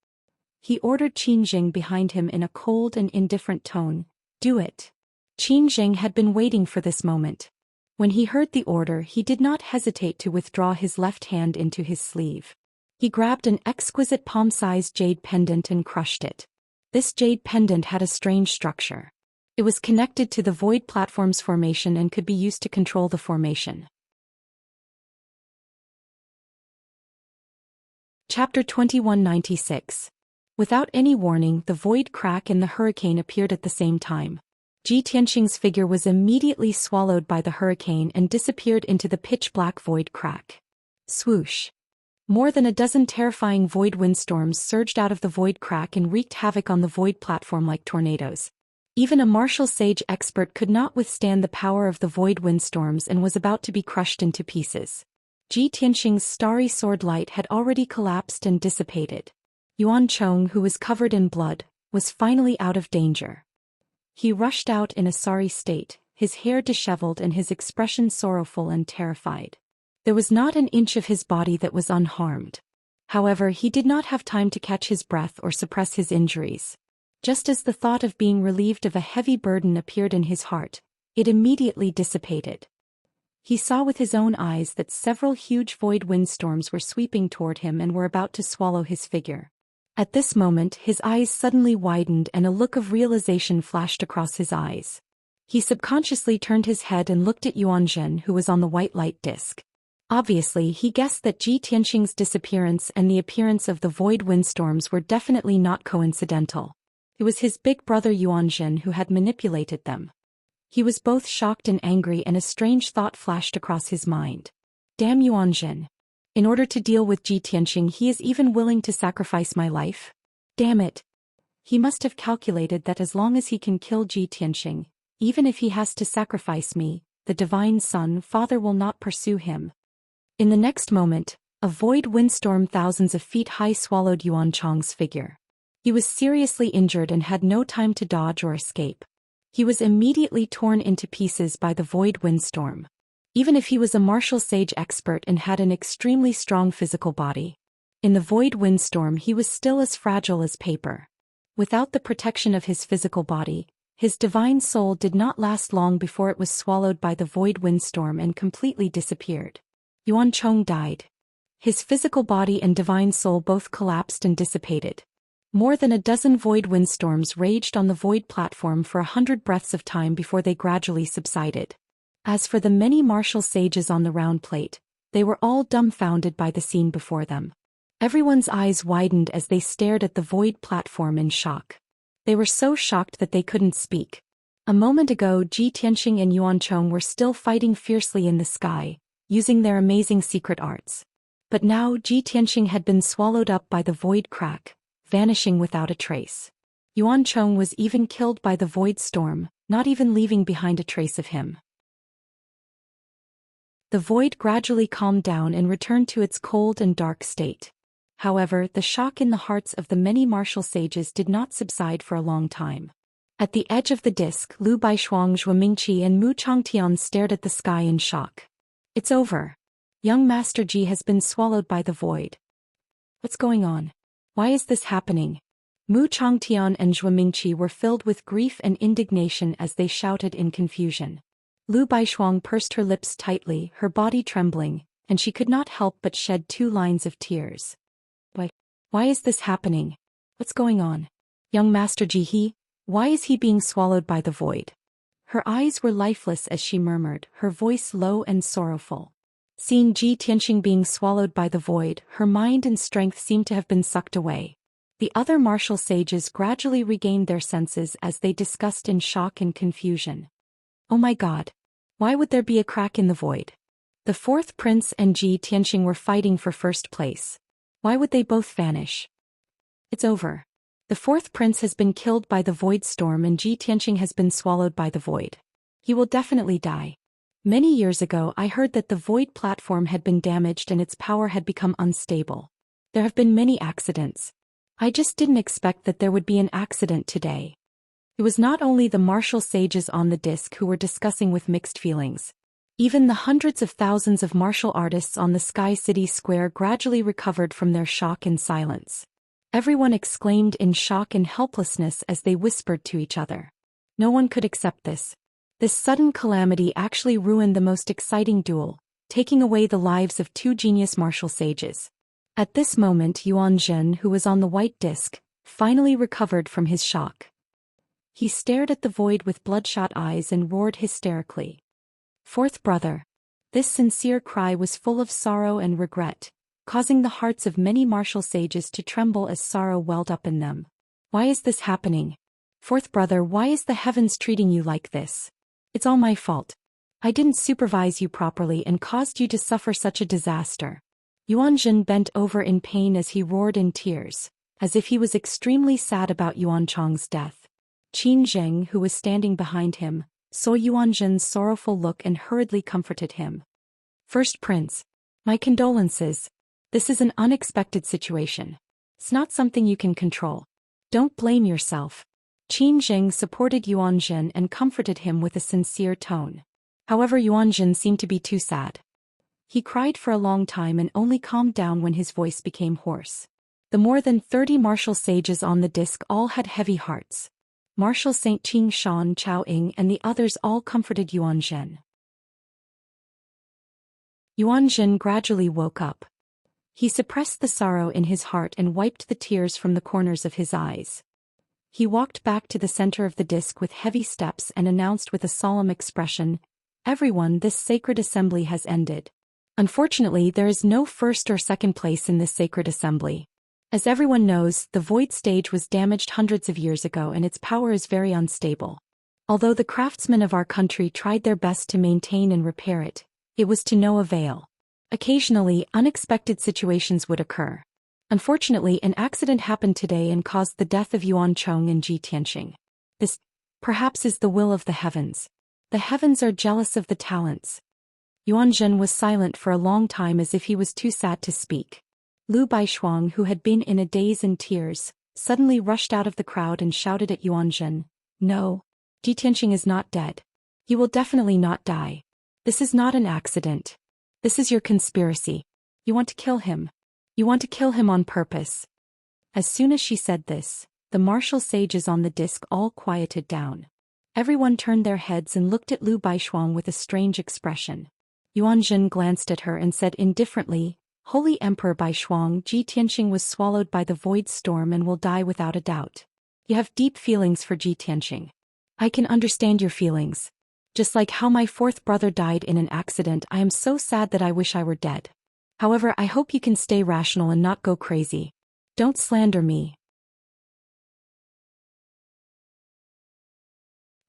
He ordered Qin Jing behind him in a cold and indifferent tone, "Do it." Qin Jing had been waiting for this moment. When he heard the order, he did not hesitate to withdraw his left hand into his sleeve. He grabbed an exquisite palm-sized jade pendant and crushed it. This jade pendant had a strange structure. It was connected to the void platform's formation and could be used to control the formation. Chapter 2196. Without any warning, the void crack and the hurricane appeared at the same time. Ji Tianxing's figure was immediately swallowed by the hurricane and disappeared into the pitch-black void crack. Swoosh! More than a dozen terrifying void windstorms surged out of the void crack and wreaked havoc on the void platform like tornadoes. Even a martial sage expert could not withstand the power of the void windstorms and was about to be crushed into pieces. Ji Tianxing's starry sword light had already collapsed and dissipated. Yuan Chong, who was covered in blood, was finally out of danger. He rushed out in a sorry state, his hair disheveled and his expression sorrowful and terrified. There was not an inch of his body that was unharmed. However, he did not have time to catch his breath or suppress his injuries. Just as the thought of being relieved of a heavy burden appeared in his heart, it immediately dissipated. He saw with his own eyes that several huge void windstorms were sweeping toward him and were about to swallow his figure. At this moment, his eyes suddenly widened and a look of realization flashed across his eyes. He subconsciously turned his head and looked at Yuan Zhen, who was on the white light disk. Obviously, he guessed that Ji Tianxing's disappearance and the appearance of the void windstorms were definitely not coincidental. It was his big brother Yuan Zhen who had manipulated them. He was both shocked and angry, and a strange thought flashed across his mind. Damn Yuan Zhen. In order to deal with Ji Tianxing, he is even willing to sacrifice my life? Damn it. He must have calculated that as long as he can kill Ji Tianxing, even if he has to sacrifice me, the Divine Son Father will not pursue him. In the next moment, a void windstorm thousands of feet high swallowed Yuan Chong's figure. He was seriously injured and had no time to dodge or escape. He was immediately torn into pieces by the void windstorm. Even if he was a martial sage expert and had an extremely strong physical body, in the void windstorm he was still as fragile as paper. Without the protection of his physical body, his divine soul did not last long before it was swallowed by the void windstorm and completely disappeared. Yuan Chong died. His physical body and divine soul both collapsed and dissipated. More than a dozen void windstorms raged on the void platform for 100 breaths of time before they gradually subsided. As for the many martial sages on the round plate, they were all dumbfounded by the scene before them. Everyone's eyes widened as they stared at the void platform in shock. They were so shocked that they couldn't speak. A moment ago, Ji Tianxing and Yuan Chong were still fighting fiercely in the sky, using their amazing secret arts. But now Ji Tianxing had been swallowed up by the void crack, vanishing without a trace. Yuan Chong was even killed by the void storm, not even leaving behind a trace of him. The void gradually calmed down and returned to its cold and dark state. However, the shock in the hearts of the many martial sages did not subside for a long time. At the edge of the disk, Lu Baishuang, Zhuo Mingqi and Mu Changtian stared at the sky in shock. It's over. Young Master Ji has been swallowed by the void. What's going on? Why is this happening? Mu Changtian and Zhuo Mingqi were filled with grief and indignation as they shouted in confusion. Lu Baishuang pursed her lips tightly, her body trembling, and she could not help but shed 2 lines of tears. Why is this happening? What's going on? Young Master Ji, why is he being swallowed by the void? Her eyes were lifeless as she murmured, her voice low and sorrowful. Seeing Ji Tianxing being swallowed by the void, her mind and strength seemed to have been sucked away. The other martial sages gradually regained their senses as they discussed in shock and confusion. Oh my God! Why would there be a crack in the void? The 4th prince and Ji Tianxing were fighting for first place. Why would they both vanish? It's over. The 4th prince has been killed by the void storm and Ji Tianxing has been swallowed by the void. He will definitely die. Many years ago I heard that the void platform had been damaged and its power had become unstable. There have been many accidents. I just didn't expect that there would be an accident today. It was not only the martial sages on the disc who were discussing with mixed feelings. Even the hundreds of thousands of martial artists on the Sky City Square gradually recovered from their shock and silence. Everyone exclaimed in shock and helplessness as they whispered to each other. No one could accept this. This sudden calamity actually ruined the most exciting duel, taking away the lives of two genius martial sages. At this moment Yuan Zhen, who was on the white disc, finally recovered from his shock. He stared at the void with bloodshot eyes and roared hysterically. "Fourth brother!" This sincere cry was full of sorrow and regret, causing the hearts of many martial sages to tremble as sorrow welled up in them. "Why is this happening? Fourth brother, why is the heavens treating you like this? It's all my fault. I didn't supervise you properly and caused you to suffer such a disaster." Yuan Zhen bent over in pain as he roared in tears, as if he was extremely sad about Yuan Chang's death. Qin Zheng, who was standing behind him, saw Yuan Zhen's sorrowful look and hurriedly comforted him. "First Prince, my condolences. This is an unexpected situation. It's not something you can control. Don't blame yourself." Qin Zheng supported Yuan Zhen and comforted him with a sincere tone. However, Yuan Zhen seemed to be too sad. He cried for a long time and only calmed down when his voice became hoarse. The more than 30 martial sages on the disc all had heavy hearts. Martial Saint Qing Shan, Chao Ying and the others all comforted Yuan Zhen. Yuan Zhen gradually woke up. He suppressed the sorrow in his heart and wiped the tears from the corners of his eyes. He walked back to the center of the disc with heavy steps and announced with a solemn expression, "Everyone, this sacred assembly has ended. Unfortunately, there is no first or second place in this sacred assembly. As everyone knows, the void stage was damaged hundreds of years ago and its power is very unstable. Although the craftsmen of our country tried their best to maintain and repair it, it was to no avail. Occasionally, unexpected situations would occur. Unfortunately, an accident happened today and caused the death of Yuan Chong and Ji Tianxing. This, perhaps, is the will of the heavens. The heavens are jealous of the talents." Yuan Zhen was silent for a long time as if he was too sad to speak. Lu Baishuang, who had been in a daze and tears, suddenly rushed out of the crowd and shouted at Yuan Zhen, "No, Ji Tianxing is not dead. He will definitely not die. This is not an accident. This is your conspiracy. You want to kill him. You want to kill him on purpose." As soon as she said this, the martial sages on the disc all quieted down. Everyone turned their heads and looked at Lu Baishuang with a strange expression. Yuan Zhen glanced at her and said indifferently, "Holy Emperor Baishuang, Ji Tianxing was swallowed by the void storm and will die without a doubt. You have deep feelings for Ji Tianxing. I can understand your feelings. Just like how my fourth brother died in an accident, I am so sad that I wish I were dead. However, I hope you can stay rational and not go crazy. Don't slander me."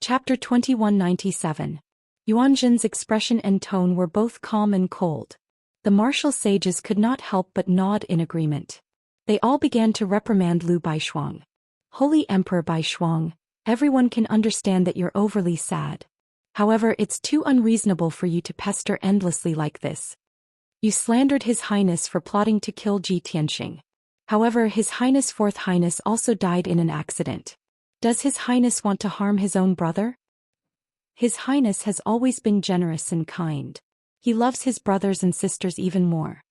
Chapter 2197. Yuan Zhen's expression and tone were both calm and cold. The martial sages could not help but nod in agreement. They all began to reprimand Lu Baishuang. "Holy Emperor Baishuang, everyone can understand that you're overly sad. However, it's too unreasonable for you to pester endlessly like this. You slandered His Highness for plotting to kill Ji Tianxing. However, His Highness Fourth Highness also died in an accident. Does His Highness want to harm his own brother? His Highness has always been generous and kind. He loves his brothers and sisters even more.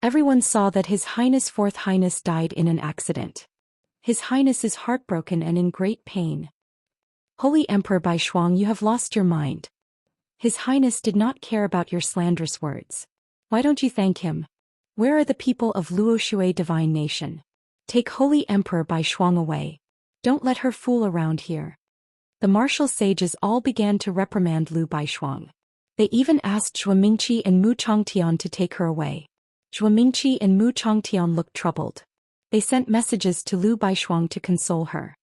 Everyone saw that His Highness Fourth Highness died in an accident. His Highness is heartbroken and in great pain. Holy Emperor Baishuang, you have lost your mind. His Highness did not care about your slanderous words. Why don't you thank him? Where are the people of Luoshui divine nation? Take Holy Emperor Baishuang away. Don't let her fool around here." The martial sages all began to reprimand Lu Baishuang. They even asked Zhuo Mingqi and Mu Changtian to take her away. Zhuo Mingqi and Mu Changtian looked troubled. They sent messages to Lu Baishuang to console her.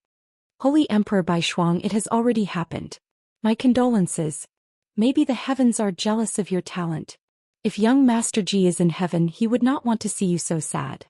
"Holy Emperor Baishuang, it has already happened. My condolences. Maybe the heavens are jealous of your talent. If young Master Ji is in heaven, he would not want to see you so sad."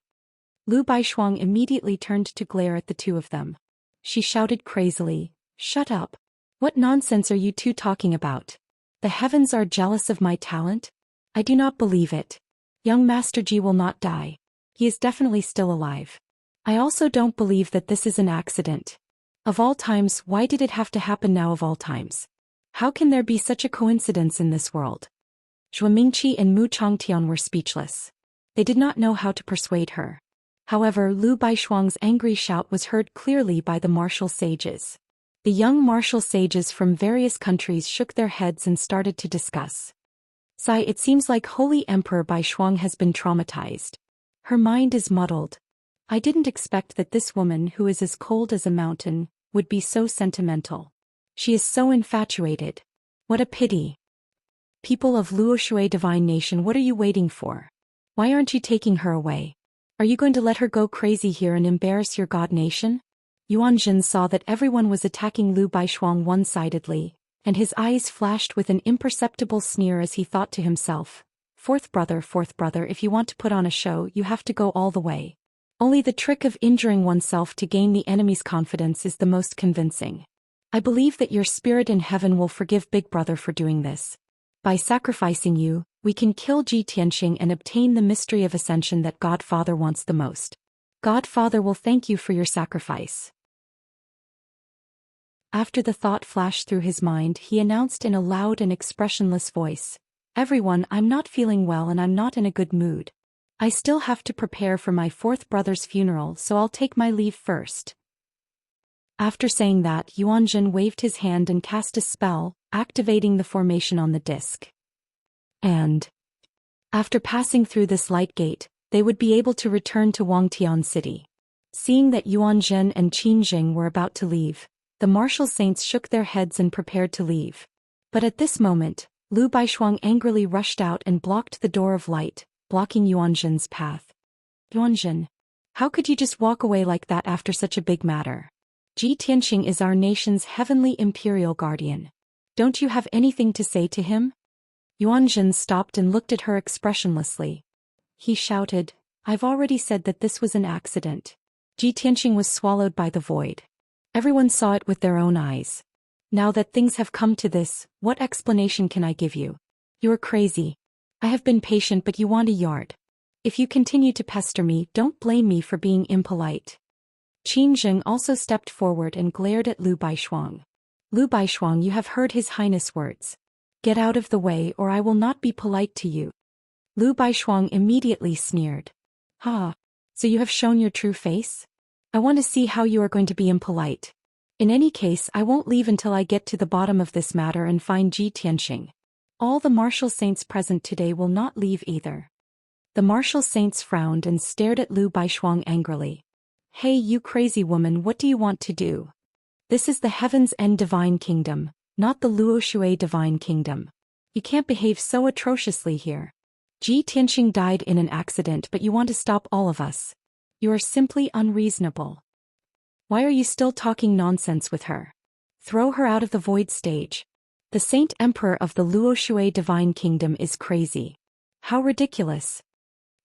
Lu Baishuang immediately turned to glare at the two of them. She shouted crazily, "Shut up! What nonsense are you two talking about? The heavens are jealous of my talent? I do not believe it. Young Master Ji will not die. He is definitely still alive. I also don't believe that this is an accident. Of all times, why did it have to happen now of all times? How can there be such a coincidence in this world?" Zhuo Mingqi and Mu Changtian were speechless. They did not know how to persuade her. However, Lu Baishuang's angry shout was heard clearly by the martial sages. The young martial sages from various countries shook their heads and started to discuss. Sai, it seems like Holy Emperor Bai Shuang has been traumatized. Her mind is muddled. I didn't expect that this woman who is as cold as a mountain would be so sentimental. She is so infatuated. What a pity. People of Luoshui Divine Nation, what are you waiting for? Why aren't you taking her away? Are you going to let her go crazy here and embarrass your god nation? Yuan Jin saw that everyone was attacking Lu Baishuang one-sidedly, and his eyes flashed with an imperceptible sneer as he thought to himself, fourth brother, if you want to put on a show, you have to go all the way. Only the trick of injuring oneself to gain the enemy's confidence is the most convincing. I believe that your spirit in heaven will forgive Big Brother for doing this. By sacrificing you, we can kill Ji Tianxing and obtain the mystery of ascension that Godfather wants the most. Godfather will thank you for your sacrifice. After the thought flashed through his mind, he announced in a loud and expressionless voice, "Everyone, I'm not feeling well and I'm not in a good mood. I still have to prepare for my fourth brother's funeral, so I'll take my leave first." After saying that, Yuan Jin waved his hand and cast a spell, activating the formation on the disc. And after passing through this light gate, they would be able to return to Wangtian City. Seeing that Yuan Jin and Qin Jing were about to leave, the martial saints shook their heads and prepared to leave. But at this moment, Lu Baishuang angrily rushed out and blocked the door of light, blocking Yuan Jin's path. "Yuan Jin, how could you just walk away like that after such a big matter? Ji Tianxing is our nation's heavenly imperial guardian. Don't you have anything to say to him?" Yuan Jin stopped and looked at her expressionlessly. He shouted, "I've already said that this was an accident. Ji Tianxing was swallowed by the void. Everyone saw it with their own eyes. Now that things have come to this, what explanation can I give you? You're crazy. I have been patient, but you want a yard. If you continue to pester me, don't blame me for being impolite." Qin Jing also stepped forward and glared at Lu Baishuang. "Lu Baishuang, you have heard His Highness' words. Get out of the way or I will not be polite to you." Lu Baishuang immediately sneered. "Ha! So you have shown your true face? I want to see how you are going to be impolite. In any case, I won't leave until I get to the bottom of this matter and find Ji Tianxing. All the martial saints present today will not leave either." The martial saints frowned and stared at Lu Baishuang angrily. "Hey, you crazy woman, what do you want to do? This is the Heaven's End Divine Kingdom, not the Luoshui Divine Kingdom. You can't behave so atrociously here. Ji Tianxing died in an accident, but you want to stop all of us. You are simply unreasonable. Why are you still talking nonsense with her? Throw her out of the void stage. The Saint Emperor of the Luoshui Divine Kingdom is crazy. How ridiculous."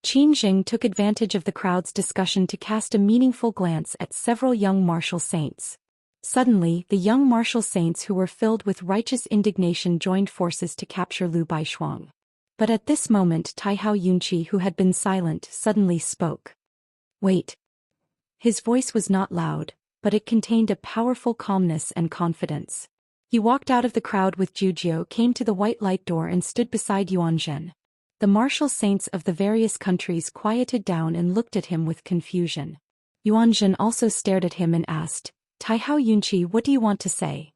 Qin Jing took advantage of the crowd's discussion to cast a meaningful glance at several young martial saints. Suddenly, the young martial saints who were filled with righteous indignation joined forces to capture Lu Baishuang. But at this moment, Taihao Yunqi, who had been silent, suddenly spoke. "Wait." His voice was not loud, but it contained a powerful calmness and confidence. He walked out of the crowd with Jujio, came to the white light door and stood beside Yuan Jin. The martial saints of the various countries quieted down and looked at him with confusion. Yuan Jin also stared at him and asked, "Taihao Yunqi, what do you want to say?"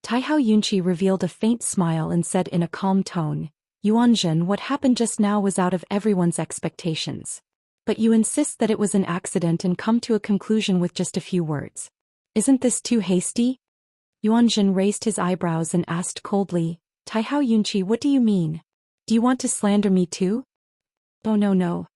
Taihao Yunqi revealed a faint smile and said in a calm tone, "Yuan Jin, what happened just now was out of everyone's expectations. But you insist that it was an accident and come to a conclusion with just a few words. Isn't this too hasty?" Yuan Jin raised his eyebrows and asked coldly, "Taihao Yunqi, what do you mean? Do you want to slander me too?" "Oh no.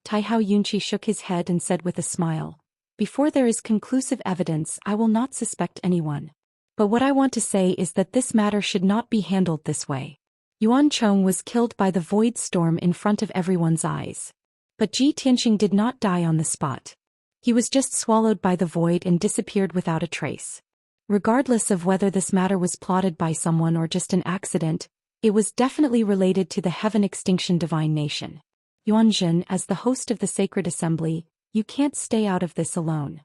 Taihao Yunqi shook his head and said with a smile, "Before there is conclusive evidence, I will not suspect anyone. But what I want to say is that this matter should not be handled this way. Yuan Chong was killed by the void storm in front of everyone's eyes. But Ji Tianxing did not die on the spot. He was just swallowed by the void and disappeared without a trace. Regardless of whether this matter was plotted by someone or just an accident, it was definitely related to the Heaven Extinction Divine Nation. Yuan Jin, as the host of the Sacred Assembly, you can't stay out of this alone."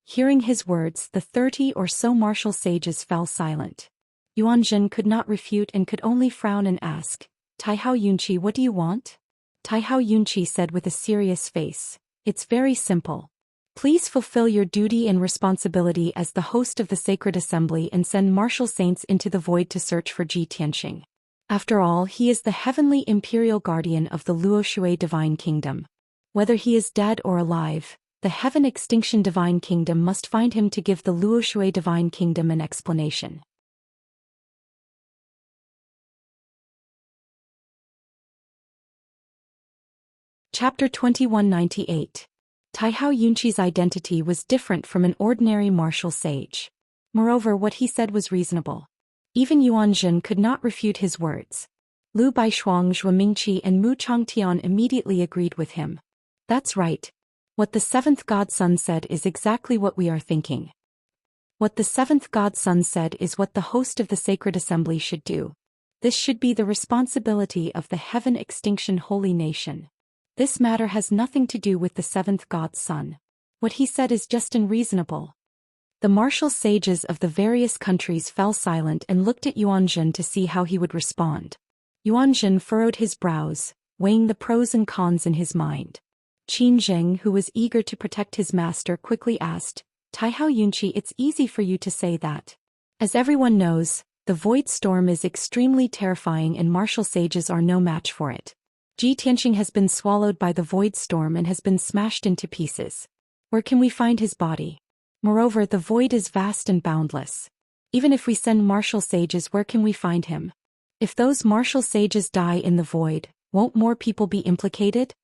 Hearing his words, the 30 or so martial sages fell silent. Yuan Jin could not refute and could only frown and ask, "Taihao Yunqi, what do you want?" Taihao Yunqi said with a serious face, "It's very simple. Please fulfill your duty and responsibility as the host of the sacred assembly and send martial saints into the void to search for Zhi Tianxing. After all, he is the heavenly imperial guardian of the Luoshui divine kingdom. Whether he is dead or alive, the Heaven Extinction Divine Kingdom must find him to give the Luoshui Divine Kingdom an explanation. Chapter 2198. Taihao Yunqi's identity was different from an ordinary martial sage. Moreover, what he said was reasonable. Even Yuan Jin could not refute his words. Lu Baishuang, Zhuo Mingqi and Mu Changtian immediately agreed with him. That's right. What the seventh godson said is exactly what we are thinking. What the seventh godson said is what the host of the sacred assembly should do. This should be the responsibility of the Heaven Extinction Holy Nation. This matter has nothing to do with the seventh god's son. What he said is just and reasonable. The martial sages of the various countries fell silent and looked at Yuan Jin to see how he would respond. Yuan Jin furrowed his brows, weighing the pros and cons in his mind. Qin Zheng, who was eager to protect his master, quickly asked, Taihao Yunqi, it's easy for you to say that. As everyone knows, the void storm is extremely terrifying and martial sages are no match for it. Zhi Tianxing has been swallowed by the void storm and has been smashed into pieces. Where can we find his body? Moreover, the void is vast and boundless. Even if we send martial sages, where can we find him? If those martial sages die in the void, won't more people be implicated?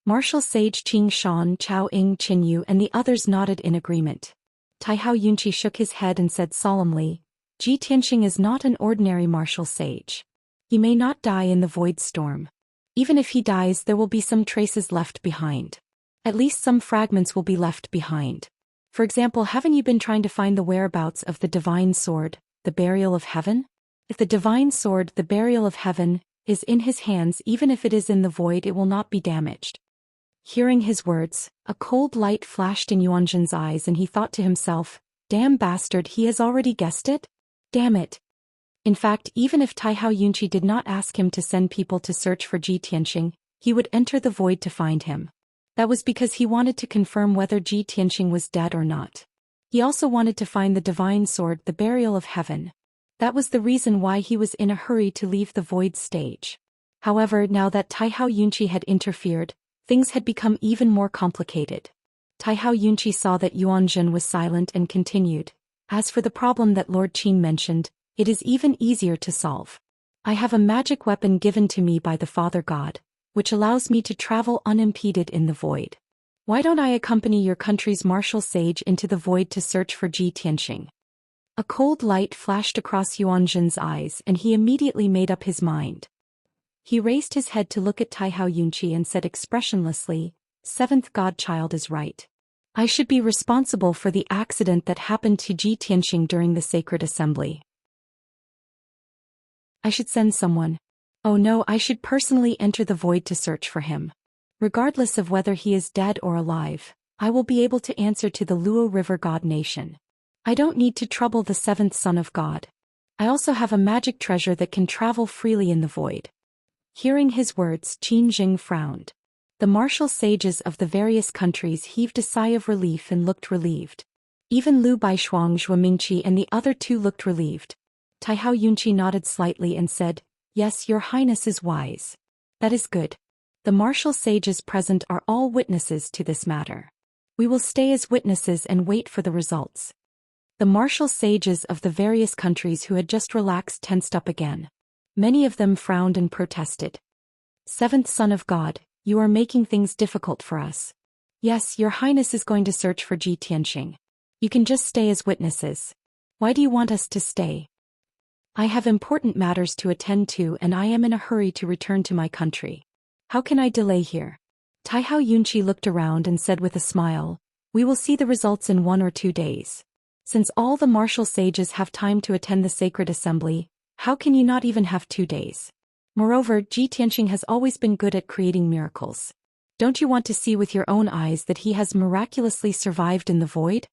Martial sage Qing Shan, Chao Ying, Qin Yu and the others nodded in agreement. Taihao Yunqi shook his head and said solemnly, Zhi Tianxing is not an ordinary martial sage. He may not die in the void storm. Even if he dies, there will be some traces left behind. At least some fragments will be left behind. For example, haven't you been trying to find the whereabouts of the divine sword, the burial of heaven? If the divine sword, the burial of heaven, is in his hands, even if it is in the void, it will not be damaged. Hearing his words, a cold light flashed in Yuan Jin's eyes and he thought to himself, damn bastard, he has already guessed it? Damn it. In fact, even if Taihao Yunqi did not ask him to send people to search for Zhi Tianxing, he would enter the void to find him. That was because he wanted to confirm whether Zhi Tianxing was dead or not. He also wanted to find the divine sword, the burial of heaven. That was the reason why he was in a hurry to leave the void stage. However, now that Taihao Yunqi had interfered, things had become even more complicated. Taihao Yunqi saw that Yuan Jin was silent and continued, as for the problem that Lord Qin mentioned, it is even easier to solve. I have a magic weapon given to me by the Father God, which allows me to travel unimpeded in the void. Why don't I accompany your country's martial sage into the void to search for Zhi Tianxing? A cold light flashed across Yuan Jin's eyes and he immediately made up his mind. He raised his head to look at Taihao Yunqi and said expressionlessly, Seventh Godchild is right. I should be responsible for the accident that happened to Zhi Tianxing during the sacred assembly. I should send someone. Oh no, I should personally enter the void to search for him. Regardless of whether he is dead or alive, I will be able to answer to the Luo River God Nation. I don't need to trouble the seventh son of God. I also have a magic treasure that can travel freely in the void. Hearing his words, Qin Jing frowned. The martial sages of the various countries heaved a sigh of relief and looked relieved. Even Lu Baishuang, Zhuo Mingqi and the other two looked relieved. Taihao Yunqi nodded slightly and said, Yes, your highness is wise. That is good. The martial sages present are all witnesses to this matter. We will stay as witnesses and wait for the results. The martial sages of the various countries who had just relaxed tensed up again. Many of them frowned and protested. Seventh Son of God, you are making things difficult for us. Yes, your highness is going to search for Zhi Tianxing. You can just stay as witnesses. Why do you want us to stay? I have important matters to attend to and I am in a hurry to return to my country. How can I delay here? Taihao Yunqi looked around and said with a smile, We will see the results in 1 or 2 days. Since all the martial sages have time to attend the sacred assembly, how can you not even have 2 days? Moreover, Zhi Tianxing has always been good at creating miracles. Don't you want to see with your own eyes that he has miraculously survived in the void?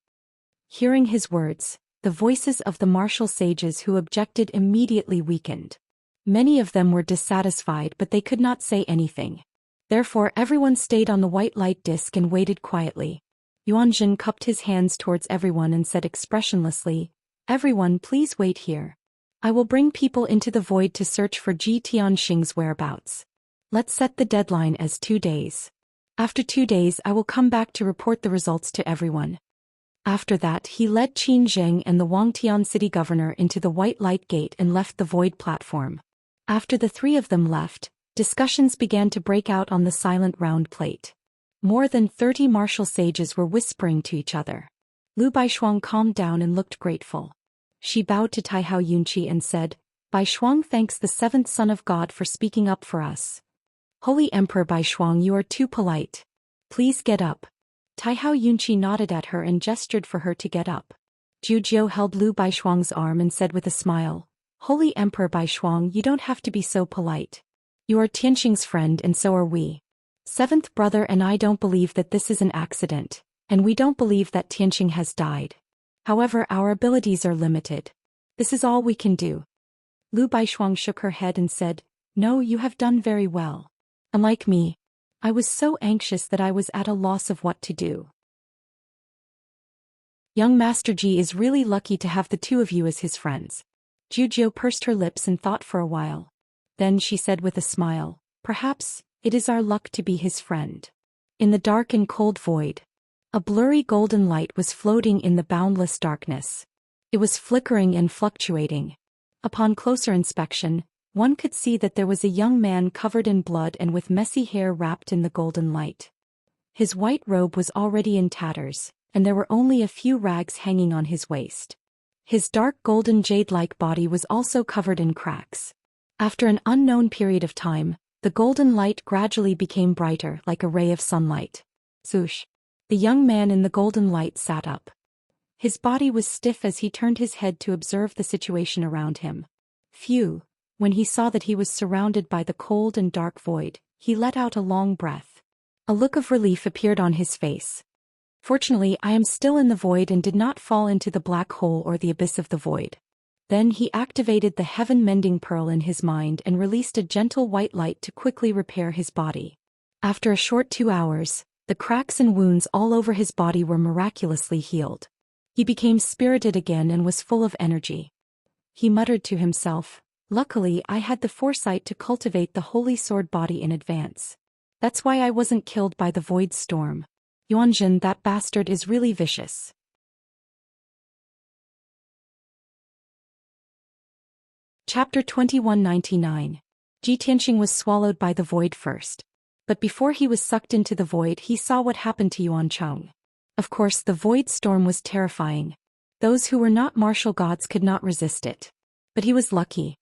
Hearing his words, the voices of the martial sages who objected immediately weakened. Many of them were dissatisfied but they could not say anything. Therefore everyone stayed on the white light disk and waited quietly. Yuanjin cupped his hands towards everyone and said expressionlessly, "Everyone please wait here. I will bring people into the void to search for Ji Tianxing's whereabouts. Let's set the deadline as 2 days. After 2 days I will come back to report the results to everyone." After that he led Qin Zheng and the Wangtian city governor into the White Light Gate and left the void platform. After the three of them left, discussions began to break out on the silent round plate. More than 30 martial sages were whispering to each other. Lu Baishuang calmed down and looked grateful. She bowed to Taihao Yunqi and said, "Baishuang thanks the seventh son of God for speaking up for us." "Holy Emperor Baishuang, you are too polite. Please get up." Taihao Yunqi nodded at her and gestured for her to get up. Jiu held Lu Baishuang's arm and said with a smile, "Holy Emperor Baishuang, you don't have to be so polite. You are Tianxing's friend and so are we. Seventh brother and I don't believe that this is an accident, and we don't believe that Tianxing has died. However, our abilities are limited. This is all we can do." Lu Baishuang shook her head and said, "No, you have done very well. Unlike me, I was so anxious that I was at a loss of what to do." Young Master Ji is really lucky to have the two of you as his friends. Jiu pursed her lips and thought for a while. Then she said with a smile, "Perhaps it is our luck to be his friend." In the dark and cold void, a blurry golden light was floating in the boundless darkness. It was flickering and fluctuating. Upon closer inspection, one could see that there was a young man covered in blood and with messy hair wrapped in the golden light. His white robe was already in tatters, and there were only a few rags hanging on his waist. His dark golden jade-like body was also covered in cracks. After an unknown period of time, the golden light gradually became brighter like a ray of sunlight. Swoosh! The young man in the golden light sat up. His body was stiff as he turned his head to observe the situation around him. Phew! When he saw that he was surrounded by the cold and dark void, he let out a long breath. A look of relief appeared on his face. "Fortunately, I am still in the void and did not fall into the black hole or the abyss of the void." Then he activated the heaven-mending pearl in his mind and released a gentle white light to quickly repair his body. After a short 2 hours, the cracks and wounds all over his body were miraculously healed. He became spirited again and was full of energy. He muttered to himself, "Luckily I had the foresight to cultivate the holy sword body in advance. That's why I wasn't killed by the void storm. Yuanjin, that bastard is really vicious." Chapter 2199. Ji Tianxing was swallowed by the void first. But before he was sucked into the void he saw what happened to Yuancheng. Of course the void storm was terrifying. Those who were not martial gods could not resist it. But he was lucky.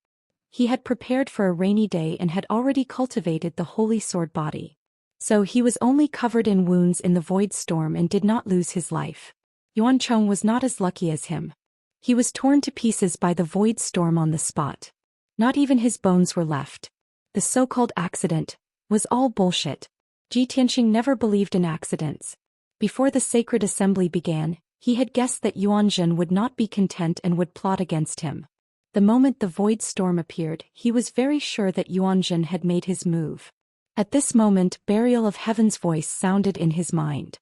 He had prepared for a rainy day and had already cultivated the holy sword body. So he was only covered in wounds in the void storm and did not lose his life. Yuancheng was not as lucky as him. He was torn to pieces by the void storm on the spot. Not even his bones were left. The so-called accident was all bullshit. Ji Tianxing never believed in accidents. Before the sacred assembly began, he had guessed that Yuanjin would not be content and would plot against him. The moment the void storm appeared, he was very sure that Yuanjin had made his move. At this moment, Burial of Heaven's voice sounded in his mind.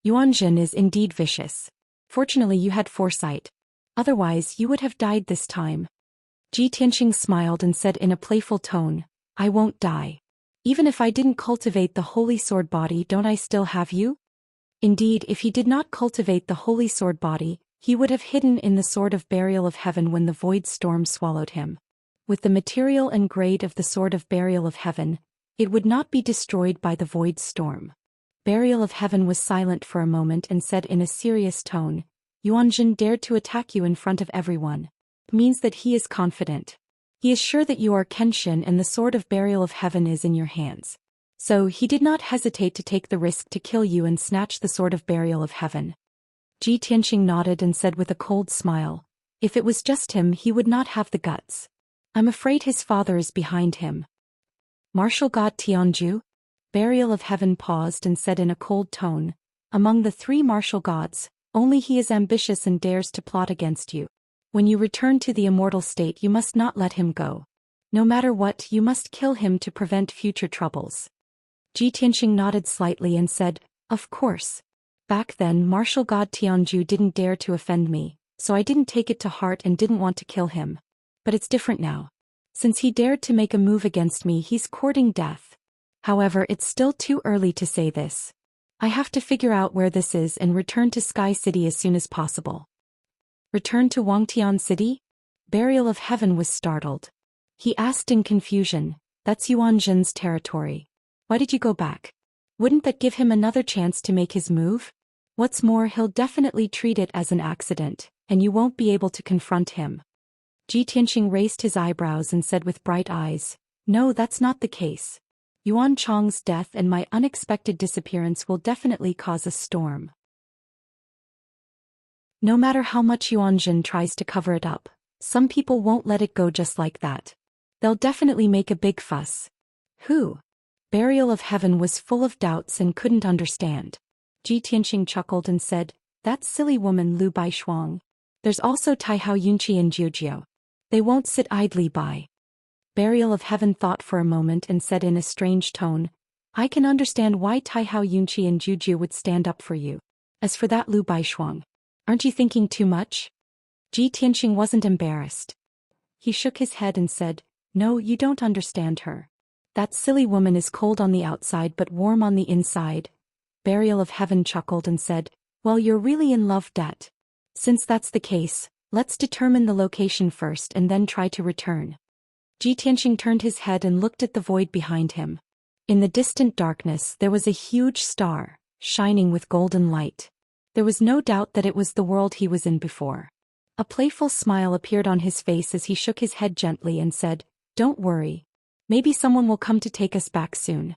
"Yuanjin is indeed vicious. Fortunately you had foresight. Otherwise you would have died this time." Ji Tianxing smiled and said in a playful tone, "I won't die. Even if I didn't cultivate the holy sword body, don't I still have you?" Indeed, if he did not cultivate the holy sword body, he would have hidden in the sword of Burial of Heaven when the void storm swallowed him. With the material and grade of the sword of Burial of Heaven, it would not be destroyed by the void storm. Burial of Heaven was silent for a moment and said in a serious tone, "Yuanjin dared to attack you in front of everyone. It means that he is confident. He is sure that you are Kenshin and the sword of Burial of Heaven is in your hands. So he did not hesitate to take the risk to kill you and snatch the sword of Burial of Heaven." Ji Tianxing nodded and said with a cold smile, "If it was just him he would not have the guts. I'm afraid his father is behind him." "Martial god Tianju?" Burial of Heaven paused and said in a cold tone, "Among the 3 martial gods, only he is ambitious and dares to plot against you. When you return to the immortal state you must not let him go. No matter what, you must kill him to prevent future troubles." Ji Tianxing nodded slightly and said, "Of course. Back then martial god Tianju didn't dare to offend me, so I didn't take it to heart and didn't want to kill him. But it's different now. Since he dared to make a move against me, he's courting death. However, it's still too early to say this. I have to figure out where this is and return to Sky City as soon as possible. Return to Wangtian City? Burial of Heaven was startled. He asked in confusion, that's Yuan Jin's territory. Why did you go back? Wouldn't that give him another chance to make his move? What's more, he'll definitely treat it as an accident, and you won't be able to confront him. Ji Tianxing raised his eyebrows and said with bright eyes, no, that's not the case. Yuan Chong's death and my unexpected disappearance will definitely cause a storm. No matter how much Yuan Jin tries to cover it up, some people won't let it go just like that. They'll definitely make a big fuss. Who? Burial of Heaven was full of doubts and couldn't understand. Ji Tianxing chuckled and said, that silly woman Lu Baishuang. There's also Taihao Yunqi and Jiujiu. They won't sit idly by. Burial of Heaven thought for a moment and said in a strange tone, I can understand why Taihao Yunqi and Jiujiu would stand up for you. As for that Lu Baishuang, aren't you thinking too much? Ji Tianxing wasn't embarrassed. He shook his head and said, no, you don't understand her. That silly woman is cold on the outside but warm on the inside. Burial of Heaven chuckled and said, well, you're really in love, Dat. Since that's the case, let's determine the location first and then try to return. Ji Tianxing turned his head and looked at the void behind him. In the distant darkness there was a huge star, shining with golden light. There was no doubt that it was the world he was in before. A playful smile appeared on his face as he shook his head gently and said, don't worry. Maybe someone will come to take us back soon.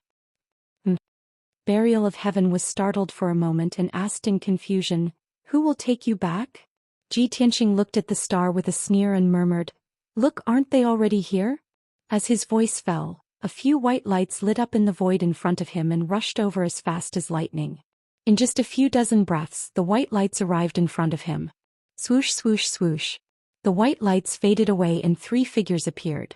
Burial of Heaven was startled for a moment and asked in confusion, who will take you back? Ji Tianxing looked at the star with a sneer and murmured, look, aren't they already here? As his voice fell, a few white lights lit up in the void in front of him and rushed over as fast as lightning. In just a few dozen breaths, the white lights arrived in front of him. Swoosh, swoosh, swoosh. The white lights faded away and 3 figures appeared.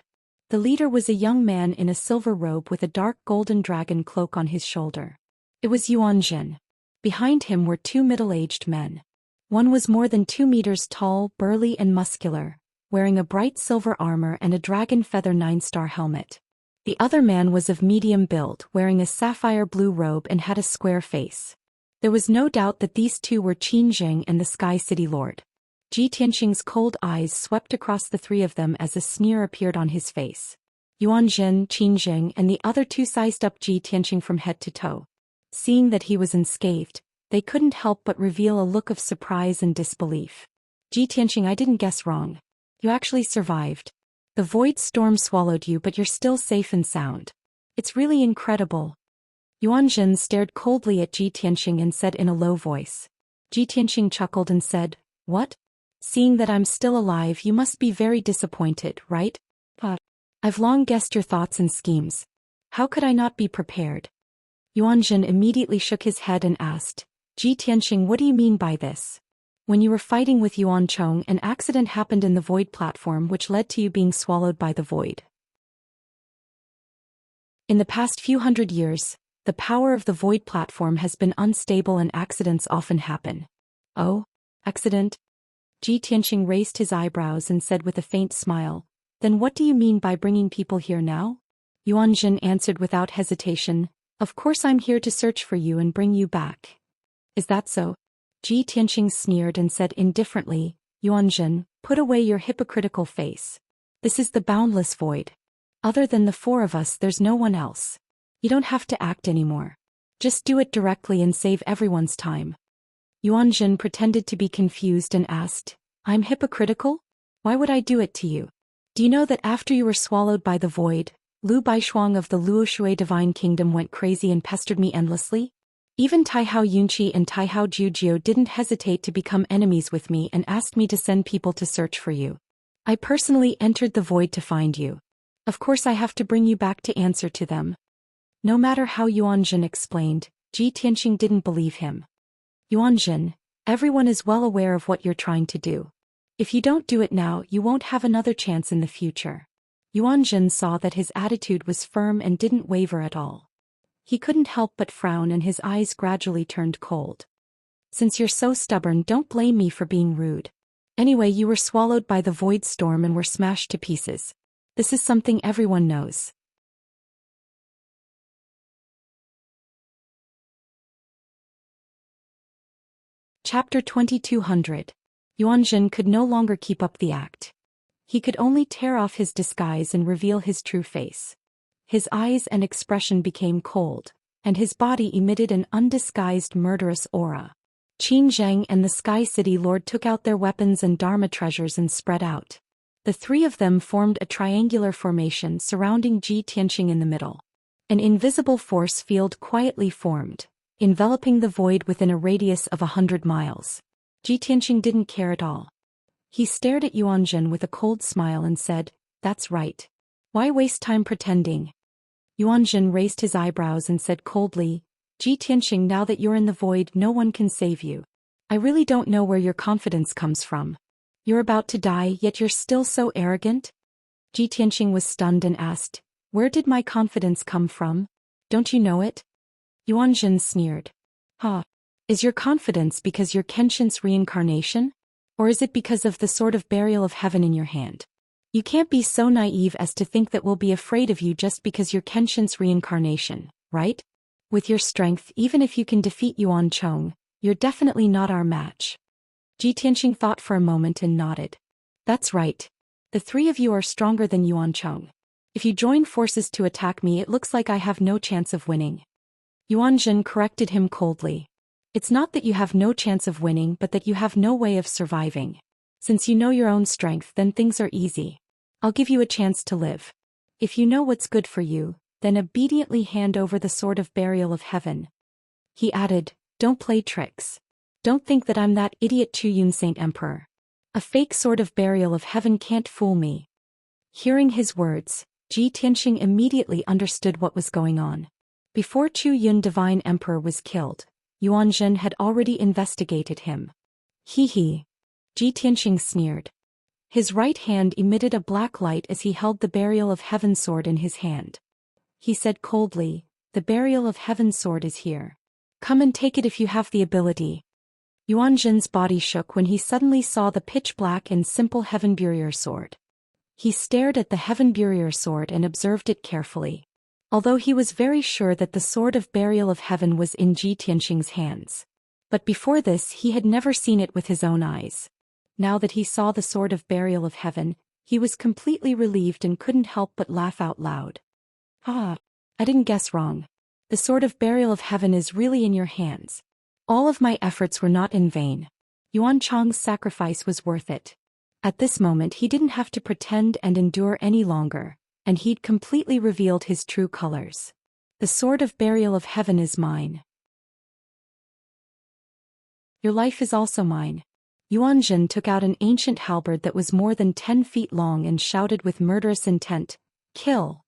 The leader was a young man in a silver robe with a dark golden dragon cloak on his shoulder. It was Yuan Jin. Behind him were 2 middle-aged men. One was more than 2 meters tall, burly and muscular, wearing a bright silver armor and a dragon feather 9-star helmet. The other man was of medium build, wearing a sapphire blue robe and had a square face. There was no doubt that these 2 were Qin Jing and the Sky City Lord. Ji Tianxing's cold eyes swept across the 3 of them as a sneer appeared on his face. Yuan Jin, Qin Jing and the other 2 sized up Ji Tianxing from head to toe. Seeing that he was unscathed, they couldn't help but reveal a look of surprise and disbelief. Ji Tianxing, I didn't guess wrong. You actually survived. The void storm swallowed you, but you're still safe and sound. It's really incredible. Yuan Jin stared coldly at Ji Tianxing and said in a low voice. Ji Tianxing chuckled and said, what? Seeing that I'm still alive, you must be very disappointed, right? But I've long guessed your thoughts and schemes. How could I not be prepared? Yuan Jin immediately shook his head and asked, Ji Tianxing, what do you mean by this? When you were fighting with Yuan Chong, an accident happened in the void platform which led to you being swallowed by the void. In the past few hundred years, the power of the void platform has been unstable and accidents often happen. Oh? Accident? Ji Tianxing raised his eyebrows and said with a faint smile, then what do you mean by bringing people here now? Yuan Jin answered without hesitation, of course I'm here to search for you and bring you back. Is that so? Ji Tianxing sneered and said indifferently, Yuan Jin, put away your hypocritical face. This is the boundless void. Other than the 4 of us, there's no one else. You don't have to act anymore. Just do it directly and save everyone's time. Yuan Jin pretended to be confused and asked, I'm hypocritical? Why would I do it to you? Do you know that after you were swallowed by the void, Lu Baishuang of the Luoshui Divine Kingdom went crazy and pestered me endlessly? Even Taihao Yunqi and Taihao Jiujiu didn't hesitate to become enemies with me and asked me to send people to search for you. I personally entered the void to find you. Of course I have to bring you back to answer to them. No matter how Yuan Jin explained, Ji Tianxing didn't believe him. Yuan Jin, everyone is well aware of what you're trying to do. If you don't do it now, you won't have another chance in the future. Yuan Jin saw that his attitude was firm and didn't waver at all. He couldn't help but frown and his eyes gradually turned cold. Since you're so stubborn, don't blame me for being rude. Anyway, you were swallowed by the void storm and were smashed to pieces. This is something everyone knows. Chapter 2200. Yuanjin could no longer keep up the act. He could only tear off his disguise and reveal his true face. His eyes and expression became cold, and his body emitted an undisguised murderous aura. Qin Zheng and the Sky City Lord took out their weapons and Dharma treasures and spread out. The three of them formed a triangular formation surrounding Ji Tianqing in the middle. An invisible force field quietly formed, enveloping the void within a radius of 100 miles. Ji Tianqing didn't care at all. He stared at Yuanjin with a cold smile and said, "That's right. Why waste time pretending?" Yuanjin raised his eyebrows and said coldly, "Ji Tianqing, now that you're in the void, no one can save you. I really don't know where your confidence comes from. You're about to die, yet you're still so arrogant?" Ji Tianqing was stunned and asked, "Where did my confidence come from? Don't you know it?" Yuanjin sneered. "Huh. Is your confidence because you're Kenshin's reincarnation? Or is it because of the sword of burial of heaven in your hand? You can't be so naive as to think that we'll be afraid of you just because you're Kenshin's reincarnation, right? With your strength, even if you can defeat Yuan Chong, you're definitely not our match." Ji Tianqing thought for a moment and nodded. "That's right. The three of you are stronger than Yuan Chong. If you join forces to attack me, it looks like I have no chance of winning." Yuanjin corrected him coldly. "It's not that you have no chance of winning, but that you have no way of surviving. Since you know your own strength, then things are easy. I'll give you a chance to live. If you know what's good for you, then obediently hand over the sword of burial of heaven." He added, "Don't play tricks. Don't think that I'm that idiot Chuyun Saint Emperor. A fake sword of burial of heaven can't fool me." Hearing his words, Ji Tianqing immediately understood what was going on. Before Chuyun Divine Emperor was killed, Yuanjin had already investigated him. He. Ji Tianqing sneered. His right hand emitted a black light as he held the burial of heaven sword in his hand. He said coldly, "The burial of heaven sword is here. Come and take it if you have the ability." Yuanjin's body shook when he suddenly saw the pitch-black and simple heaven burial sword. He stared at the heaven burial sword and observed it carefully. Although he was very sure that the sword of burial of heaven was in Ji Tianqing's hands. But before this he had never seen it with his own eyes. Now that he saw the sword of burial of heaven, he was completely relieved and couldn't help but laugh out loud. "Ah, I didn't guess wrong. The sword of burial of heaven is really in your hands. All of my efforts were not in vain. Yuan Chong's sacrifice was worth it." At this moment he didn't have to pretend and endure any longer, and he'd completely revealed his true colors. "The sword of burial of heaven is mine. Your life is also mine." Yuanjin took out an ancient halberd that was more than 10 feet long and shouted with murderous intent, "Kill!"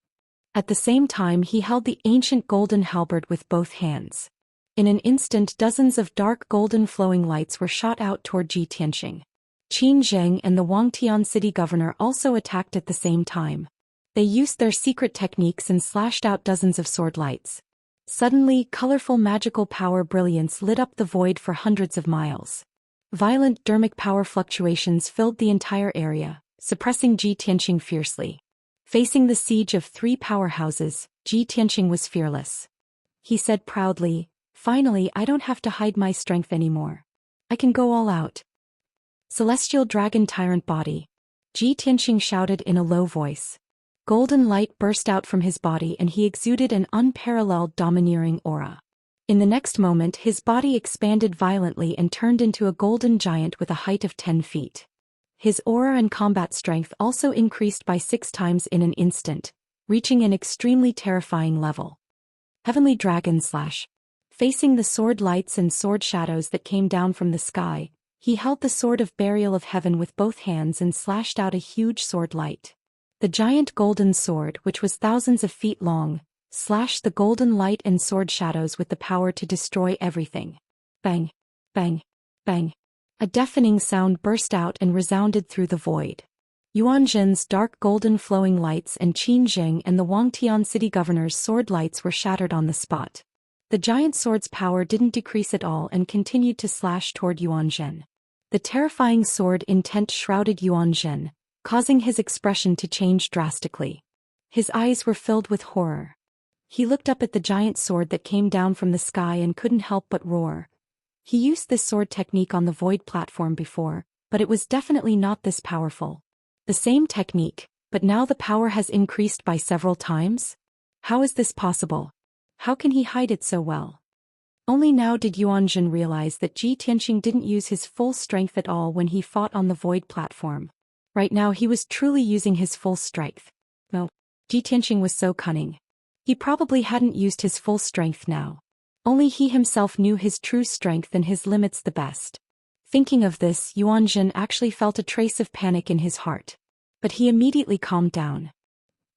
At the same time he held the ancient golden halberd with both hands. In an instant dozens of dark golden flowing lights were shot out toward Ji Tianqing. Qin Zheng and the Wangtian city governor also attacked at the same time. They used their secret techniques and slashed out dozens of sword lights. Suddenly, colorful magical power brilliance lit up the void for hundreds of miles. Violent dermic power fluctuations filled the entire area, suppressing Ji Tianqing fiercely. Facing the siege of 3 powerhouses, Ji Tianqing was fearless. He said proudly, "Finally, I don't have to hide my strength anymore. I can go all out." "Celestial Dragon Tyrant Body," Ji Tianqing shouted in a low voice. Golden light burst out from his body and he exuded an unparalleled domineering aura. In the next moment his body expanded violently and turned into a golden giant with a height of 10 feet. His aura and combat strength also increased by 6 times in an instant, reaching an extremely terrifying level. Heavenly Dragon Slash. Facing the sword lights and sword shadows that came down from the sky, he held the sword of burial of heaven with both hands and slashed out a huge sword light. The giant golden sword, which was thousands of feet long, slashed the golden light and sword shadows with the power to destroy everything. Bang! Bang! Bang! A deafening sound burst out and resounded through the void. Yuanjin's dark golden flowing lights and Qin Zheng and the Wangtian city governor's sword lights were shattered on the spot. The giant sword's power didn't decrease at all and continued to slash toward Yuan Zhen. The terrifying sword intent shrouded Yuan Zhen, causing his expression to change drastically. His eyes were filled with horror. He looked up at the giant sword that came down from the sky and couldn't help but roar. He used this sword technique on the void platform before, but it was definitely not this powerful. The same technique, but now the power has increased by several times? How is this possible? How can he hide it so well? Only now did Yuan Zhen realize that Ji Tianxing didn't use his full strength at all when he fought on the void platform. Right now he was truly using his full strength. No, Ji Tianxing was so cunning. He probably hadn't used his full strength now. Only he himself knew his true strength and his limits the best. Thinking of this, Yuan Zhen actually felt a trace of panic in his heart. But he immediately calmed down.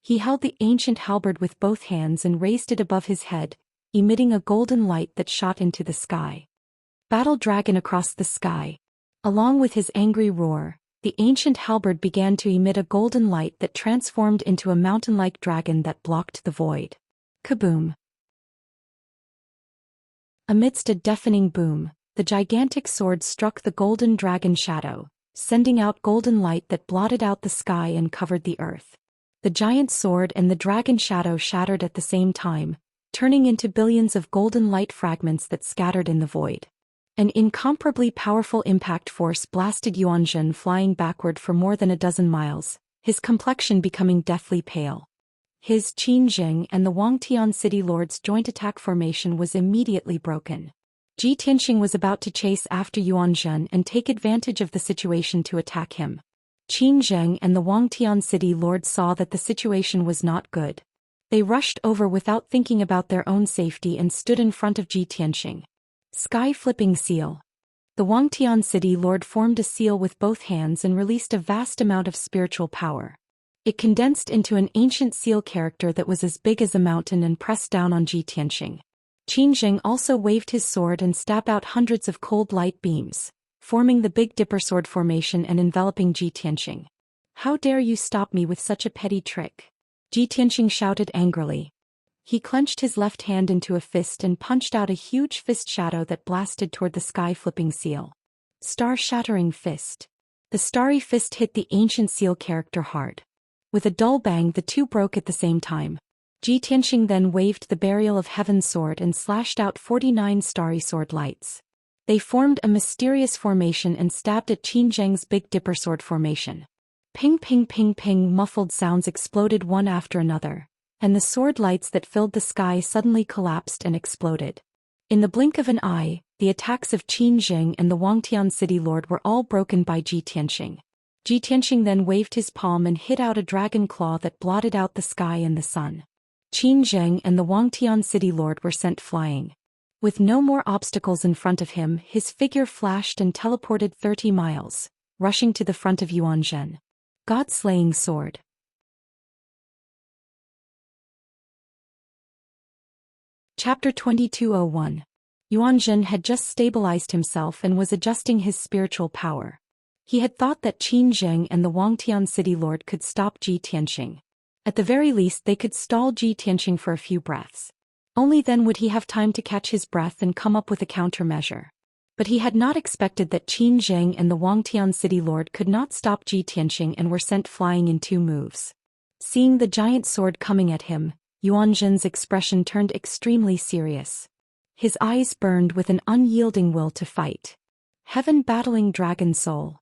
He held the ancient halberd with both hands and raised it above his head, emitting a golden light that shot into the sky. Battle dragon across the sky. Along with his angry roar, the ancient halberd began to emit a golden light that transformed into a mountain-like dragon that blocked the void. Kaboom! Amidst a deafening boom, the gigantic sword struck the golden dragon shadow, sending out golden light that blotted out the sky and covered the earth. The giant sword and the dragon shadow shattered at the same time, turning into billions of golden light fragments that scattered in the void. An incomparably powerful impact force blasted Yuan Zhen flying backward for more than a dozen miles, his complexion becoming deathly pale. His Qin Jing and the Wangtian city lord's joint attack formation was immediately broken. Ji Tianxing was about to chase after Yuan Zhen and take advantage of the situation to attack him. Qin Zheng and the Wangtian city lord saw that the situation was not good. They rushed over without thinking about their own safety and stood in front of Ji Tianxing. Sky-flipping seal. The Wangtian city lord formed a seal with both hands and released a vast amount of spiritual power. It condensed into an ancient seal character that was as big as a mountain and pressed down on Ji Tianxing. Qin Zheng also waved his sword and stabbed out hundreds of cold light beams, forming the Big Dipper sword formation and enveloping Ji Tianxing. How dare you stop me with such a petty trick? Ji Tianxing shouted angrily. He clenched his left hand into a fist and punched out a huge fist shadow that blasted toward the sky-flipping seal. Star-shattering fist. The starry fist hit the ancient seal character hard. With a dull bang, the two broke at the same time. Ji Tianxing then waved the Burial of Heaven sword and slashed out 49 starry sword lights. They formed a mysterious formation and stabbed at Qin Zheng's Big Dipper sword formation. Ping ping ping ping, muffled sounds exploded one after another, and the sword lights that filled the sky suddenly collapsed and exploded. In the blink of an eye, the attacks of Qin Zheng and the Wangtian city lord were all broken by Ji Tianxing. Ji Tianxing then waved his palm and hit out a dragon claw that blotted out the sky and the sun. Qin Zheng and the Wangtian city lord were sent flying. With no more obstacles in front of him, his figure flashed and teleported 30 miles, rushing to the front of Yuan Zhen. God-slaying sword. Chapter 2201. Yuan Zhen had just stabilized himself and was adjusting his spiritual power. He had thought that Qin Zheng and the Wangtian city lord could stop Ji Tianxing. At the very least they could stall Ji Tianxing for a few breaths. Only then would he have time to catch his breath and come up with a countermeasure. But he had not expected that Qin Zheng and the Wangtian city lord could not stop Ji Tianxing and were sent flying in 2 moves. Seeing the giant sword coming at him, Yuan Zhen's expression turned extremely serious. His eyes burned with an unyielding will to fight. Heaven battling dragon soul.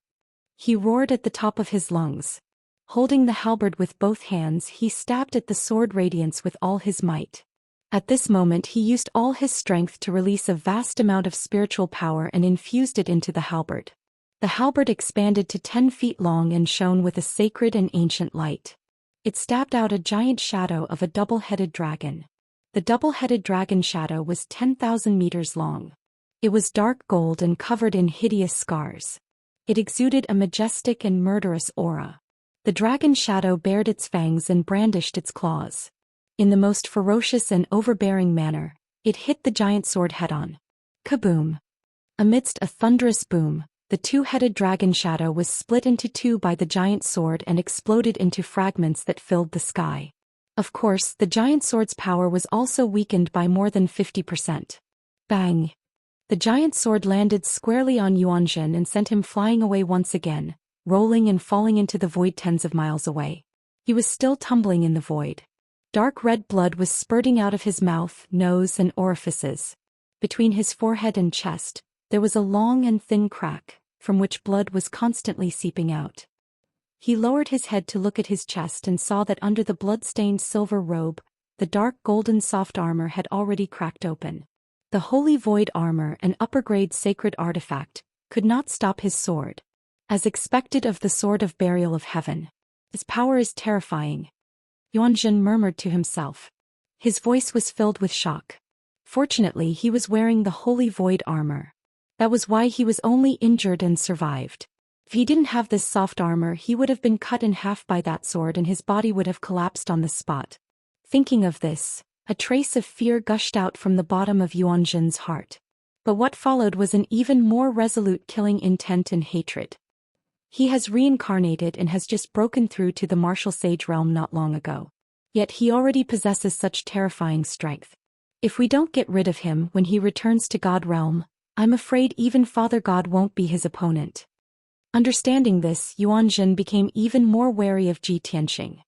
He roared at the top of his lungs. Holding the halberd with both hands, he stabbed at the sword radiance with all his might. At this moment he used all his strength to release a vast amount of spiritual power and infused it into the halberd. The halberd expanded to 10 feet long and shone with a sacred and ancient light. It stabbed out a giant shadow of a double-headed dragon. The double-headed dragon shadow was 10,000 meters long. It was dark gold and covered in hideous scars. It exuded a majestic and murderous aura. The dragon shadow bared its fangs and brandished its claws. In the most ferocious and overbearing manner, it hit the giant sword head-on. Kaboom! Amidst a thunderous boom, the 2-headed dragon shadow was split into 2 by the giant sword and exploded into fragments that filled the sky. Of course, the giant sword's power was also weakened by more than 50%. Bang! The giant sword landed squarely on Yuanzhen and sent him flying away once again, rolling and falling into the void tens of miles away. He was still tumbling in the void. Dark red blood was spurting out of his mouth, nose, and orifices. Between his forehead and chest, there was a long and thin crack, from which blood was constantly seeping out. He lowered his head to look at his chest and saw that under the blood-stained silver robe, the dark golden soft armor had already cracked open. The Holy Void armor, an upper-grade sacred artifact, could not stop his sword. As expected of the Sword of Burial of Heaven. Its power is terrifying. Yuanzhen murmured to himself. His voice was filled with shock. Fortunately, he was wearing the Holy Void armor. That was why he was only injured and survived. If he didn't have this soft armor, he would have been cut in half by that sword and his body would have collapsed on the spot. Thinking of this, a trace of fear gushed out from the bottom of Yuanzhen's heart. But what followed was an even more resolute killing intent and hatred. He has reincarnated and has just broken through to the martial sage realm not long ago. Yet he already possesses such terrifying strength. If we don't get rid of him when he returns to God realm, I'm afraid even Father God won't be his opponent. Understanding this, Yuanzhen became even more wary of Ji Tianxing.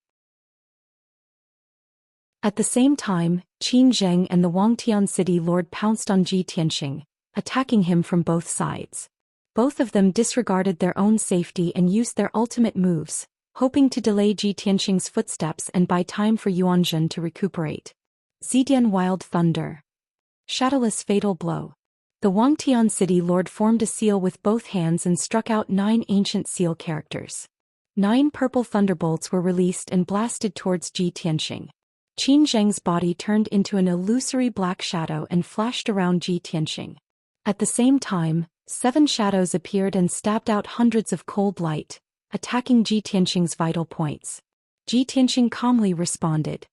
At the same time, Qin Zheng and the Wangtian city lord pounced on Ji Tianxing, attacking him from both sides. Both of them disregarded their own safety and used their ultimate moves, hoping to delay Ji Tianxing's footsteps and buy time for Yuanzhen to recuperate. Zidian Wild Thunder. Shadowless Fatal Blow. The Wangtian city lord formed a seal with both hands and struck out 9 ancient seal characters. 9 purple thunderbolts were released and blasted towards Ji Tianxing. Qin Zheng's body turned into an illusory black shadow and flashed around Ji Tianxing. At the same time, 7 shadows appeared and stabbed out hundreds of cold light, attacking Ji Tianxing's vital points. Ji Tianxing calmly responded.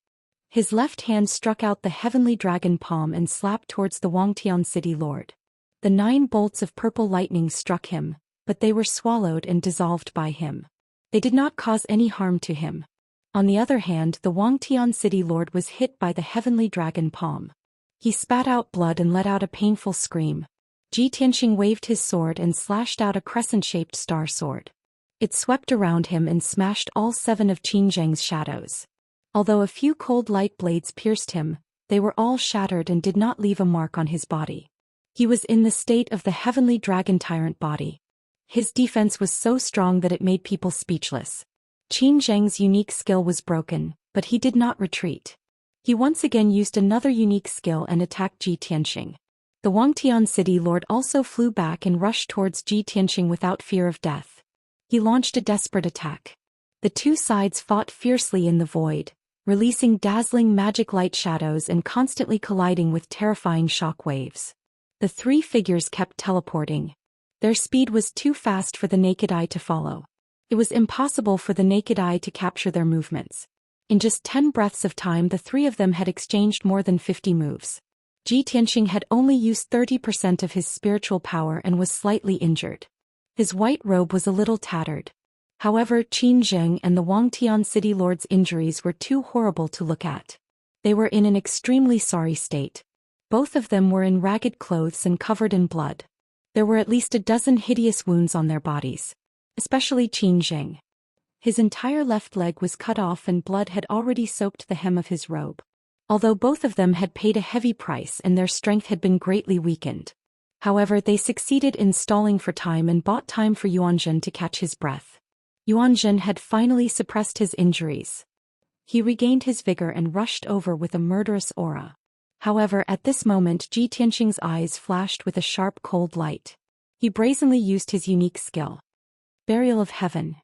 His left hand struck out the heavenly dragon palm and slapped towards the Wangtian city lord. The 9 bolts of purple lightning struck him, but they were swallowed and dissolved by him. They did not cause any harm to him. On the other hand, the Wangtian city lord was hit by the heavenly dragon palm. He spat out blood and let out a painful scream. Ji Tianxing waved his sword and slashed out a crescent-shaped star sword. It swept around him and smashed all 7 of Qin Zheng's shadows. Although a few cold light blades pierced him, they were all shattered and did not leave a mark on his body. He was in the state of the heavenly dragon tyrant body. His defense was so strong that it made people speechless. Qin Zheng's unique skill was broken, but he did not retreat. He once again used another unique skill and attacked Ji Tianxing. The Wangtian city lord also flew back and rushed towards Ji Tianxing without fear of death. He launched a desperate attack. The 2 sides fought fiercely in the void, releasing dazzling magic light shadows and constantly colliding with terrifying shock waves. The 3 figures kept teleporting. Their speed was too fast for the naked eye to follow. It was impossible for the naked eye to capture their movements. In just 10 breaths of time, the 3 of them had exchanged more than 50 moves. Ji Tianxing had only used 30% of his spiritual power and was slightly injured. His white robe was a little tattered. However, Qin Zheng and the Wangtian city lord's injuries were too horrible to look at. They were in an extremely sorry state. Both of them were in ragged clothes and covered in blood. There were at least a dozen hideous wounds on their bodies. Especially Qin Zheng. His entire left leg was cut off and blood had already soaked the hem of his robe. Although both of them had paid a heavy price and their strength had been greatly weakened. However, they succeeded in stalling for time and bought time for Yuanzhen to catch his breath. Yuanzhen had finally suppressed his injuries. He regained his vigor and rushed over with a murderous aura. However, at this moment Ji Tianxing's eyes flashed with a sharp cold light. He brazenly used his unique skill. Burial of Heaven.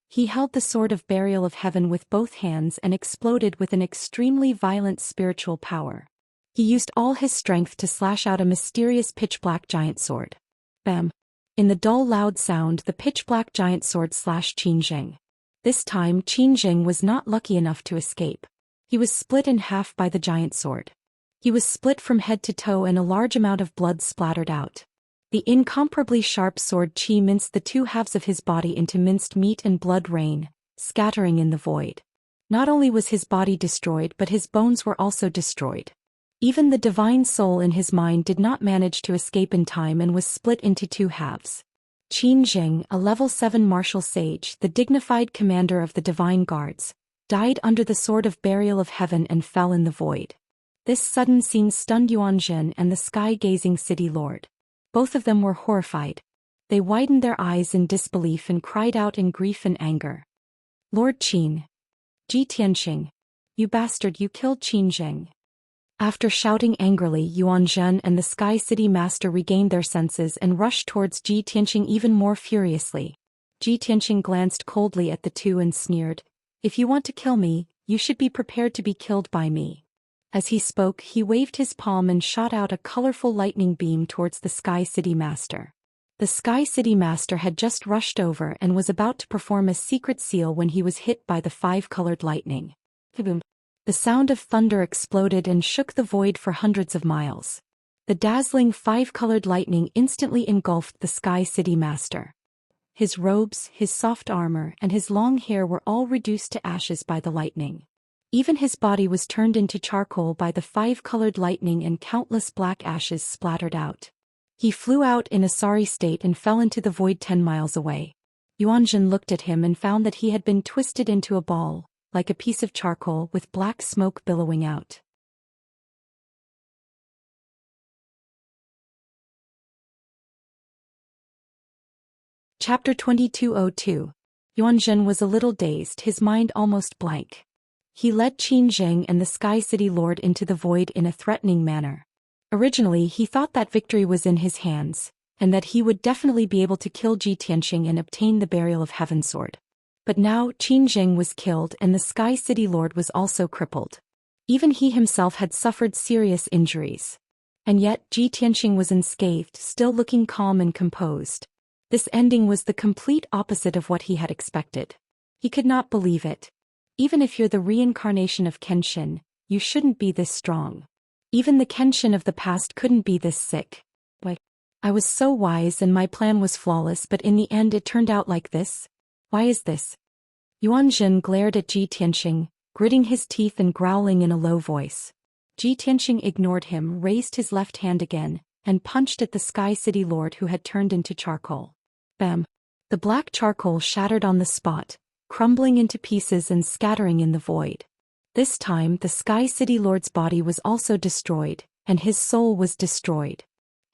He held the sword of Burial of Heaven with both hands and exploded with an extremely violent spiritual power. He used all his strength to slash out a mysterious pitch-black giant sword. Bam! In the dull loud sound, the pitch-black giant sword slashed Qin Zheng. This time Qin Zheng was not lucky enough to escape. He was split in half by the giant sword. He was split from head to toe and a large amount of blood splattered out. The incomparably sharp sword Qi minced the 2 halves of his body into minced meat and blood rain, scattering in the void. Not only was his body destroyed but his bones were also destroyed. Even the divine soul in his mind did not manage to escape in time and was split into two halves. Qin Zheng, a level 7 martial sage, the dignified commander of the divine guards, died under the sword of burial of heaven and fell in the void. This sudden scene stunned Yuanzhen and the sky-gazing city lord. Both of them were horrified. They widened their eyes in disbelief and cried out in grief and anger. Lord Qin. Ji Tianqing. You bastard, you killed Qin Zheng. After shouting angrily, Yuanzhen and the Sky City Master regained their senses and rushed towards Ji Tianqing even more furiously. Ji Tianqing glanced coldly at the two and sneered, "If you want to kill me, you should be prepared to be killed by me." As he spoke, he waved his palm and shot out a colorful lightning beam towards the Sky City Master. The Sky City Master had just rushed over and was about to perform a secret seal when he was hit by the 5-colored lightning. Kaboom! The sound of thunder exploded and shook the void for hundreds of miles. The dazzling 5-colored lightning instantly engulfed the Sky City Master. His robes, his soft armor, and his long hair were all reduced to ashes by the lightning. Even his body was turned into charcoal by the 5-colored lightning and countless black ashes splattered out. He flew out in a sorry state and fell into the void 10 miles away. Yuanzhen looked at him and found that he had been twisted into a ball, like a piece of charcoal with black smoke billowing out. Chapter 2202. Yuanzhen was a little dazed, his mind almost blank. He led Qin Zheng and the Sky City Lord into the void in a threatening manner. Originally he thought that victory was in his hands, and that he would definitely be able to kill Ji Tianqing and obtain the Burial of Heaven sword. But now Qin Zheng was killed and the Sky City Lord was also crippled. Even he himself had suffered serious injuries. And yet Ji Tianqing was unscathed, still looking calm and composed. This ending was the complete opposite of what he had expected. He could not believe it. Even if you're the reincarnation of Kenshin, you shouldn't be this strong. Even the Kenshin of the past couldn't be this sick. Why? I was so wise and my plan was flawless, but in the end it turned out like this. Why is this? Yuanzhen glared at Ji Tianqing, gritting his teeth and growling in a low voice. Ji Tianqing ignored him, raised his left hand again, and punched at the Sky City Lord who had turned into charcoal. Bam! The black charcoal shattered on the spot, crumbling into pieces and scattering in the void. This time the Sky City Lord's body was also destroyed, and his soul was destroyed.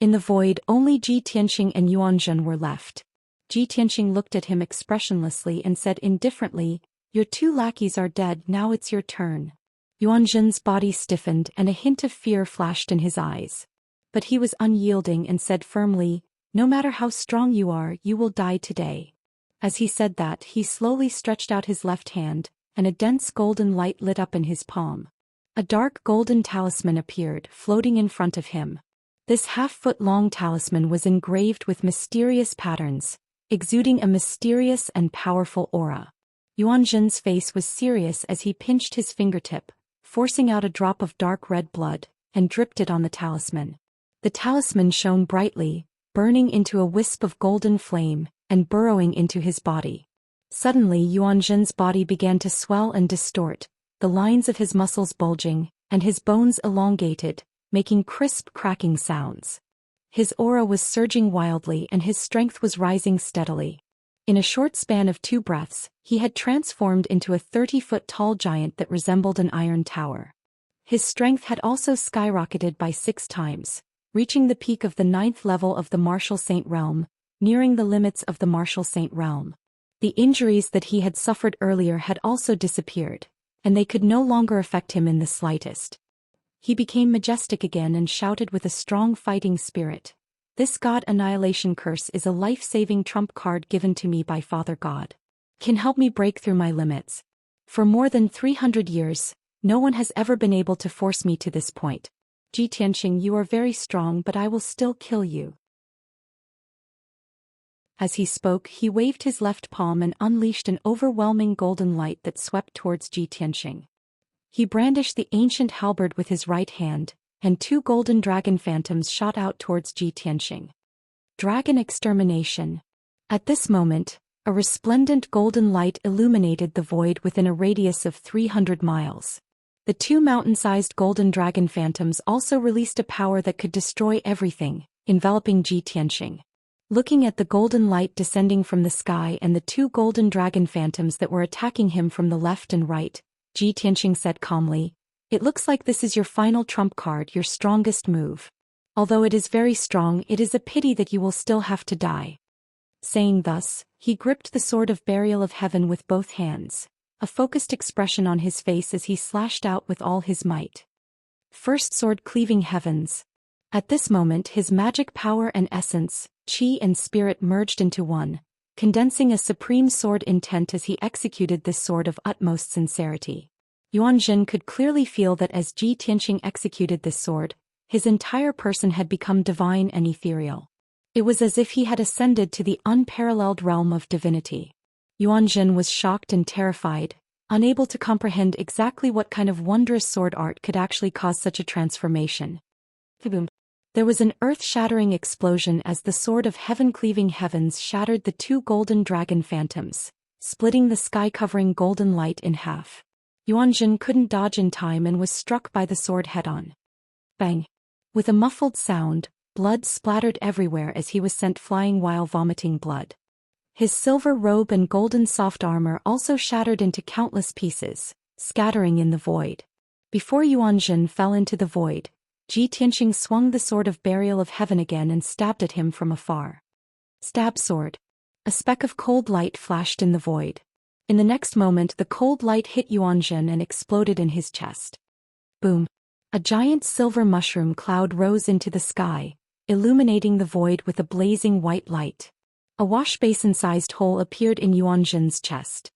In the void only Ji Tianqing and Yuanzhen were left. Ji Tianqing looked at him expressionlessly and said indifferently, "Your two lackeys are dead, now it's your turn." Yuanzhen's body stiffened and a hint of fear flashed in his eyes. But he was unyielding and said firmly, "No matter how strong you are, you will die today." As he said that, he slowly stretched out his left hand, and a dense golden light lit up in his palm. A dark golden talisman appeared, floating in front of him. This half-foot-long talisman was engraved with mysterious patterns, exuding a mysterious and powerful aura. Yuanzhen's face was serious as he pinched his fingertip, forcing out a drop of dark red blood, and dripped it on the talisman. The talisman shone brightly, burning into a wisp of golden flame, and burrowing into his body. Suddenly Yuanzhen's body began to swell and distort, the lines of his muscles bulging, and his bones elongated, making crisp cracking sounds. His aura was surging wildly and his strength was rising steadily. In a short span of 2 breaths, he had transformed into a 30-foot-tall giant that resembled an iron tower. His strength had also skyrocketed by 6 times, reaching the peak of the 9th level of the Martial Saint realm, nearing the limits of the Martial Saint realm. The injuries that he had suffered earlier had also disappeared, and they could no longer affect him in the slightest. He became majestic again and shouted with a strong fighting spirit, "This God Annihilation Curse is a life-saving trump card given to me by Father God. Can help me break through my limits. For more than 300 years, no one has ever been able to force me to this point. Ji Tianqing, you are very strong, but I will still kill you." As he spoke, he waved his left palm and unleashed an overwhelming golden light that swept towards Ji Tianqing. He brandished the ancient halberd with his right hand, and 2 golden dragon phantoms shot out towards Ji Tianqing. Dragon extermination. At this moment, A resplendent golden light illuminated the void within a radius of 300 miles. The two mountain-sized golden dragon phantoms also released a power that could destroy everything, enveloping Zhou Xian. Looking at the golden light descending from the sky and the two golden dragon phantoms that were attacking him from the left and right, Zhou Xian said calmly, "It looks like this is your final trump card, your strongest move. Although it is very strong, it is a pity that you will still have to die." Saying thus, he gripped the sword of burial of heaven with both hands, a focused expression on his face as he slashed out with all his might. First sword cleaving heavens. At this moment his magic power and essence, chi and spirit merged into one, condensing a supreme sword intent as he executed this sword of utmost sincerity. Yuanjin could clearly feel that as Zhou Xian executed this sword, his entire person had become divine and ethereal. It was as if he had ascended to the unparalleled realm of divinity. Yuanjin was shocked and terrified, unable to comprehend exactly what kind of wondrous sword art could actually cause such a transformation. Boom! There was an earth-shattering explosion as the sword of heaven cleaving heavens shattered the two golden dragon phantoms, splitting the sky-covering golden light in half. Yuanjin couldn't dodge in time and was struck by the sword head-on. Bang! With a muffled sound, blood splattered everywhere as he was sent flying while vomiting blood. His silver robe and golden soft armor also shattered into countless pieces, scattering in the void. Before Yuanjin fell into the void, Zhou Xian swung the sword of burial of heaven again and stabbed at him from afar. Stab sword. A speck of cold light flashed in the void. In the next moment the cold light hit Yuanjin and exploded in his chest. Boom! A giant silver mushroom cloud rose into the sky, illuminating the void with a blazing white light. A wash-basin-sized hole appeared in Yuanjin's chest.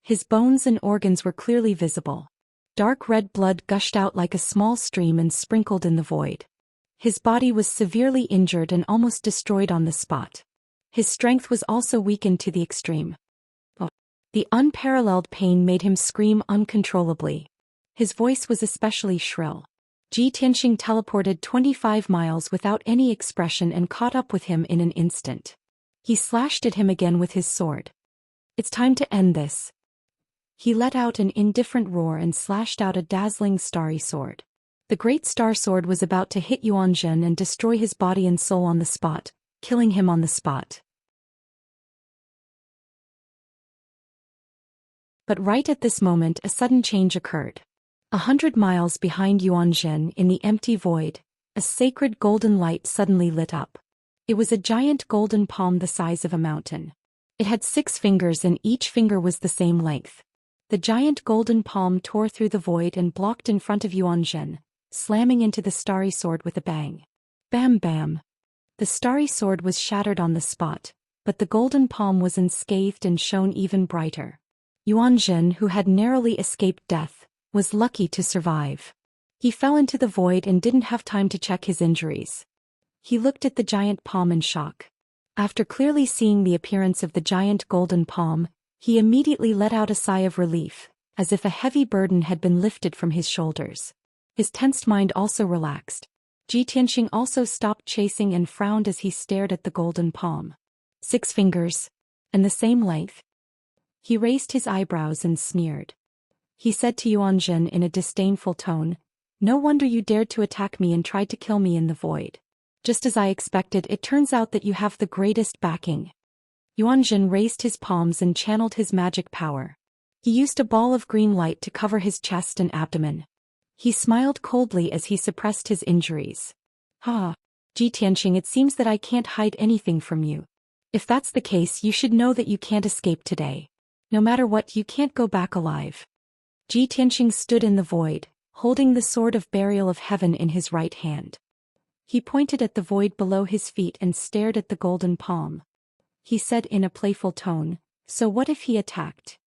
His bones and organs were clearly visible. Dark red blood gushed out like a small stream and sprinkled in the void. His body was severely injured and almost destroyed on the spot. His strength was also weakened to the extreme. The unparalleled pain made him scream uncontrollably. His voice was especially shrill. Zhou Xian teleported 25 miles without any expression and caught up with him in an instant. He slashed at him again with his sword. "It's time to end this." He let out an indifferent roar and slashed out a dazzling starry sword. The great star sword was about to hit Yuanjin and destroy his body and soul on the spot, killing him on the spot. But right at this moment a sudden change occurred. 100 miles behind Yuanjin in the empty void, a sacred golden light suddenly lit up. It was a giant golden palm the size of a mountain. It had 6 fingers and each finger was the same length. The giant golden palm tore through the void and blocked in front of Yuanjin, slamming into the starry sword with a bang. Bam bam! The starry sword was shattered on the spot, but the golden palm was unscathed and shone even brighter. Yuanjin, who had narrowly escaped death, was lucky to survive. He fell into the void and didn't have time to check his injuries. He looked at the giant palm in shock. After clearly seeing the appearance of the giant golden palm, he immediately let out a sigh of relief, as if a heavy burden had been lifted from his shoulders. His tensed mind also relaxed. Zhou Xian also stopped chasing and frowned as he stared at the golden palm. 6 fingers. And the same length? He raised his eyebrows and sneered. He said to Yuanjin in a disdainful tone, "No wonder you dared to attack me and tried to kill me in the void. Just as I expected, it turns out that you have the greatest backing." Yuanjin raised his palms and channeled his magic power. He used a ball of green light to cover his chest and abdomen. He smiled coldly as he suppressed his injuries. "Ha! Zhou Xian, it seems that I can't hide anything from you. If that's the case, you should know that you can't escape today. No matter what, you can't go back alive." Zhou Xian stood in the void, holding the sword of burial of heaven in his right hand. He pointed at the void below his feet and stared at the golden palm. He said in a playful tone, "So what if he attacked?"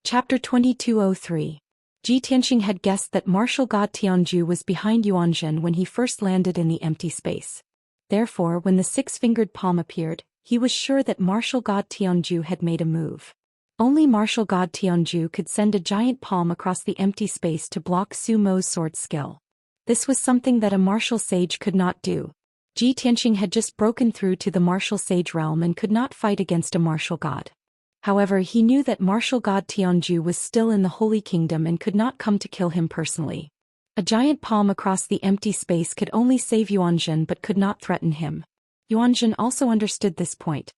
Chapter 2203. Zhou Xian had guessed that martial god Tianzhu was behind Yuanjin when he first landed in the empty space. Therefore, when the 6-fingered palm appeared, he was sure that martial god Tianzhu had made a move. Only martial god Tianzhu could send a giant palm across the empty space to block Su Mo's sword skill. This was something that a martial sage could not do. Ji Tianqing had just broken through to the martial sage realm and could not fight against a martial god. However, he knew that martial god Tianju was still in the Holy Kingdom and could not come to kill him personally. A giant palm across the empty space could only save Yuanzhen but could not threaten him. Yuanzhen also understood this point.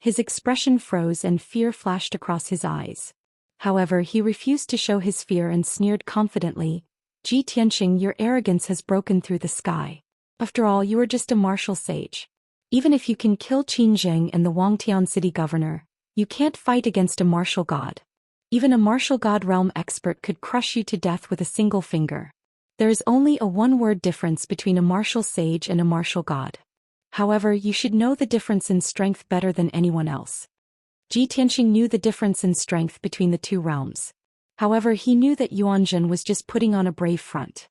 His expression froze and fear flashed across his eyes. However, he refused to show his fear and sneered confidently, "Ji Tianqing, your arrogance has broken through the sky. After all, you are just a martial sage. Even if you can kill Qin Zheng and the Wangtian city governor, you can't fight against a martial god. Even a martial god realm expert could crush you to death with a single finger. There is only a one-word difference between a martial sage and a martial god. However, you should know the difference in strength better than anyone else." Ji Tianqing knew the difference in strength between the two realms. However, he knew that Yuanzhen was just putting on a brave front.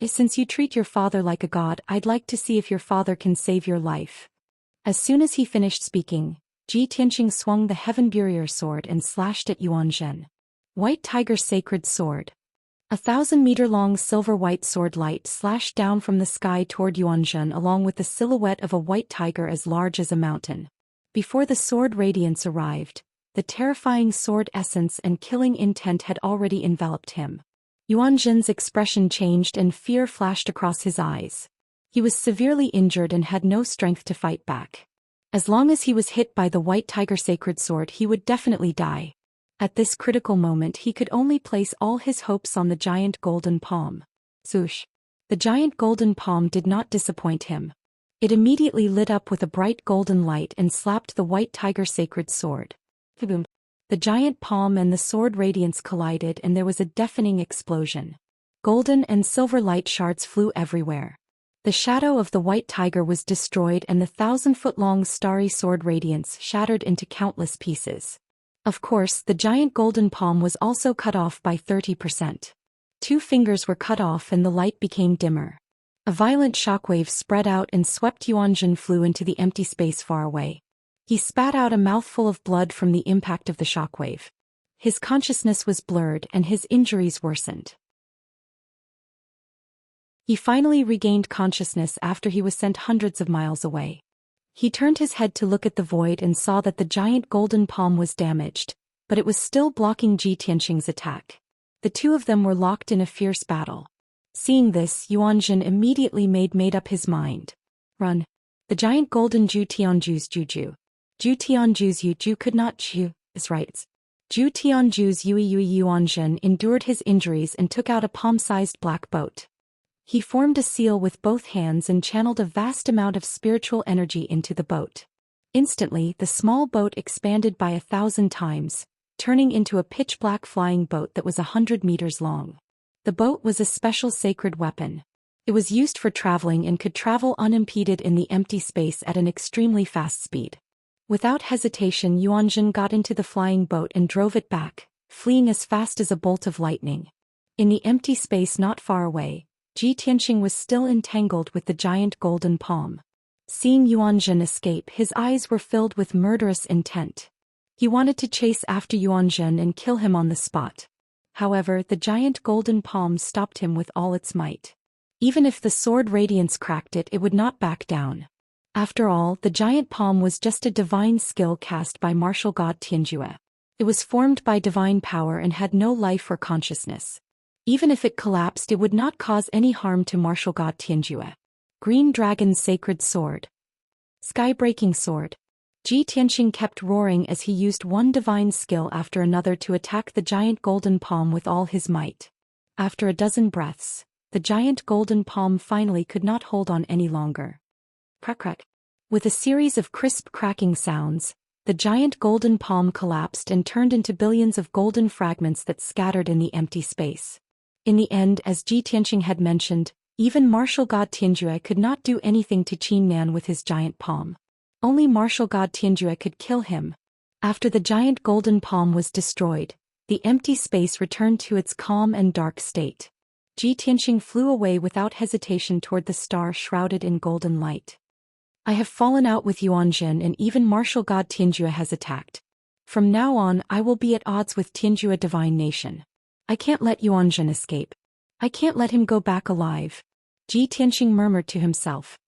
Since you treat your father like a god, I'd like to see if your father can save your life." As soon as he finished speaking, Ji Tianqing swung the Heaven Barrier sword and slashed at Yuanzhen. White Tiger Sacred Sword. 1,000-meter-long silver-white sword light slashed down from the sky toward Yuanzhen along with the silhouette of a white tiger as large as a mountain. Before the sword radiance arrived, the terrifying sword essence and killing intent had already enveloped him. Yuanzhen's expression changed and fear flashed across his eyes. He was severely injured and had no strength to fight back. As long as he was hit by the White Tiger Sacred Sword, he would definitely die. At this critical moment, he could only place all his hopes on the giant golden palm. Swoosh! The giant golden palm did not disappoint him. It immediately lit up with a bright golden light and slapped the White Tiger Sacred Sword. Boom! The giant palm and the sword radiance collided and there was a deafening explosion. Golden and silver light shards flew everywhere. The shadow of the white tiger was destroyed and the 1,000-foot-long starry sword radiance shattered into countless pieces. Of course, the giant golden palm was also cut off by 30%. 2 fingers were cut off and the light became dimmer. A violent shockwave spread out and swept Yuanzhen flew into the empty space far away. He spat out a mouthful of blood from the impact of the shockwave. His consciousness was blurred and his injuries worsened. He finally regained consciousness after he was sent hundreds of miles away. He turned his head to look at the void and saw that the giant golden palm was damaged, but it was still blocking Ji Tianqing's attack. The two of them were locked in a fierce battle. Seeing this, Yuanzhen immediately made up his mind. Run. The giant golden Zhu Tianju's Juju. Zhu Tianju's Yuju could not Zhu, his rights. Zhu Tianju's Yui Yuanzhen endured his injuries and took out a palm-sized black boat. He formed a seal with both hands and channeled a vast amount of spiritual energy into the boat. Instantly, the small boat expanded by 1,000 times, turning into a pitch-black flying boat that was 100 meters long. The boat was a special sacred weapon. It was used for traveling and could travel unimpeded in the empty space at an extremely fast speed. Without hesitation, Yuanzhen got into the flying boat and drove it back, fleeing as fast as a bolt of lightning. In the empty space not far away, Ji Tianqing was still entangled with the giant golden palm. Seeing Yuanzhen escape, his eyes were filled with murderous intent. He wanted to chase after Yuanzhen and kill him on the spot. However, the giant golden palm stopped him with all its might. Even if the sword radiance cracked it, it would not back down. After all, the giant palm was just a divine skill cast by martial god Tianjue. It was formed by divine power and had no life or consciousness. Even if it collapsed, it would not cause any harm to martial god Tianjue. Green Dragon's Sacred Sword. Sky-breaking sword. Ji Tianqing kept roaring as he used one divine skill after another to attack the giant golden palm with all his might. After a dozen breaths, the giant golden palm finally could not hold on any longer. Crack crack. With a series of crisp cracking sounds, the giant golden palm collapsed and turned into billions of golden fragments that scattered in the empty space. In the end, as Ji Tianqing had mentioned, even martial god Tianjue could not do anything to Qin Nan with his giant palm. Only martial god Tianjue could kill him. After the giant golden palm was destroyed, the empty space returned to its calm and dark state. Ji Tianqing flew away without hesitation toward the star shrouded in golden light. I have fallen out with Yuanzhen and even martial god Tianjue has attacked. From now on, I will be at odds with Tianjue Divine Nation. I can't let Yuanzhen escape. I can't let him go back alive. Ji Tianxing murmured to himself.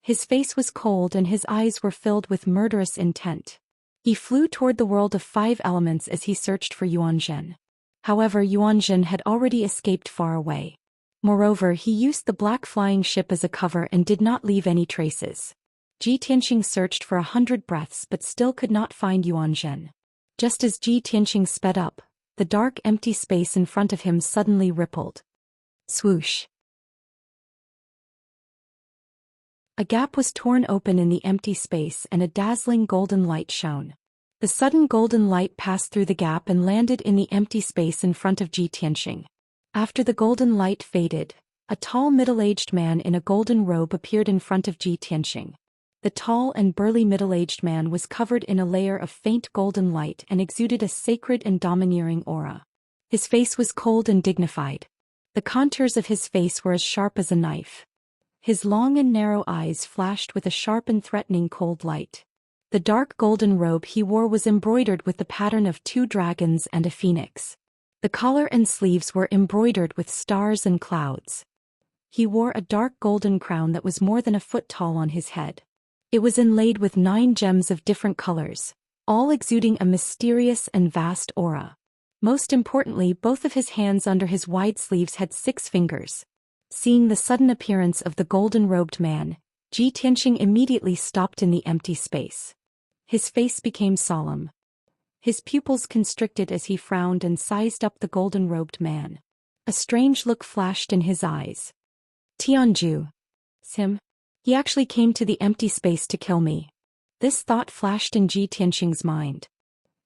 His face was cold and his eyes were filled with murderous intent. He flew toward the world of 5 elements as he searched for Yuanzhen. However, Yuanzhen had already escaped far away. Moreover, he used the black flying ship as a cover and did not leave any traces. Ji Tianxing searched for 100 breaths but still could not find Yuanzhen. Just as Ji Tianxing sped up, the dark empty space in front of him suddenly rippled. Swoosh! A gap was torn open in the empty space and a dazzling golden light shone. The sudden golden light passed through the gap and landed in the empty space in front of Ji Tianxing. After the golden light faded, a tall middle-aged man in a golden robe appeared in front of Ji Tianxing. The tall and burly middle-aged man was covered in a layer of faint golden light and exuded a sacred and domineering aura. His face was cold and dignified. The contours of his face were as sharp as a knife. His long and narrow eyes flashed with a sharp and threatening cold light. The dark golden robe he wore was embroidered with the pattern of 2 dragons and a phoenix. The collar and sleeves were embroidered with stars and clouds. He wore a dark golden crown that was more than a foot tall on his head. It was inlaid with 9 gems of different colors, all exuding a mysterious and vast aura. Most importantly, both of his hands under his wide sleeves had 6 fingers. Seeing the sudden appearance of the golden-robed man, Ji Tianxing immediately stopped in the empty space. His face became solemn. His pupils constricted as he frowned and sized up the golden-robed man. A strange look flashed in his eyes. Tianju. It's him. He actually came to the empty space to kill me. This thought flashed in Ji Tianxing's mind.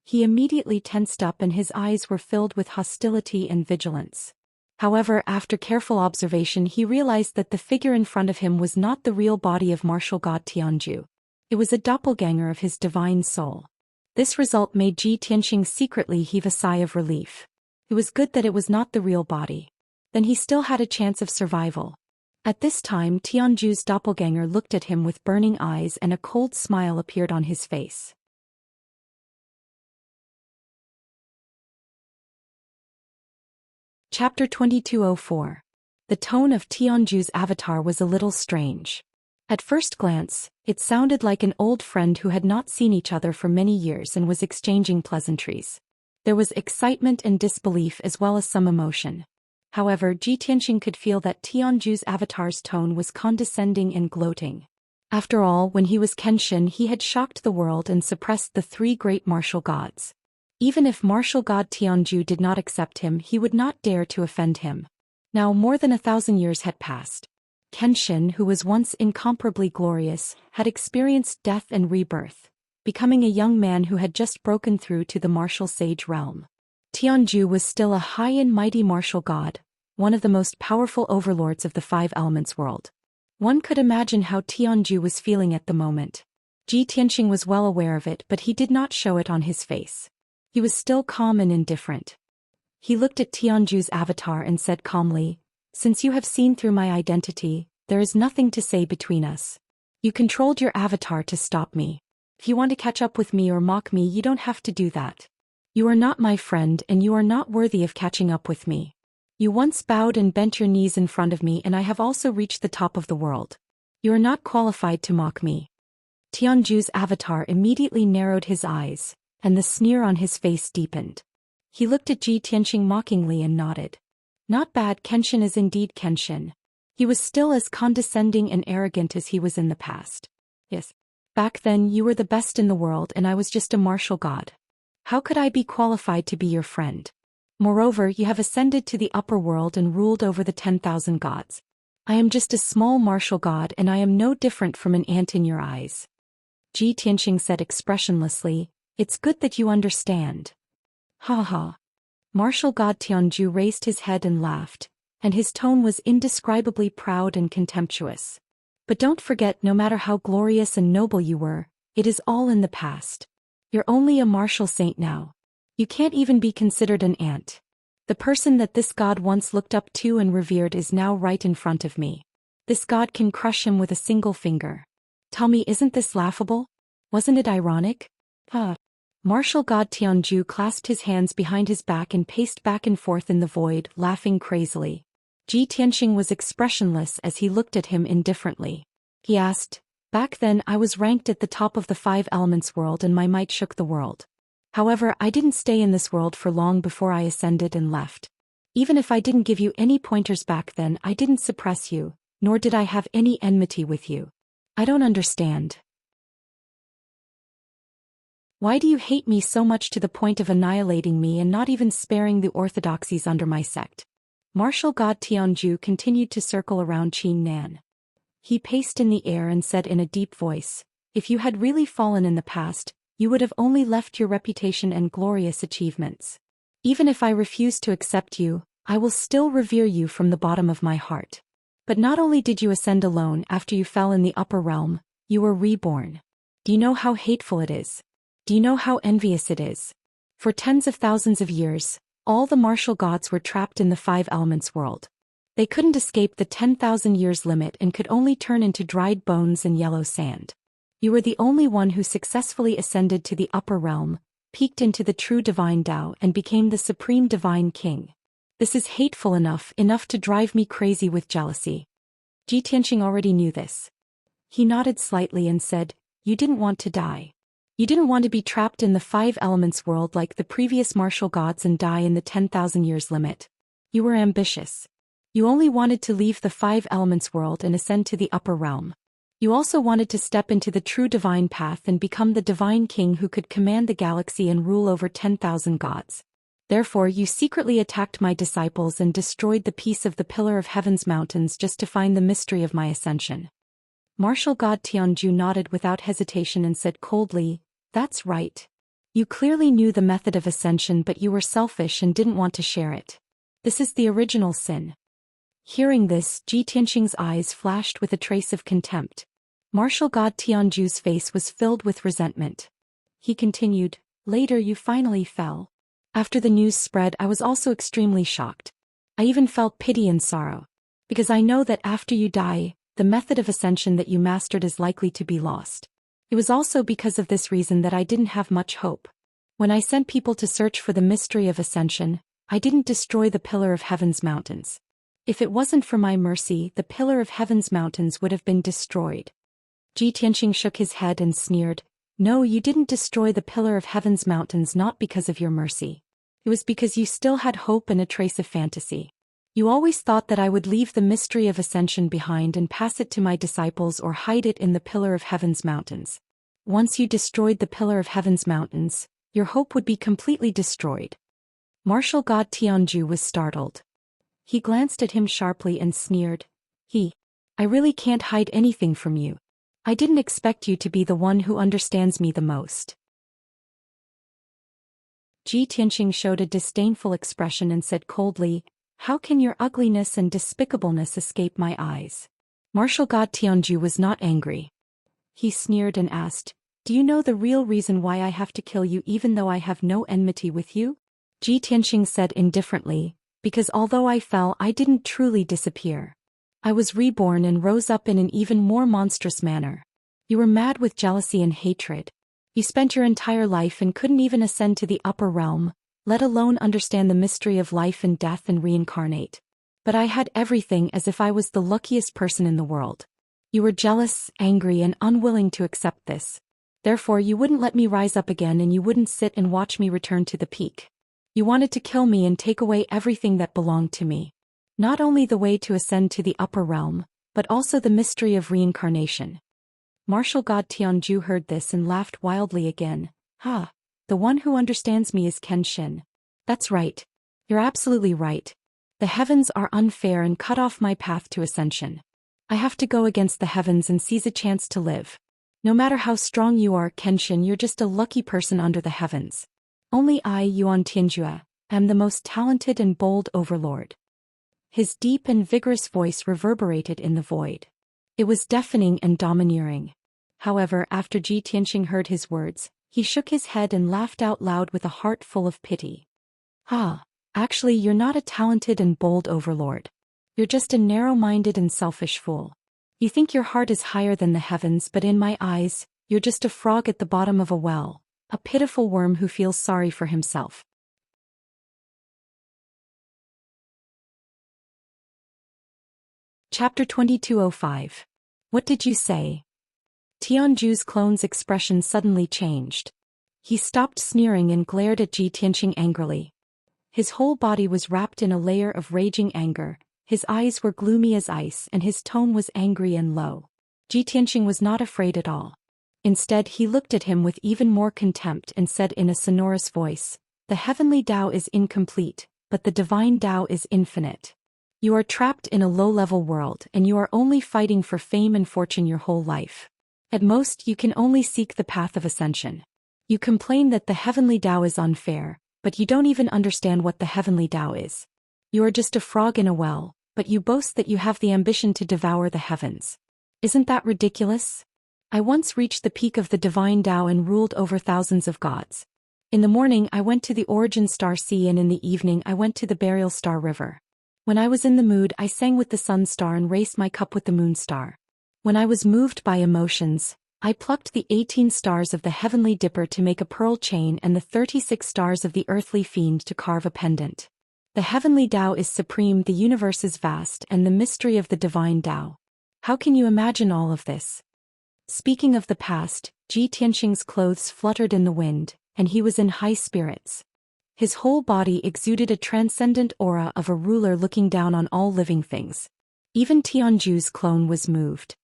He immediately tensed up and his eyes were filled with hostility and vigilance. However, after careful observation he realized that the figure in front of him was not the real body of martial god Tianju. It was a doppelganger of his divine soul. This result made Ji Tianxing secretly heave a sigh of relief. It was good that it was not the real body. Then he still had a chance of survival. At this time Tianju's doppelganger looked at him with burning eyes and a cold smile appeared on his face. Chapter 2204. The tone of Tianju's avatar was a little strange. At first glance, it sounded like an old friend who had not seen each other for many years and was exchanging pleasantries. There was excitement and disbelief as well as some emotion. However, Ji Tianxing could feel that Tianju's avatar's tone was condescending and gloating. After all, when he was Kenshin he had shocked the world and suppressed the 3 great martial gods. Even if martial god Tianju did not accept him, he would not dare to offend him. Now more than 1,000 years had passed. Kenshin, who was once incomparably glorious, had experienced death and rebirth, becoming a young man who had just broken through to the martial sage realm. Tianju was still a high and mighty martial god, one of the most powerful overlords of the 5 elements world. One could imagine how Tianju was feeling at the moment. Ji Tianxing was well aware of it, but he did not show it on his face. He was still calm and indifferent. He looked at Tianju's avatar and said calmly, "Since you have seen through my identity, there is nothing to say between us. You controlled your avatar to stop me. If you want to catch up with me or mock me, you don't have to do that. You are not my friend and you are not worthy of catching up with me. You once bowed and bent your knees in front of me and I have also reached the top of the world. You are not qualified to mock me." Tianju's avatar immediately narrowed his eyes, and the sneer on his face deepened. He looked at Ji Tianxing mockingly and nodded. Not bad, Kenshin is indeed Kenshin. He was still as condescending and arrogant as he was in the past. Yes. Back then you were the best in the world and I was just a martial god. How could I be qualified to be your friend? Moreover, you have ascended to the upper world and ruled over the 10,000 gods. I am just a small martial god and I am no different from an ant in your eyes. Ji Tianxing said expressionlessly, "It's good that you understand." Ha ha. Martial god Tianju raised his head and laughed, and his tone was indescribably proud and contemptuous. But don't forget, no matter how glorious and noble you were, it is all in the past. You're only a martial saint now. You can't even be considered an ant. The person that this god once looked up to and revered is now right in front of me. This god can crush him with a single finger. Tell me, isn't this laughable? Wasn't it ironic? Martial god Tianju clasped his hands behind his back and paced back and forth in the void, laughing crazily. Ji Tianxing was expressionless as he looked at him indifferently. He asked, "Back then I was ranked at the top of the five elements world and my might shook the world. However, I didn't stay in this world for long before I ascended and left. Even if I didn't give you any pointers back then, I didn't suppress you, nor did I have any enmity with you. I don't understand. Why do you hate me so much to the point of annihilating me and not even sparing the orthodoxies under my sect?" Martial god Tianju continued to circle around Qin Nan. He paced in the air and said in a deep voice, "If you had really fallen in the past, you would have only left your reputation and glorious achievements. Even if I refuse to accept you, I will still revere you from the bottom of my heart. But not only did you ascend alone after you fell in the upper realm, you were reborn. Do you know how hateful it is? Do you know how envious it is? For tens of thousands of years, all the martial gods were trapped in the five elements world. They couldn't escape the 10,000 years limit and could only turn into dried bones and yellow sand. You were the only one who successfully ascended to the upper realm, peeked into the true divine Tao and became the supreme divine king. This is hateful enough to drive me crazy with jealousy." Ji Tianxing already knew this. He nodded slightly and said, "You didn't want to die. You didn't want to be trapped in the five elements world like the previous martial gods and die in the 10,000 years limit. You were ambitious. You only wanted to leave the five elements world and ascend to the upper realm. You also wanted to step into the true divine path and become the divine king who could command the galaxy and rule over 10,000 gods. Therefore you secretly attacked my disciples and destroyed the piece of the Pillar of Heaven's mountains just to find the mystery of my ascension." Martial god Tianju nodded without hesitation and said coldly, "That's right. You clearly knew the method of ascension, but you were selfish and didn't want to share it. This is the original sin." Hearing this, Ji Tianxing's eyes flashed with a trace of contempt. Martial god Tianju's face was filled with resentment. He continued, "Later you finally fell. After the news spread, I was also extremely shocked. I even felt pity and sorrow. Because I know that after you die, the method of ascension that you mastered is likely to be lost. It was also because of this reason that I didn't have much hope. When I sent people to search for the mystery of ascension, I didn't destroy the Pillar of Heaven's mountains. If it wasn't for my mercy, the Pillar of Heaven's mountains would have been destroyed." Ji Tianxing shook his head and sneered, "No, you didn't destroy the Pillar of Heaven's mountains not because of your mercy. It was because you still had hope and a trace of fantasy. You always thought that I would leave the mystery of ascension behind and pass it to my disciples or hide it in the Pillar of Heaven's mountains. Once you destroyed the Pillar of Heaven's mountains, your hope would be completely destroyed." Martial god Tianju was startled. He glanced at him sharply and sneered, I really can't hide anything from you. I didn't expect you to be the one who understands me the most." Ji Tianxing showed a disdainful expression and said coldly, "How can your ugliness and despicableness escape my eyes?" Martial god Tianju was not angry. He sneered and asked, "Do you know the real reason why I have to kill you even though I have no enmity with you?" Ji Tianxing said indifferently, "Because although I fell, I didn't truly disappear. I was reborn and rose up in an even more monstrous manner. You were mad with jealousy and hatred. You spent your entire life and couldn't even ascend to the upper realm, let alone understand the mystery of life and death and reincarnate. But I had everything as if I was the luckiest person in the world. You were jealous, angry, and unwilling to accept this. Therefore you wouldn't let me rise up again and you wouldn't sit and watch me return to the peak. You wanted to kill me and take away everything that belonged to me. Not only the way to ascend to the upper realm, but also the mystery of reincarnation." Martial god Tianju heard this and laughed wildly again. The one who understands me is Kenshin. That's right. You're absolutely right. The heavens are unfair and cut off my path to ascension. I have to go against the heavens and seize a chance to live. No matter how strong you are, Kenshin, you're just a lucky person under the heavens. Only I, Yuan Tianjue, am the most talented and bold overlord." His deep and vigorous voice reverberated in the void. It was deafening and domineering. However, after Ji Tianxing heard his words, he shook his head and laughed out loud with a heart full of pity. Actually, you're not a talented and bold overlord. You're just a narrow-minded and selfish fool. You think your heart is higher than the heavens, but in my eyes, you're just a frog at the bottom of a well, a pitiful worm who feels sorry for himself. Chapter 2205. What did you say? Tianju's clone's expression suddenly changed. He stopped sneering and glared at Ji Tianqing angrily. His whole body was wrapped in a layer of raging anger, his eyes were gloomy as ice and his tone was angry and low. Ji Tianqing was not afraid at all. Instead he looked at him with even more contempt and said in a sonorous voice, "The heavenly Tao is incomplete, but the divine Tao is infinite. You are trapped in a low-level world and you are only fighting for fame and fortune your whole life. At most you can only seek the path of ascension. You complain that the heavenly Tao is unfair, but you don't even understand what the heavenly Tao is. You are just a frog in a well, but you boast that you have the ambition to devour the heavens. Isn't that ridiculous? I once reached the peak of the divine Tao and ruled over thousands of gods. In the morning I went to the origin star sea and in the evening I went to the burial star river. When I was in the mood I sang with the sun star and raised my cup with the moon star. When I was moved by emotions, I plucked the 18 stars of the heavenly dipper to make a pearl chain and the 36 stars of the earthly fiend to carve a pendant. The heavenly Tao is supreme, the universe is vast, and the mystery of the divine Tao. How can you imagine all of this?" Speaking of the past, Ji Tianqing's clothes fluttered in the wind, and he was in high spirits. His whole body exuded a transcendent aura of a ruler looking down on all living things. Even Tianju's clone was moved.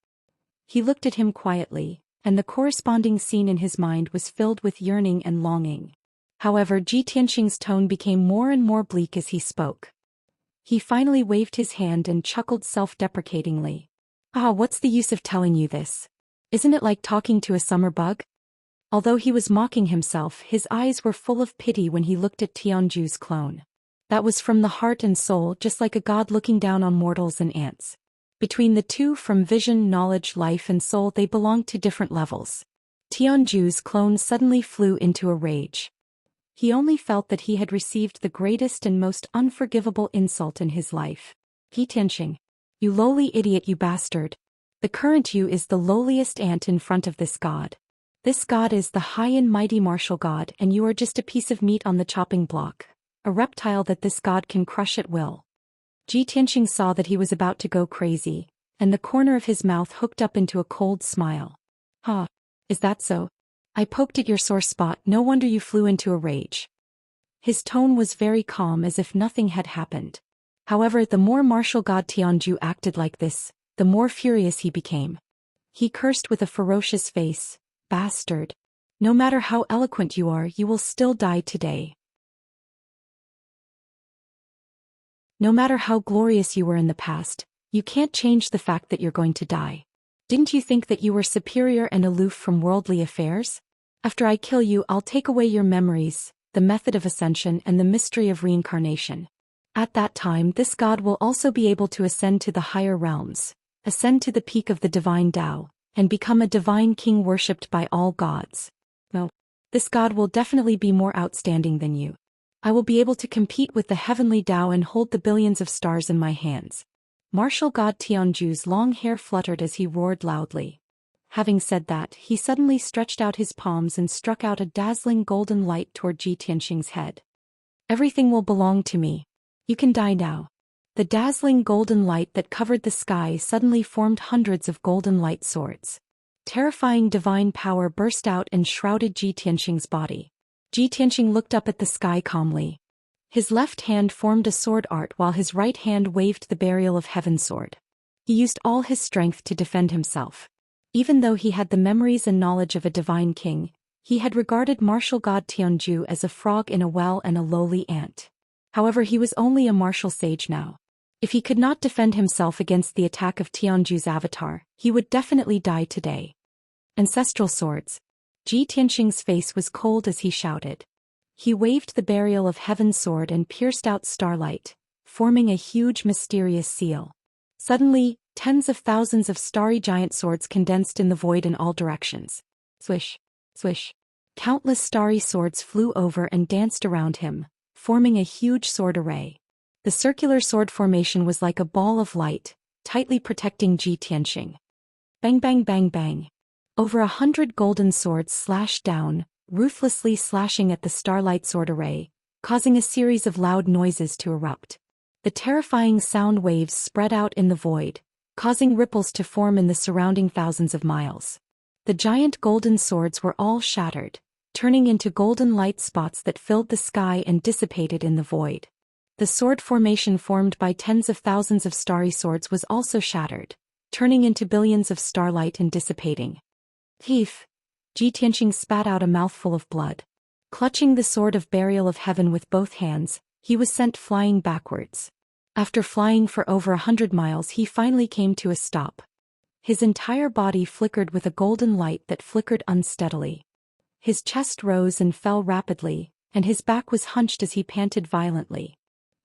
He looked at him quietly, and the corresponding scene in his mind was filled with yearning and longing. However, Ji Tianqing's tone became more and more bleak as he spoke. He finally waved his hand and chuckled self-deprecatingly. "Ah, what's the use of telling you this? Isn't it like talking to a summer bug?" Although he was mocking himself, his eyes were full of pity when he looked at Tianju's clone. That was from the heart and soul, just like a god looking down on mortals and ants. Between the two, from vision, knowledge, life and soul, they belonged to different levels. Tianju's clone suddenly flew into a rage. He only felt that he had received the greatest and most unforgivable insult in his life. "Ji Tianqing, you lowly idiot, you bastard. The current you is the lowliest ant in front of this god. This god is the high and mighty martial god and you are just a piece of meat on the chopping block, a reptile that this god can crush at will." Ji Tianqing saw that he was about to go crazy, and the corner of his mouth hooked up into a cold smile. "Huh, is that so? I poked at your sore spot, no wonder you flew into a rage." His tone was very calm as if nothing had happened. However, the more martial god Tianju acted like this, the more furious he became. He cursed with a ferocious face, "Bastard. No matter how eloquent you are, you will still die today. No matter how glorious you were in the past, you can't change the fact that you're going to die. Didn't you think that you were superior and aloof from worldly affairs? After I kill you, I'll take away your memories, the method of ascension and the mystery of reincarnation. At that time this god will also be able to ascend to the higher realms, ascend to the peak of the divine Tao, and become a divine king worshipped by all gods. No, this god will definitely be more outstanding than you. I will be able to compete with the heavenly Tao and hold the billions of stars in my hands." Martial god Tianju's long hair fluttered as he roared loudly. Having said that, he suddenly stretched out his palms and struck out a dazzling golden light toward Ji Tianqing's head. "Everything will belong to me. You can die now." The dazzling golden light that covered the sky suddenly formed hundreds of golden light swords. Terrifying divine power burst out and shrouded Ji Tianqing's body. Ji Tianqing looked up at the sky calmly. His left hand formed a sword art while his right hand waved the burial of heaven sword. He used all his strength to defend himself. Even though he had the memories and knowledge of a divine king, he had regarded martial god Tianju as a frog in a well and a lowly ant. However, he was only a martial sage now. If he could not defend himself against the attack of Tianju's avatar, he would definitely die today. "Ancestral swords." Ji Tianqing's face was cold as he shouted. He waved the burial of heaven sword and pierced out starlight, forming a huge mysterious seal. Suddenly, tens of thousands of starry giant swords condensed in the void in all directions. Swish, swish. Countless starry swords flew over and danced around him, forming a huge sword array. The circular sword formation was like a ball of light, tightly protecting Ji Tianqing. Bang bang bang bang. Over 100 golden swords slashed down, ruthlessly slashing at the starlight sword array, causing a series of loud noises to erupt. The terrifying sound waves spread out in the void, causing ripples to form in the surrounding thousands of miles. The giant golden swords were all shattered, turning into golden light spots that filled the sky and dissipated in the void. The sword formation formed by tens of thousands of starry swords was also shattered, turning into billions of starlight and dissipating. Thief! Ji Tianqing spat out a mouthful of blood. Clutching the sword of burial of heaven with both hands, he was sent flying backwards. After flying for over 100 miles, he finally came to a stop. His entire body flickered with a golden light that flickered unsteadily. His chest rose and fell rapidly, and his back was hunched as he panted violently.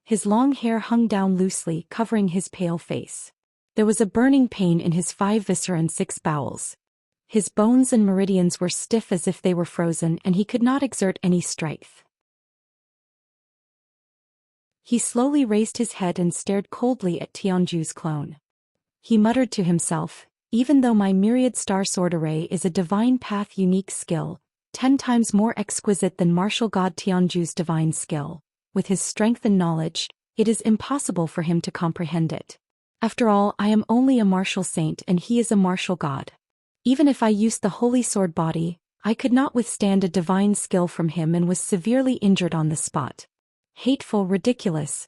His long hair hung down loosely, covering his pale face. There was a burning pain in his 5 viscera and 6 bowels. His bones and meridians were stiff as if they were frozen, and he could not exert any strength. He slowly raised his head and stared coldly at Tianju's clone. He muttered to himself, "Even though my myriad star sword array is a divine path unique skill, 10 times more exquisite than martial god Tianju's divine skill, with his strength and knowledge, it is impossible for him to comprehend it. After all, I am only a martial saint and he is a martial god. Even if I used the holy sword body, I could not withstand a divine skill from him and was severely injured on the spot. Hateful, ridiculous."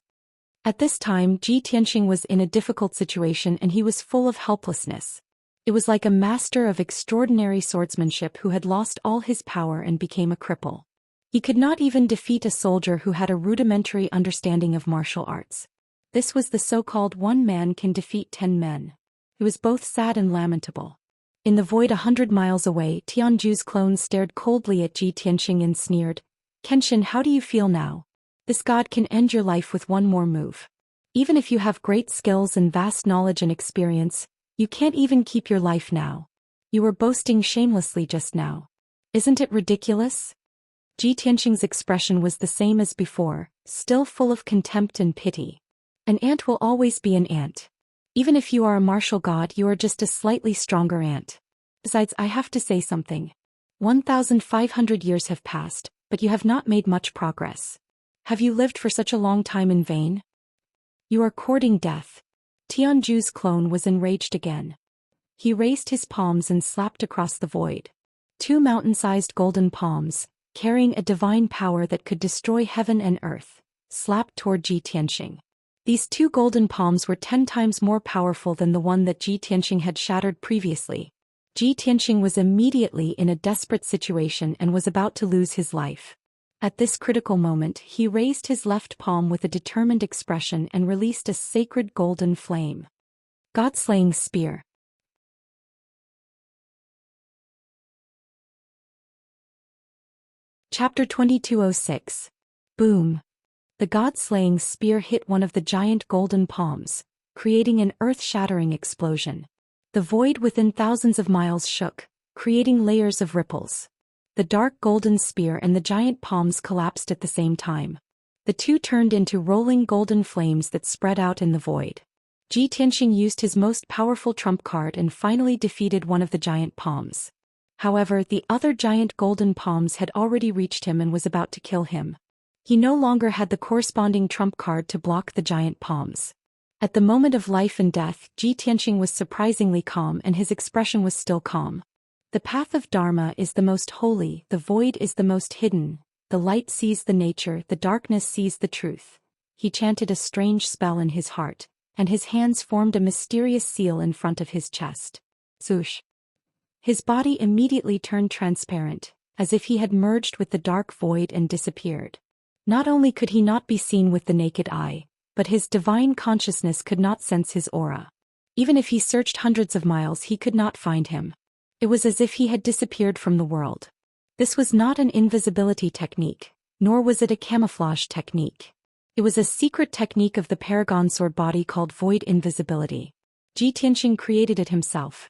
At this time, Ji Tianqing was in a difficult situation and he was full of helplessness. It was like a master of extraordinary swordsmanship who had lost all his power and became a cripple. He could not even defeat a soldier who had a rudimentary understanding of martial arts. This was the so-called one man can defeat 10 men. It was both sad and lamentable. In the void 100 miles away, Tianju's clone stared coldly at Ji Tianqing and sneered, "Kenshin, how do you feel now? This god can end your life with one more move. Even if you have great skills and vast knowledge and experience, you can't even keep your life now. You were boasting shamelessly just now. Isn't it ridiculous?" Ji Tianqing's expression was the same as before, still full of contempt and pity. An ant will always be an ant. Even if you are a martial god, you are just a slightly stronger ant. Besides, I have to say something. 1,500 years have passed, but you have not made much progress. Have you lived for such a long time in vain? You are courting death. Tianju's clone was enraged again. He raised his palms and slapped across the void. 2 mountain-sized golden palms, carrying a divine power that could destroy heaven and earth, slapped toward Ji Tianqing. These 2 golden palms were 10 times more powerful than the one that Ji Tianqing had shattered previously. Ji Tianqing was immediately in a desperate situation and was about to lose his life. At this critical moment, he raised his left palm with a determined expression and released a sacred golden flame. God-slaying spear. Chapter 2206. Boom. The god-slaying spear hit one of the giant golden palms, creating an earth-shattering explosion. The void within thousands of miles shook, creating layers of ripples. The dark golden spear and the giant palms collapsed at the same time. The two turned into rolling golden flames that spread out in the void. Ji Tianqing used his most powerful trump card and finally defeated one of the giant palms. However, the other giant golden palms had already reached him and was about to kill him. He no longer had the corresponding trump card to block the giant palms. At the moment of life and death, Ji Tianqing was surprisingly calm and his expression was still calm. The path of Dharma is the most holy, the void is the most hidden, the light sees the nature, the darkness sees the truth. He chanted a strange spell in his heart, and his hands formed a mysterious seal in front of his chest. Swoosh. His body immediately turned transparent, as if he had merged with the dark void and disappeared. Not only could he not be seen with the naked eye, but his divine consciousness could not sense his aura. Even if he searched hundreds of miles, he could not find him. It was as if he had disappeared from the world. This was not an invisibility technique, nor was it a camouflage technique. It was a secret technique of the Paragon sword body called void invisibility. Ji Tianqing created it himself.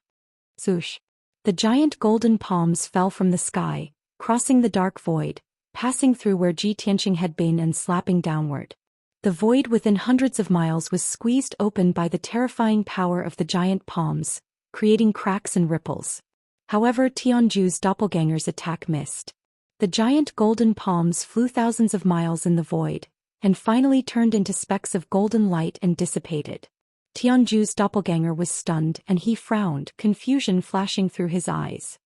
Swoosh. The giant golden palms fell from the sky, crossing the dark void, passing through where Ji Tianqing had been and slapping downward. The void within hundreds of miles was squeezed open by the terrifying power of the giant palms, creating cracks and ripples. However, Tianju's doppelganger's attack missed. The giant golden palms flew thousands of miles in the void, and finally turned into specks of golden light and dissipated. Tianju's doppelganger was stunned and he frowned, confusion flashing through his eyes.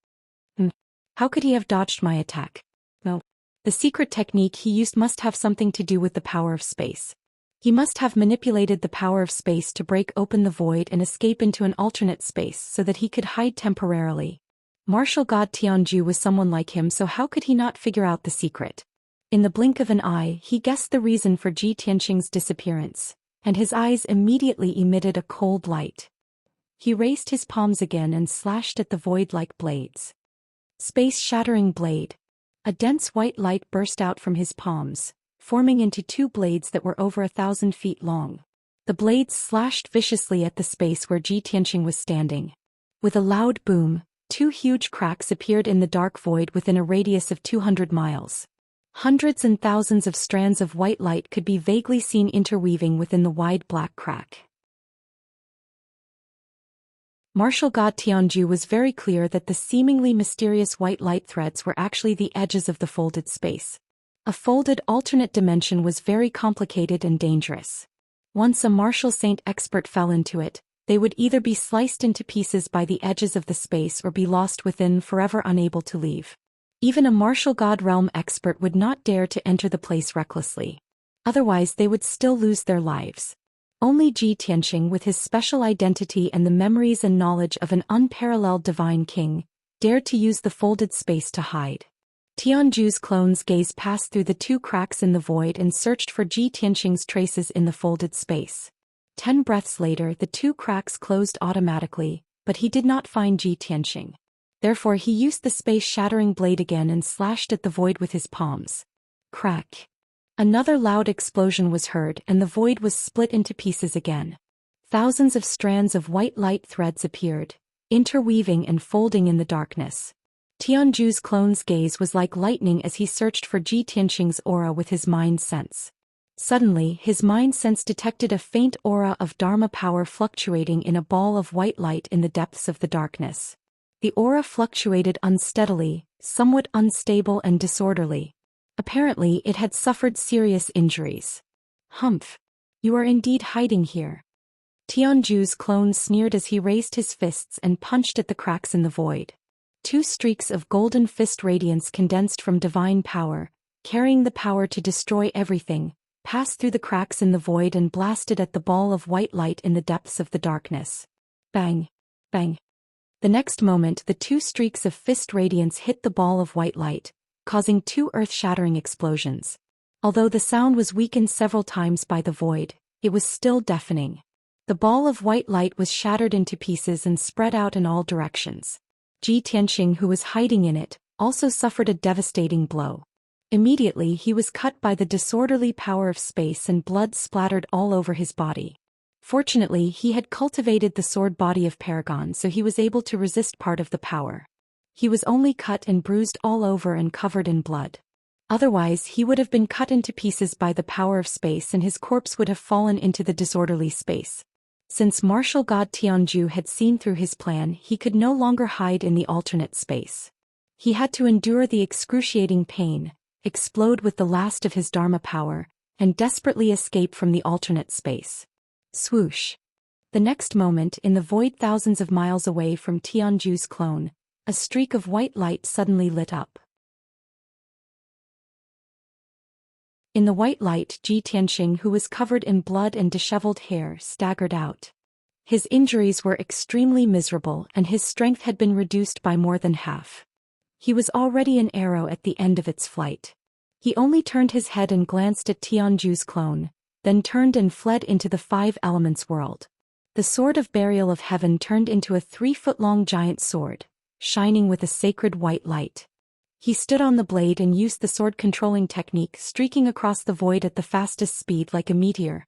How could he have dodged my attack? No. The secret technique he used must have something to do with the power of space. He must have manipulated the power of space to break open the void and escape into an alternate space so that he could hide temporarily. Martial god Tianju was someone like him, so how could he not figure out the secret? In the blink of an eye, he guessed the reason for Ji Tianqing's disappearance, and his eyes immediately emitted a cold light. He raised his palms again and slashed at the void like blades. Space-shattering blade. A dense white light burst out from his palms, forming into two blades that were over 1,000 feet long. The blades slashed viciously at the space where Ji Tianqing was standing. With a loud boom, two huge cracks appeared in the dark void within a radius of 200 miles. Hundreds and thousands of strands of white light could be vaguely seen interweaving within the wide black crack. Martial god Tianju was very clear that the seemingly mysterious white light threads were actually the edges of the folded space. A folded alternate dimension was very complicated and dangerous. Once a martial saint expert fell into it, they would either be sliced into pieces by the edges of the space or be lost within, forever unable to leave. Even a martial god realm expert would not dare to enter the place recklessly. Otherwise they would still lose their lives. Only Ji Tianqing, with his special identity and the memories and knowledge of an unparalleled divine king, dared to use the folded space to hide. Tianju's clone's gaze passed through the two cracks in the void and searched for Ji Tianqing's traces in the folded space. 10 breaths later, the two cracks closed automatically, but he did not find Ji Tianqing. Therefore he used the space-shattering blade again and slashed at the void with his palms. Crack. Another loud explosion was heard and the void was split into pieces again. Thousands of strands of white light threads appeared, interweaving and folding in the darkness. Tianju's clone's gaze was like lightning as he searched for Ji Tianqing's aura with his mind sense. Suddenly, his mind sense detected a faint aura of Dharma power fluctuating in a ball of white light in the depths of the darkness. The aura fluctuated unsteadily, somewhat unstable and disorderly. Apparently, it had suffered serious injuries. Humph! You are indeed hiding here. Tianju's clone sneered as he raised his fists and punched at the cracks in the void. Two streaks of golden fist radiance condensed from divine power, carrying the power to destroy everything, passed through the cracks in the void and blasted at the ball of white light in the depths of the darkness. Bang! Bang! The next moment the two streaks of fist radiance hit the ball of white light, causing two earth-shattering explosions. Although the sound was weakened several times by the void, it was still deafening. The ball of white light was shattered into pieces and spread out in all directions. Ji Tianqing, who was hiding in it, also suffered a devastating blow. Immediately he was cut by the disorderly power of space and blood splattered all over his body. Fortunately, he had cultivated the sword body of Paragon, so he was able to resist part of the power. He was only cut and bruised all over and covered in blood. Otherwise, he would have been cut into pieces by the power of space and his corpse would have fallen into the disorderly space. Since martial god Tianju had seen through his plan, he could no longer hide in the alternate space. He had to endure the excruciating pain, explode with the last of his Dharma power, and desperately escape from the alternate space. Swoosh! The next moment, in the void thousands of miles away from Tianju's clone, a streak of white light suddenly lit up. In the white light, Ji Tianqing, who was covered in blood and disheveled hair, staggered out. His injuries were extremely miserable and his strength had been reduced by more than half. He was already an arrow at the end of its flight. He only turned his head and glanced at Tianju's clone, then turned and fled into the Five Elements world. The sword of burial of heaven turned into a 3-foot-long giant sword, shining with a sacred white light. He stood on the blade and used the sword-controlling technique, streaking across the void at the fastest speed like a meteor.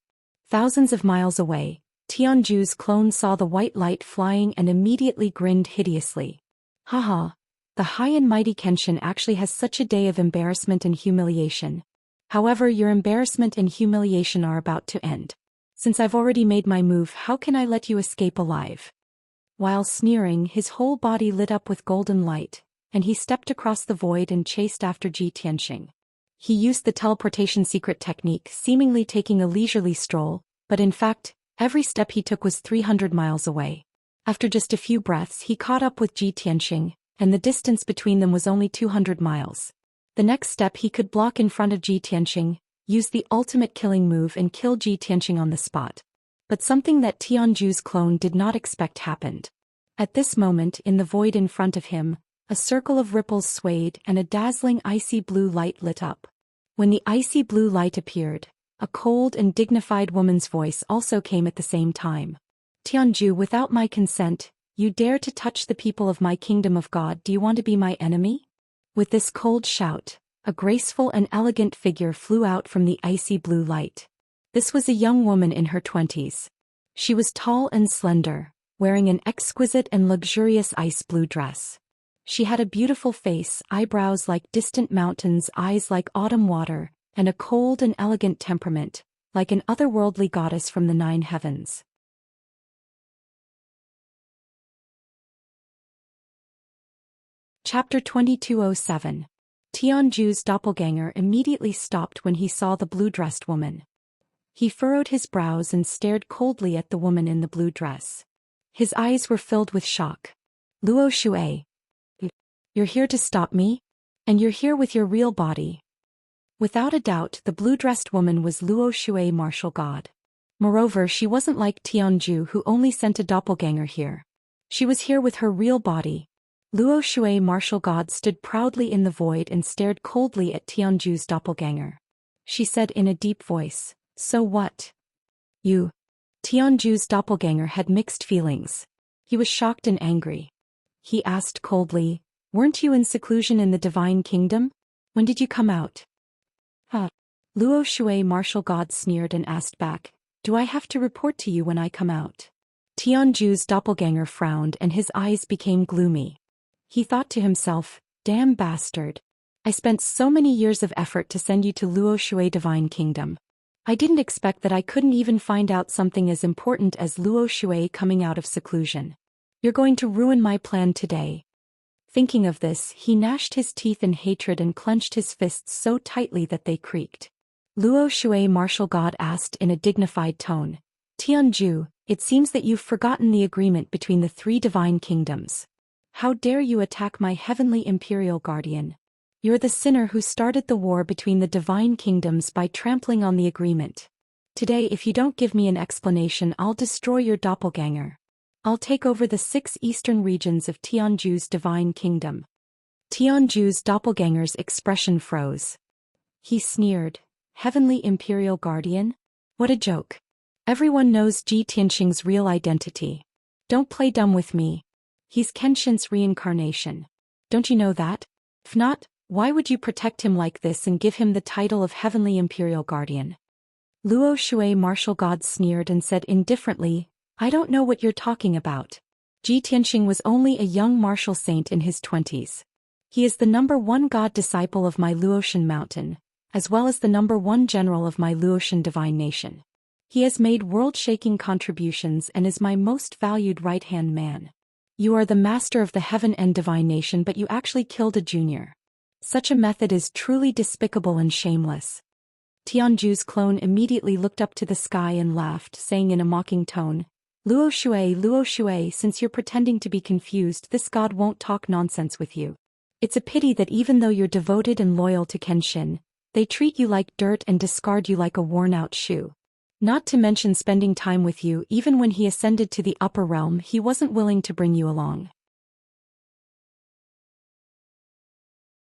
Thousands of miles away, Tianju's clone saw the white light flying and immediately grinned hideously. Haha, the high and mighty Kenshin actually has such a day of embarrassment and humiliation. However, your embarrassment and humiliation are about to end. Since I've already made my move, how can I let you escape alive? While sneering, his whole body lit up with golden light, and he stepped across the void and chased after Ji Tianqing. He used the teleportation secret technique, seemingly taking a leisurely stroll, but in fact, Every step he took was 300 miles away. After just a few breaths he caught up with Ji Tianxing, and the distance between them was only 200 miles. The next step he could block in front of Ji Tianxing, use the ultimate killing move and kill Ji Tianxing on the spot. But something that Tianju's clone did not expect happened. At this moment in the void in front of him, a circle of ripples swayed and a dazzling icy blue light lit up. When the icy blue light appeared, a cold and dignified woman's voice also came at the same time. Tianju, without my consent, you dare to touch the people of my kingdom of God. Do you want to be my enemy? With this cold shout, a graceful and elegant figure flew out from the icy blue light. This was a young woman in her 20s. She was tall and slender, wearing an exquisite and luxurious ice blue dress. She had a beautiful face, eyebrows like distant mountains, eyes like autumn water, and a cold and elegant temperament, like an otherworldly goddess from the 9 heavens. Chapter 2207. Tianju's doppelganger immediately stopped when he saw the blue-dressed woman. He furrowed his brows and stared coldly at the woman in the blue dress. His eyes were filled with shock. Luo Shui. You're here to stop me? And you're here with your real body. Without a doubt, the blue-dressed woman was Luo Shui, martial god. Moreover, she wasn't like Tianju, who only sent a doppelganger here. She was here with her real body. Luo Shui, martial god, stood proudly in the void and stared coldly at Tianju's doppelganger. She said in a deep voice, "So what? You?" Tianju's doppelganger had mixed feelings. He was shocked and angry. He asked coldly, "Weren't you in seclusion in the divine kingdom? When did you come out?" Luo Shui, martial god, sneered and asked back, "Do I have to report to you when I come out?" Tianju's doppelganger frowned and his eyes became gloomy. He thought to himself, "Damn bastard. I spent so many years of effort to send you to Luo Shui divine kingdom. I didn't expect that I couldn't even find out something as important as Luo Shui coming out of seclusion. You're going to ruin my plan today." Thinking of this, he gnashed his teeth in hatred and clenched his fists so tightly that they creaked. Luo Shui, martial god, asked in a dignified tone, "Tianju, it seems that you've forgotten the agreement between the 3 divine kingdoms. How dare you attack my heavenly imperial guardian? You're the sinner who started the war between the divine kingdoms by trampling on the agreement. Today, if you don't give me an explanation, I'll destroy your doppelganger. I'll take over the 6 eastern regions of Tianju's divine kingdom." Tianju's doppelganger's expression froze. He sneered, "Heavenly imperial guardian? What a joke. Everyone knows Ji Tianxing's real identity. Don't play dumb with me. He's Kenshin's reincarnation. Don't you know that? If not, why would you protect him like this and give him the title of Heavenly Imperial Guardian?" Luo Shui, martial god, sneered and said indifferently, "I don't know what you're talking about. Ji Tianxing was only a young martial saint in his 20s. He is the #1 god disciple of my Luotian mountain, as well as the #1 general of my Luotian divine nation. He has made world-shaking contributions and is my most valued right-hand man. You are the master of the heaven and divine nation, but you actually killed a junior. Such a method is truly despicable and shameless." Tianju's clone immediately looked up to the sky and laughed, saying in a mocking tone, Luo Shui, since you're pretending to be confused, this god won't talk nonsense with you. It's a pity that even though you're devoted and loyal to Kenshin, they treat you like dirt and discard you like a worn-out shoe. Not to mention spending time with you. Even when he ascended to the upper realm, he wasn't willing to bring you along.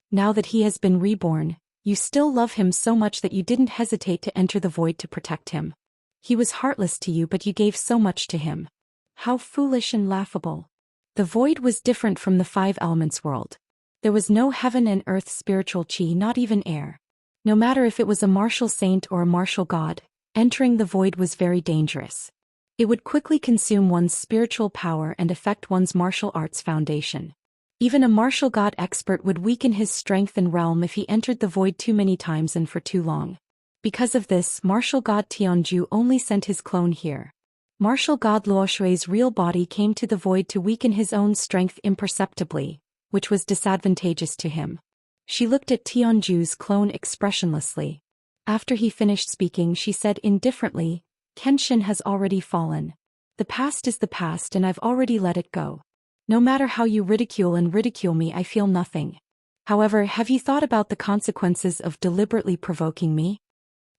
Now that he has been reborn, you still love him so much that you didn't hesitate to enter the void to protect him. He was heartless to you, but you gave so much to him. How foolish and laughable. The void was different from the 5 elements world. There was no heaven and earth spiritual chi, not even air. No matter if it was a martial saint or a martial god, entering the void was very dangerous. It would quickly consume one's spiritual power and affect one's martial arts foundation. Even a martial god expert would weaken his strength and realm if he entered the void too many times and for too long. Because of this, martial god Tianju only sent his clone here. Martial god Luo Shui's real body came to the void to weaken his own strength imperceptibly, which was disadvantageous to him. She looked at Tianju's clone expressionlessly. After he finished speaking, she said indifferently, Kenshin has already fallen. The past is the past and I've already let it go. No matter how you ridicule me, I feel nothing. However, have you thought about the consequences of deliberately provoking me?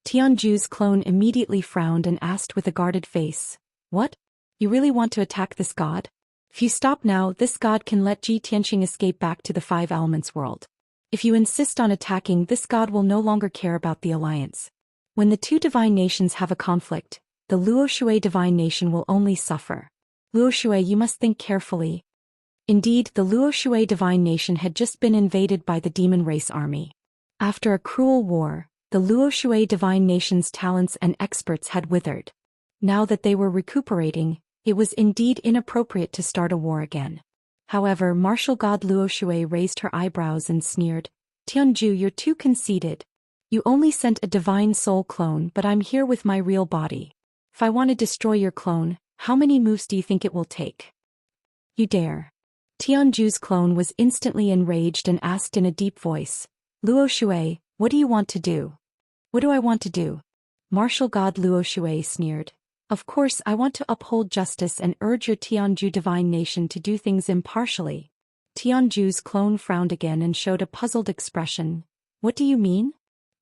Tianju's clone immediately frowned and asked with a guarded face. What? You really want to attack this god? If you stop now, this god can let Ji Tianqing escape back to the Five Elements world. If you insist on attacking, this god will no longer care about the alliance. When the two divine nations have a conflict, the Luoshui divine nation will only suffer. Luoshui, you must think carefully. Indeed, the Luoshui divine nation had just been invaded by the demon race army. After a cruel war, the Luoshui divine nation's talents and experts had withered. Now that they were recuperating, it was indeed inappropriate to start a war again. However, martial god Luoshui raised her eyebrows and sneered, Tianju, you're too conceited. You only sent a divine soul clone, but I'm here with my real body. If I want to destroy your clone, how many moves do you think it will take? You dare. Tianju's clone was instantly enraged and asked in a deep voice, Luoshui, what do you want to do? What do I want to do? Martial god Luoshui sneered. Of course, I want to uphold justice and urge your Tianju divine nation to do things impartially. Tianju's clone frowned again and showed a puzzled expression. What do you mean?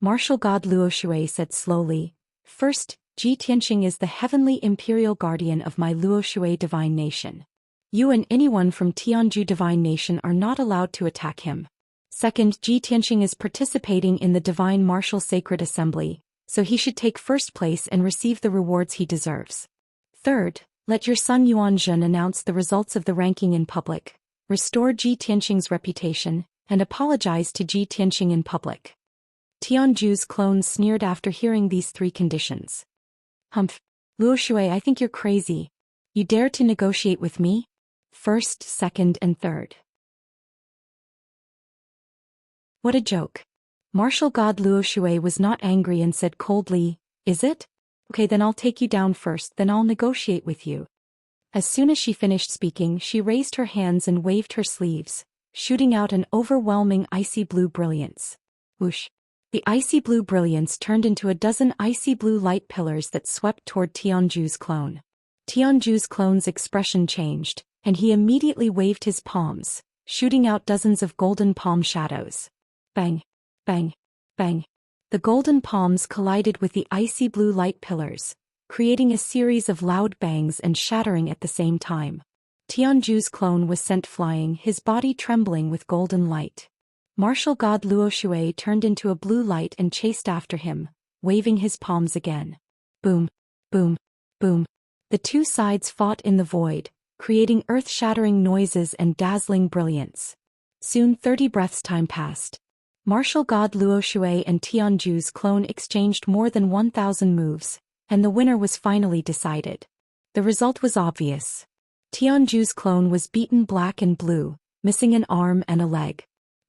Martial god Luoshui said slowly. First, Ji Tianqing is the heavenly imperial guardian of my Luoshui divine nation. You and anyone from Tianju divine nation are not allowed to attack him. Second, Ji Tianqing is participating in the divine martial sacred assembly, so he should take first place and receive the rewards he deserves. Third, let your son Yuanzhen announce the results of the ranking in public, restore Ji Tianqing's reputation, and apologize to Ji Tianqing in public. Tianju's clone sneered after hearing these three conditions. Humph. Luoshui, I think you're crazy. You dare to negotiate with me? First, second, and third. What a joke. Martial god Luoshui was not angry and said coldly, Is it? Okay, then I'll take you down first, then I'll negotiate with you. As soon as she finished speaking, she raised her hands and waved her sleeves, shooting out an overwhelming icy blue brilliance. Whoosh. The icy blue brilliance turned into a dozen icy blue light pillars that swept toward Tianju's clone. Tianju's clone's expression changed, and he immediately waved his palms, shooting out dozens of golden palm shadows. Bang. Bang. Bang. The golden palms collided with the icy blue light pillars, creating a series of loud bangs and shattering at the same time. Tianju's clone was sent flying, his body trembling with golden light. Martial god Luoshui turned into a blue light and chased after him, waving his palms again. Boom. Boom. Boom. The two sides fought in the void, creating earth-shattering noises and dazzling brilliance. Soon 30 breaths time passed. Martial god Luoshui and Tianju's clone exchanged more than 1,000 moves, and the winner was finally decided. The result was obvious. Tianju's clone was beaten black and blue, missing an arm and a leg.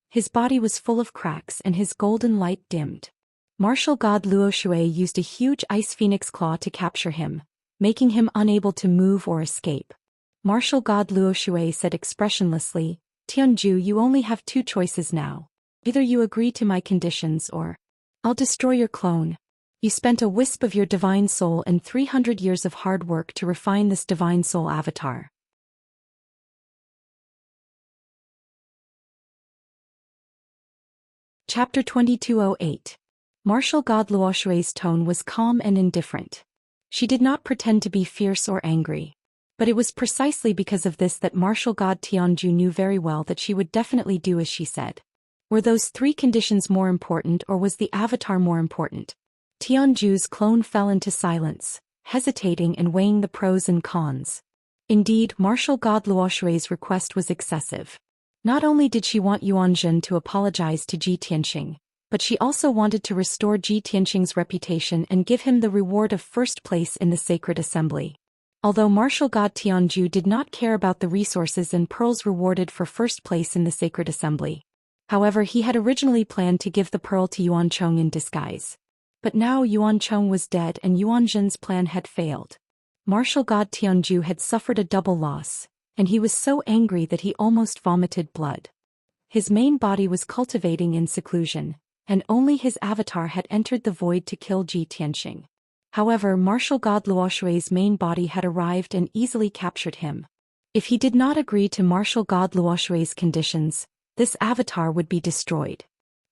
His body was full of cracks and his golden light dimmed. Martial god Luoshui used a huge ice phoenix claw to capture him, making him unable to move or escape. Martial god Luoshui said expressionlessly, Tianju, you only have two choices now. Either you agree to my conditions or I'll destroy your clone. You spent a wisp of your divine soul and 300 years of hard work to refine this divine soul avatar. Chapter 2208. Martial god Luoshui's tone was calm and indifferent. She did not pretend to be fierce or angry. But it was precisely because of this that martial god Tianju knew very well that she would definitely do as she said. Were those three conditions more important or was the avatar more important? Tianju's clone fell into silence, hesitating and weighing the pros and cons. Indeed, martial god Luoshui's request was excessive. Not only did she want Yuanzhen to apologize to Ji Tianqing, but she also wanted to restore Ji Tianqing's reputation and give him the reward of first place in the sacred assembly. Although martial god Tianju did not care about the resources and pearls rewarded for first place in the sacred assembly. However, he had originally planned to give the pearl to Yuancheng in disguise. But now Yuancheng was dead and Yuanzhen's plan had failed. Martial god Tianju had suffered a double loss, and he was so angry that he almost vomited blood. His main body was cultivating in seclusion, and only his avatar had entered the void to kill Ji Tianqing. However, martial god Luo Shui's main body had arrived and easily captured him. If he did not agree to martial god Luo Shui's conditions, this avatar would be destroyed.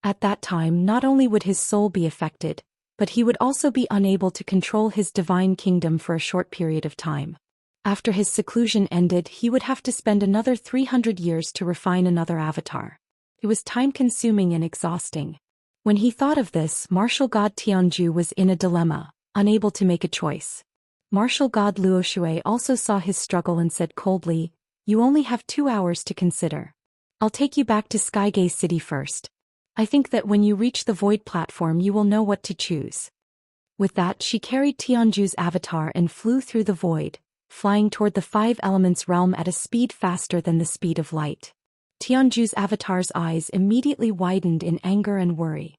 At that time, not only would his soul be affected, but he would also be unable to control his divine kingdom for a short period of time. After his seclusion ended, he would have to spend another 300 years to refine another avatar. It was time-consuming and exhausting. When he thought of this, martial god Tianju was in a dilemma, unable to make a choice. Martial god Luo Shui also saw his struggle and said coldly, "You only have 2 hours to consider. I'll take you back to Skygaze City first. I think that when you reach the Void platform you will know what to choose." With that, she carried Tianju's avatar and flew through the void, flying toward the Five Elements realm at a speed faster than the speed of light. Tianju's avatar's eyes immediately widened in anger and worry.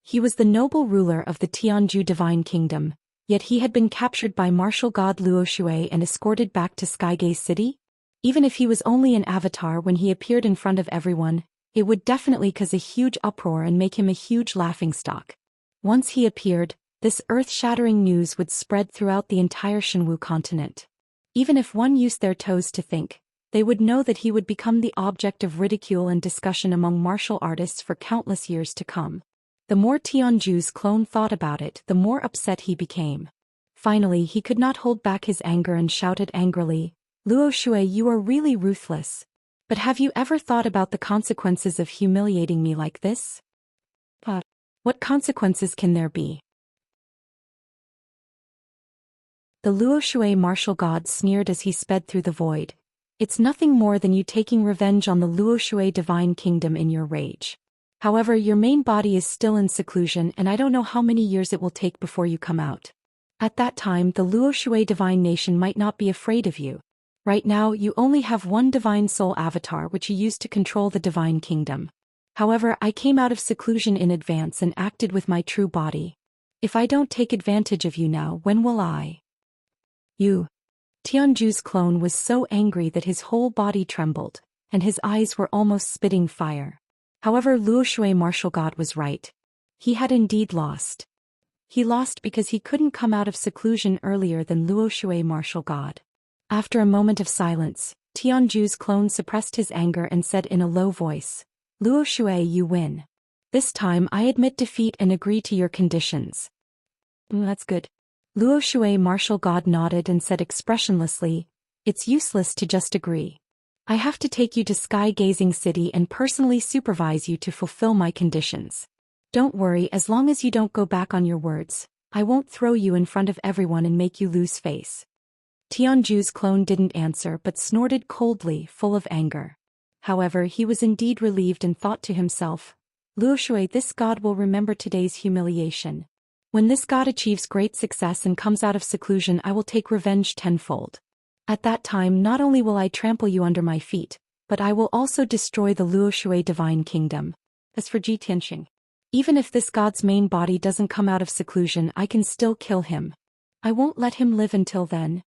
He was the noble ruler of the Tianju Divine Kingdom, yet he had been captured by martial god Luo Shui and escorted back to Skygaze City? Even if he was only an avatar when he appeared in front of everyone, it would definitely cause a huge uproar and make him a huge laughingstock. Once he appeared, this earth-shattering news would spread throughout the entire Shenwu continent. Even if one used their toes to think, they would know that he would become the object of ridicule and discussion among martial artists for countless years to come. The more Tianju's clone thought about it, the more upset he became. Finally, he could not hold back his anger and shouted angrily, "Luo Shui, you are really ruthless. But have you ever thought about the consequences of humiliating me like this?" "What consequences can there be?" The Luo Shui martial god sneered as he sped through the void. "It's nothing more than you taking revenge on the Luo Shui divine kingdom in your rage. However, your main body is still in seclusion and I don't know how many years it will take before you come out. At that time, the Luo Shui divine nation might not be afraid of you. Right now, you only have one divine soul avatar which you used to control the divine kingdom. However, I came out of seclusion in advance and acted with my true body. If I don't take advantage of you now, when will I?" "You." Tianju's clone was so angry that his whole body trembled, and his eyes were almost spitting fire. However, Luo Shui martial god was right. He had indeed lost. He lost because he couldn't come out of seclusion earlier than Luo Shui martial god. After a moment of silence, Tianju's clone suppressed his anger and said in a low voice, "Luo Shui, you win. This time I admit defeat and agree to your conditions." "That's good." Luo Shui martial god nodded and said expressionlessly, "It's useless to just agree. I have to take you to Sky-Gazing City and personally supervise you to fulfill my conditions. Don't worry, as long as you don't go back on your words, I won't throw you in front of everyone and make you lose face." Tianju's clone didn't answer but snorted coldly, full of anger. However, he was indeed relieved and thought to himself, "Luo Shui, this god will remember today's humiliation. When this god achieves great success and comes out of seclusion, I will take revenge tenfold. At that time, not only will I trample you under my feet, but I will also destroy the Luo Shui divine kingdom." As for Ji Tianxing, even if this god's main body doesn't come out of seclusion, I can still kill him. I won't let him live until then.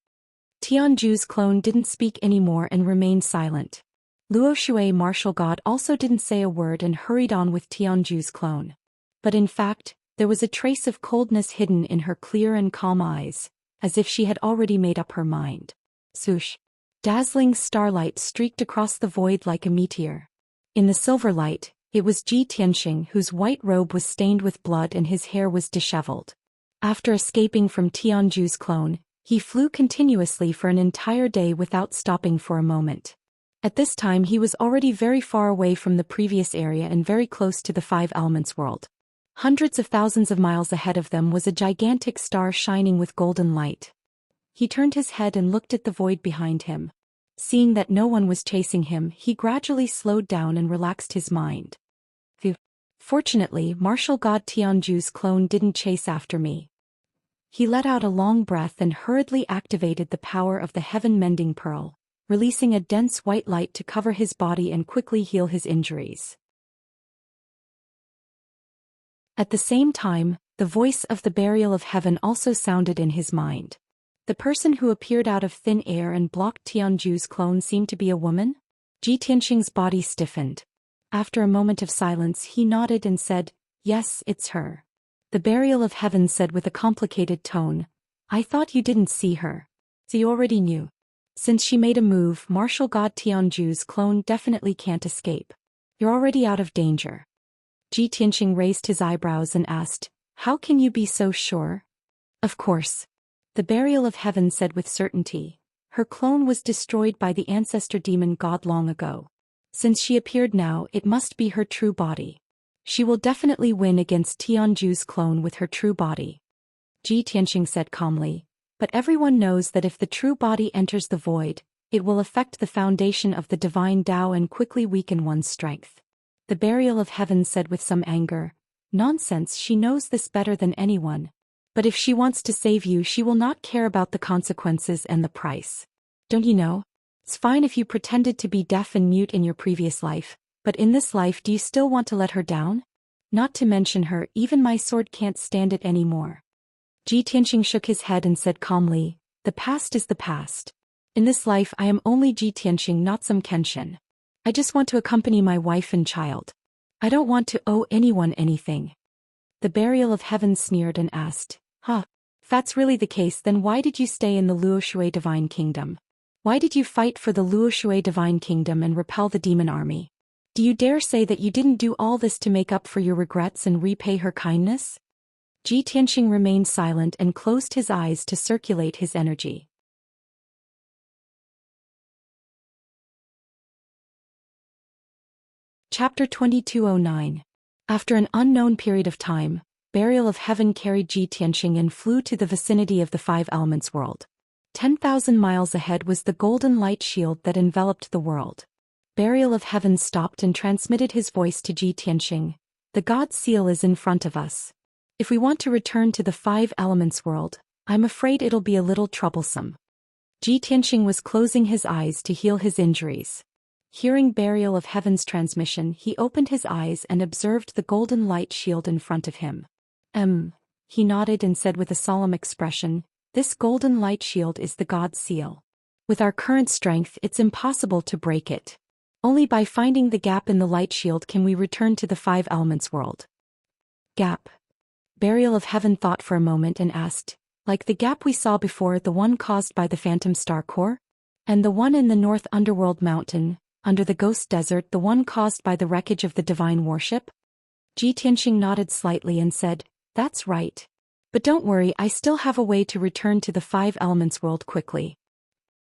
Tianju's clone didn't speak anymore and remained silent. Luo Shui martial god also didn't say a word and hurried on with Tianju's clone. But in fact, there was a trace of coldness hidden in her clear and calm eyes, as if she had already made up her mind. Swoosh! Dazzling starlight streaked across the void like a meteor. In the silver light, it was Ji Tianxing whose white robe was stained with blood and his hair was disheveled. After escaping from Tianju's clone, he flew continuously for an entire day without stopping for a moment. At this time he was already very far away from the previous area and very close to the Five Elements world. Hundreds of thousands of miles ahead of them was a gigantic star shining with golden light. He turned his head and looked at the void behind him. Seeing that no one was chasing him, he gradually slowed down and relaxed his mind. Phew. Fortunately, martial god Tianju's clone didn't chase after me. He let out a long breath and hurriedly activated the power of the Heaven Mending Pearl, releasing a dense white light to cover his body and quickly heal his injuries. At the same time, the voice of the Burial of Heaven also sounded in his mind. The person who appeared out of thin air and blocked Tianju's clone seemed to be a woman? Ji Tianxing's body stiffened. After a moment of silence, he nodded and said, "Yes, it's her." The Burial of Heaven said with a complicated tone, I thought you didn't see her. So you already knew. Since she made a move, martial god Tianju's clone definitely can't escape. You're already out of danger. Ji Tianqing raised his eyebrows and asked, how can you be so sure? Of course. The Burial of Heaven said with certainty. Her clone was destroyed by the ancestor demon god long ago. Since she appeared now, it must be her true body. She will definitely win against Tianju's clone with her true body. Ji Tianqing said calmly, but everyone knows that if the true body enters the void, it will affect the foundation of the divine Tao and quickly weaken one's strength. The Burial of Heaven said with some anger, nonsense, she knows this better than anyone. But if she wants to save you, she will not care about the consequences and the price. Don't you know? It's fine if you pretended to be deaf and mute in your previous life, but in this life do you still want to let her down? Not to mention her, even my sword can't stand it anymore. Ji Tianqing shook his head and said calmly, the past is the past. In this life I am only Ji Tianqing, not some Kenshin. I just want to accompany my wife and child. I don't want to owe anyone anything. The Burial of Heaven sneered and asked, if that's really the case, then why did you stay in the Luoshui Divine Kingdom? Why did you fight for the Luoshui Divine Kingdom and repel the demon army? Do you dare say that you didn't do all this to make up for your regrets and repay her kindness? Ji Tianqing remained silent and closed his eyes to circulate his energy. Chapter 2209. After an unknown period of time, Burial of Heaven carried Ji Tianqing and flew to the vicinity of the Five Elements world. 10,000 miles ahead was the golden light shield that enveloped the world. Burial of Heaven stopped and transmitted his voice to Ji Tianqing. The God seal is in front of us. If we want to return to the Five Elements world, I'm afraid it'll be a little troublesome. Ji Tianqing was closing his eyes to heal his injuries. Hearing Burial of Heaven's transmission, he opened his eyes and observed the golden light shield in front of him. He nodded and said with a solemn expression, this golden light shield is the God seal. With our current strength, it's impossible to break it. Only by finding the gap in the light shield can we return to the Five Elements world. Gap. Burial of Heaven thought for a moment and asked, like the gap we saw before, the one caused by the Phantom Star Core? And the one in the North Underworld Mountain, under the Ghost Desert, the one caused by the wreckage of the Divine Worship? Ji Tianqing nodded slightly and said, that's right. But don't worry, I still have a way to return to the Five Elements world quickly.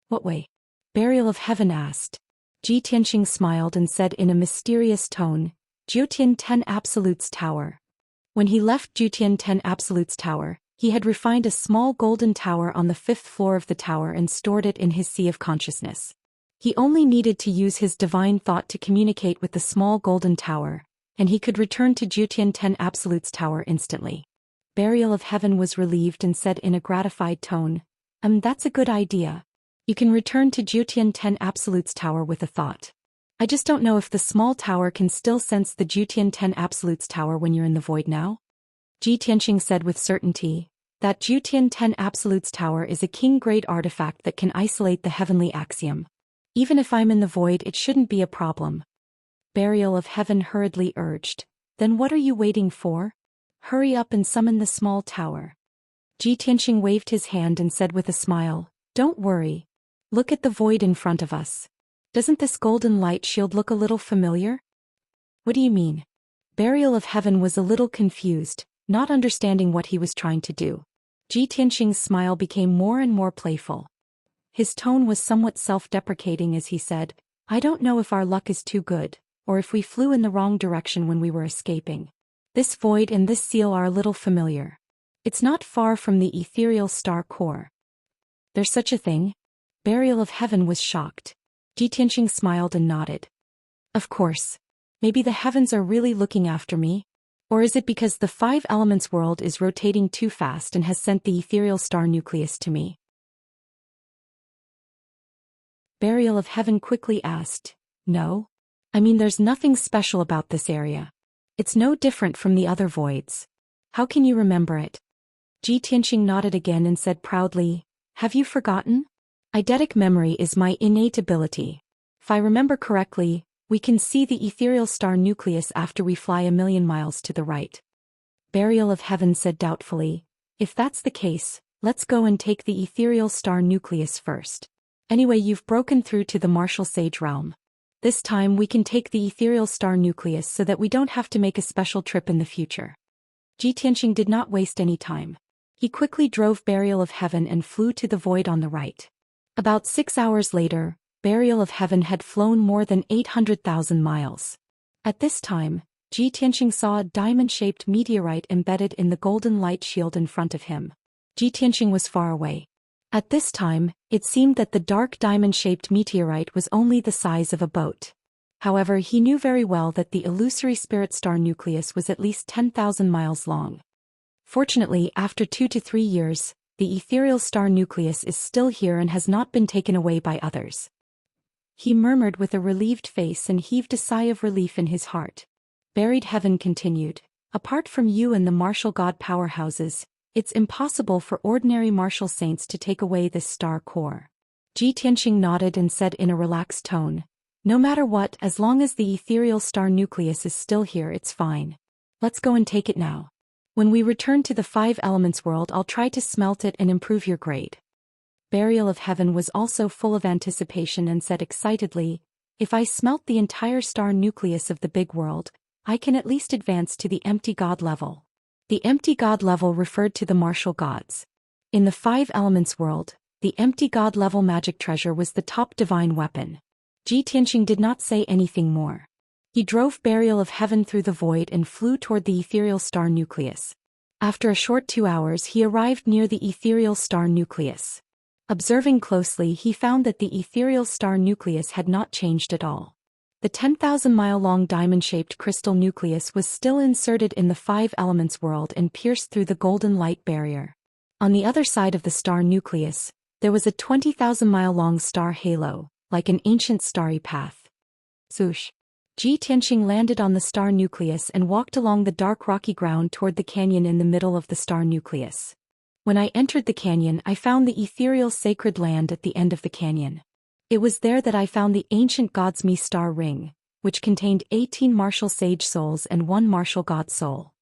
What way? Burial of Heaven asked. Ji Tianqing smiled and said in a mysterious tone, Jiutian 10 Absolutes Tower. When he left Jiutian 10 Absolutes Tower, he had refined a small golden tower on the 5th floor of the tower and stored it in his sea of consciousness. He only needed to use his divine thought to communicate with the small golden tower, and he could return to Jiutian 10 Absolutes Tower instantly. Burial of Heaven was relieved and said in a gratified tone, that's a good idea. You can return to Jiutian 10 Absolutes Tower with a thought. I just don't know if the small tower can still sense the Jiutian 10 Absolutes Tower when you're in the void now. Ji Tianqing said with certainty, that Jiutian 10 Absolutes Tower is a king-grade artifact that can isolate the heavenly axiom. Even if I'm in the void, it shouldn't be a problem. Burial of Heaven hurriedly urged, then what are you waiting for? Hurry up and summon the small tower. Ji Tianqing waved his hand and said with a smile, don't worry. Look at the void in front of us. Doesn't this golden light shield look a little familiar? What do you mean? Burial of Heaven was a little confused, not understanding what he was trying to do. Ji Tianqing's smile became more and more playful. His tone was somewhat self-deprecating as he said, I don't know if our luck is too good, or if we flew in the wrong direction when we were escaping. This void and this seal are a little familiar. It's not far from the ethereal star core. There's such a thing? Burial of Heaven was shocked. Ji Tianqing smiled and nodded. Of course. Maybe the heavens are really looking after me? Or is it because the Five Elements world is rotating too fast and has sent the ethereal star nucleus to me? Burial of Heaven quickly asked, no? I mean, there's nothing special about this area. It's no different from the other voids. How can you remember it? Ji Tianqing nodded again and said proudly, have you forgotten? Eidetic memory is my innate ability. If I remember correctly, we can see the ethereal star nucleus after we fly 1,000,000 miles to the right. Burial of Heaven said doubtfully, if that's the case, Let's go and take the ethereal star nucleus first. Anyway, you've broken through to the martial sage realm. This time we can take the ethereal star nucleus so that we don't have to make a special trip in the future. Xianxia did not waste any time. He quickly drove Burial of Heaven and flew to the void on the right. About 6 hours later, Burial of Heaven had flown more than 800,000 miles. At this time, Xianxia saw a diamond-shaped meteorite embedded in the golden light shield in front of him. Xianxia was far away. At this time, it seemed that the dark diamond-shaped meteorite was only the size of a boat. However, he knew very well that the illusory spirit star nucleus was at least 10,000 miles long. Fortunately, after 2 to 3 years, the ethereal star nucleus is still here and has not been taken away by others. He murmured with a relieved face and heaved a sigh of relief in his heart. Buried Heaven continued, apart from you and the martial god powerhouses, it's impossible for ordinary martial saints to take away this star core. Xianxia nodded and said in a relaxed tone, no matter what, as long as the ethereal star nucleus is still here, it's fine. Let's go and take it now. When we return to the 5 elements world, I'll try to smelt it and improve your grade. Burial of Heaven was also full of anticipation and said excitedly, if I smelt the entire star nucleus of the big world, I can at least advance to the empty god level. The empty god level referred to the martial gods. In the 5 elements world, the empty god level magic treasure was the top divine weapon. Xianxia did not say anything more. He drove Burial of Heaven through the void and flew toward the ethereal star nucleus. After a short 2 hours, he arrived near the ethereal star nucleus. Observing closely, he found that the ethereal star nucleus had not changed at all. The 10,000-mile-long diamond-shaped crystal nucleus was still inserted in the 5 elements world and pierced through the golden light barrier. On the other side of the star nucleus, there was a 20,000-mile-long star halo, like an ancient starry path. Swoosh! Xianxia landed on the star nucleus and walked along the dark rocky ground toward the canyon in the middle of the star nucleus. When I entered the canyon, I found the ethereal sacred land at the end of the canyon. It was there that I found the ancient god's me star ring, which contained 18 martial sage souls and 1 martial god soul.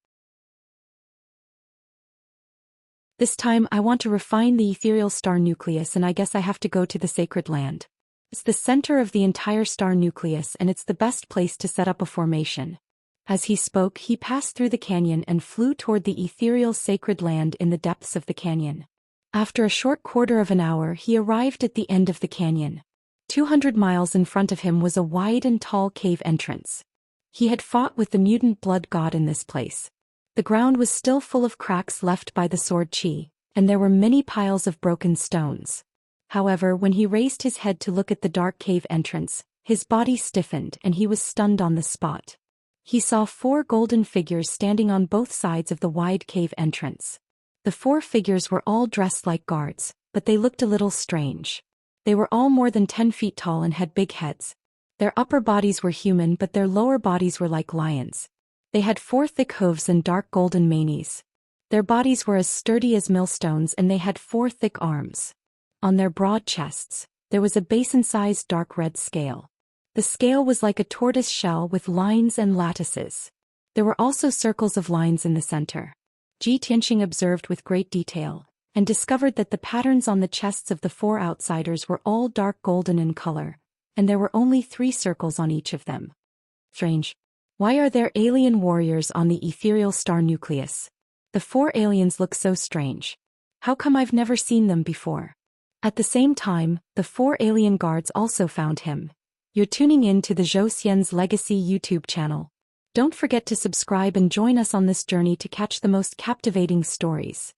This time I want to refine the ethereal star nucleus, and I guess I have to go to the sacred land. It's the center of the entire star nucleus and it's the best place to set up a formation. As he spoke, he passed through the canyon and flew toward the ethereal sacred land in the depths of the canyon. After a short quarter of an hour, he arrived at the end of the canyon. 200 miles in front of him was a wide and tall cave entrance. He had fought with the mutant blood god in this place. The ground was still full of cracks left by the sword chi, and there were many piles of broken stones. However, when he raised his head to look at the dark cave entrance, his body stiffened and he was stunned on the spot. He saw 4 golden figures standing on both sides of the wide cave entrance. The 4 figures were all dressed like guards, but they looked a little strange. They were all more than 10 feet tall and had big heads. Their upper bodies were human, but their lower bodies were like lions. They had 4 thick hooves and dark golden manes. Their bodies were as sturdy as millstones and they had 4 thick arms. On their broad chests, there was a basin-sized dark red scale. The scale was like a tortoise shell with lines and lattices. There were also circles of lines in the center. Xianxia observed with great detail, and discovered that the patterns on the chests of the 4 outsiders were all dark golden in color, and there were only 3 circles on each of them. Strange. Why are there alien warriors on the ethereal star nucleus? The 4 aliens look so strange. How come I've never seen them before? At the same time, the 4 alien guards also found him. You're tuning in to the Zhou Xian's Legacy YouTube channel. Don't forget to subscribe and join us on this journey to catch the most captivating stories.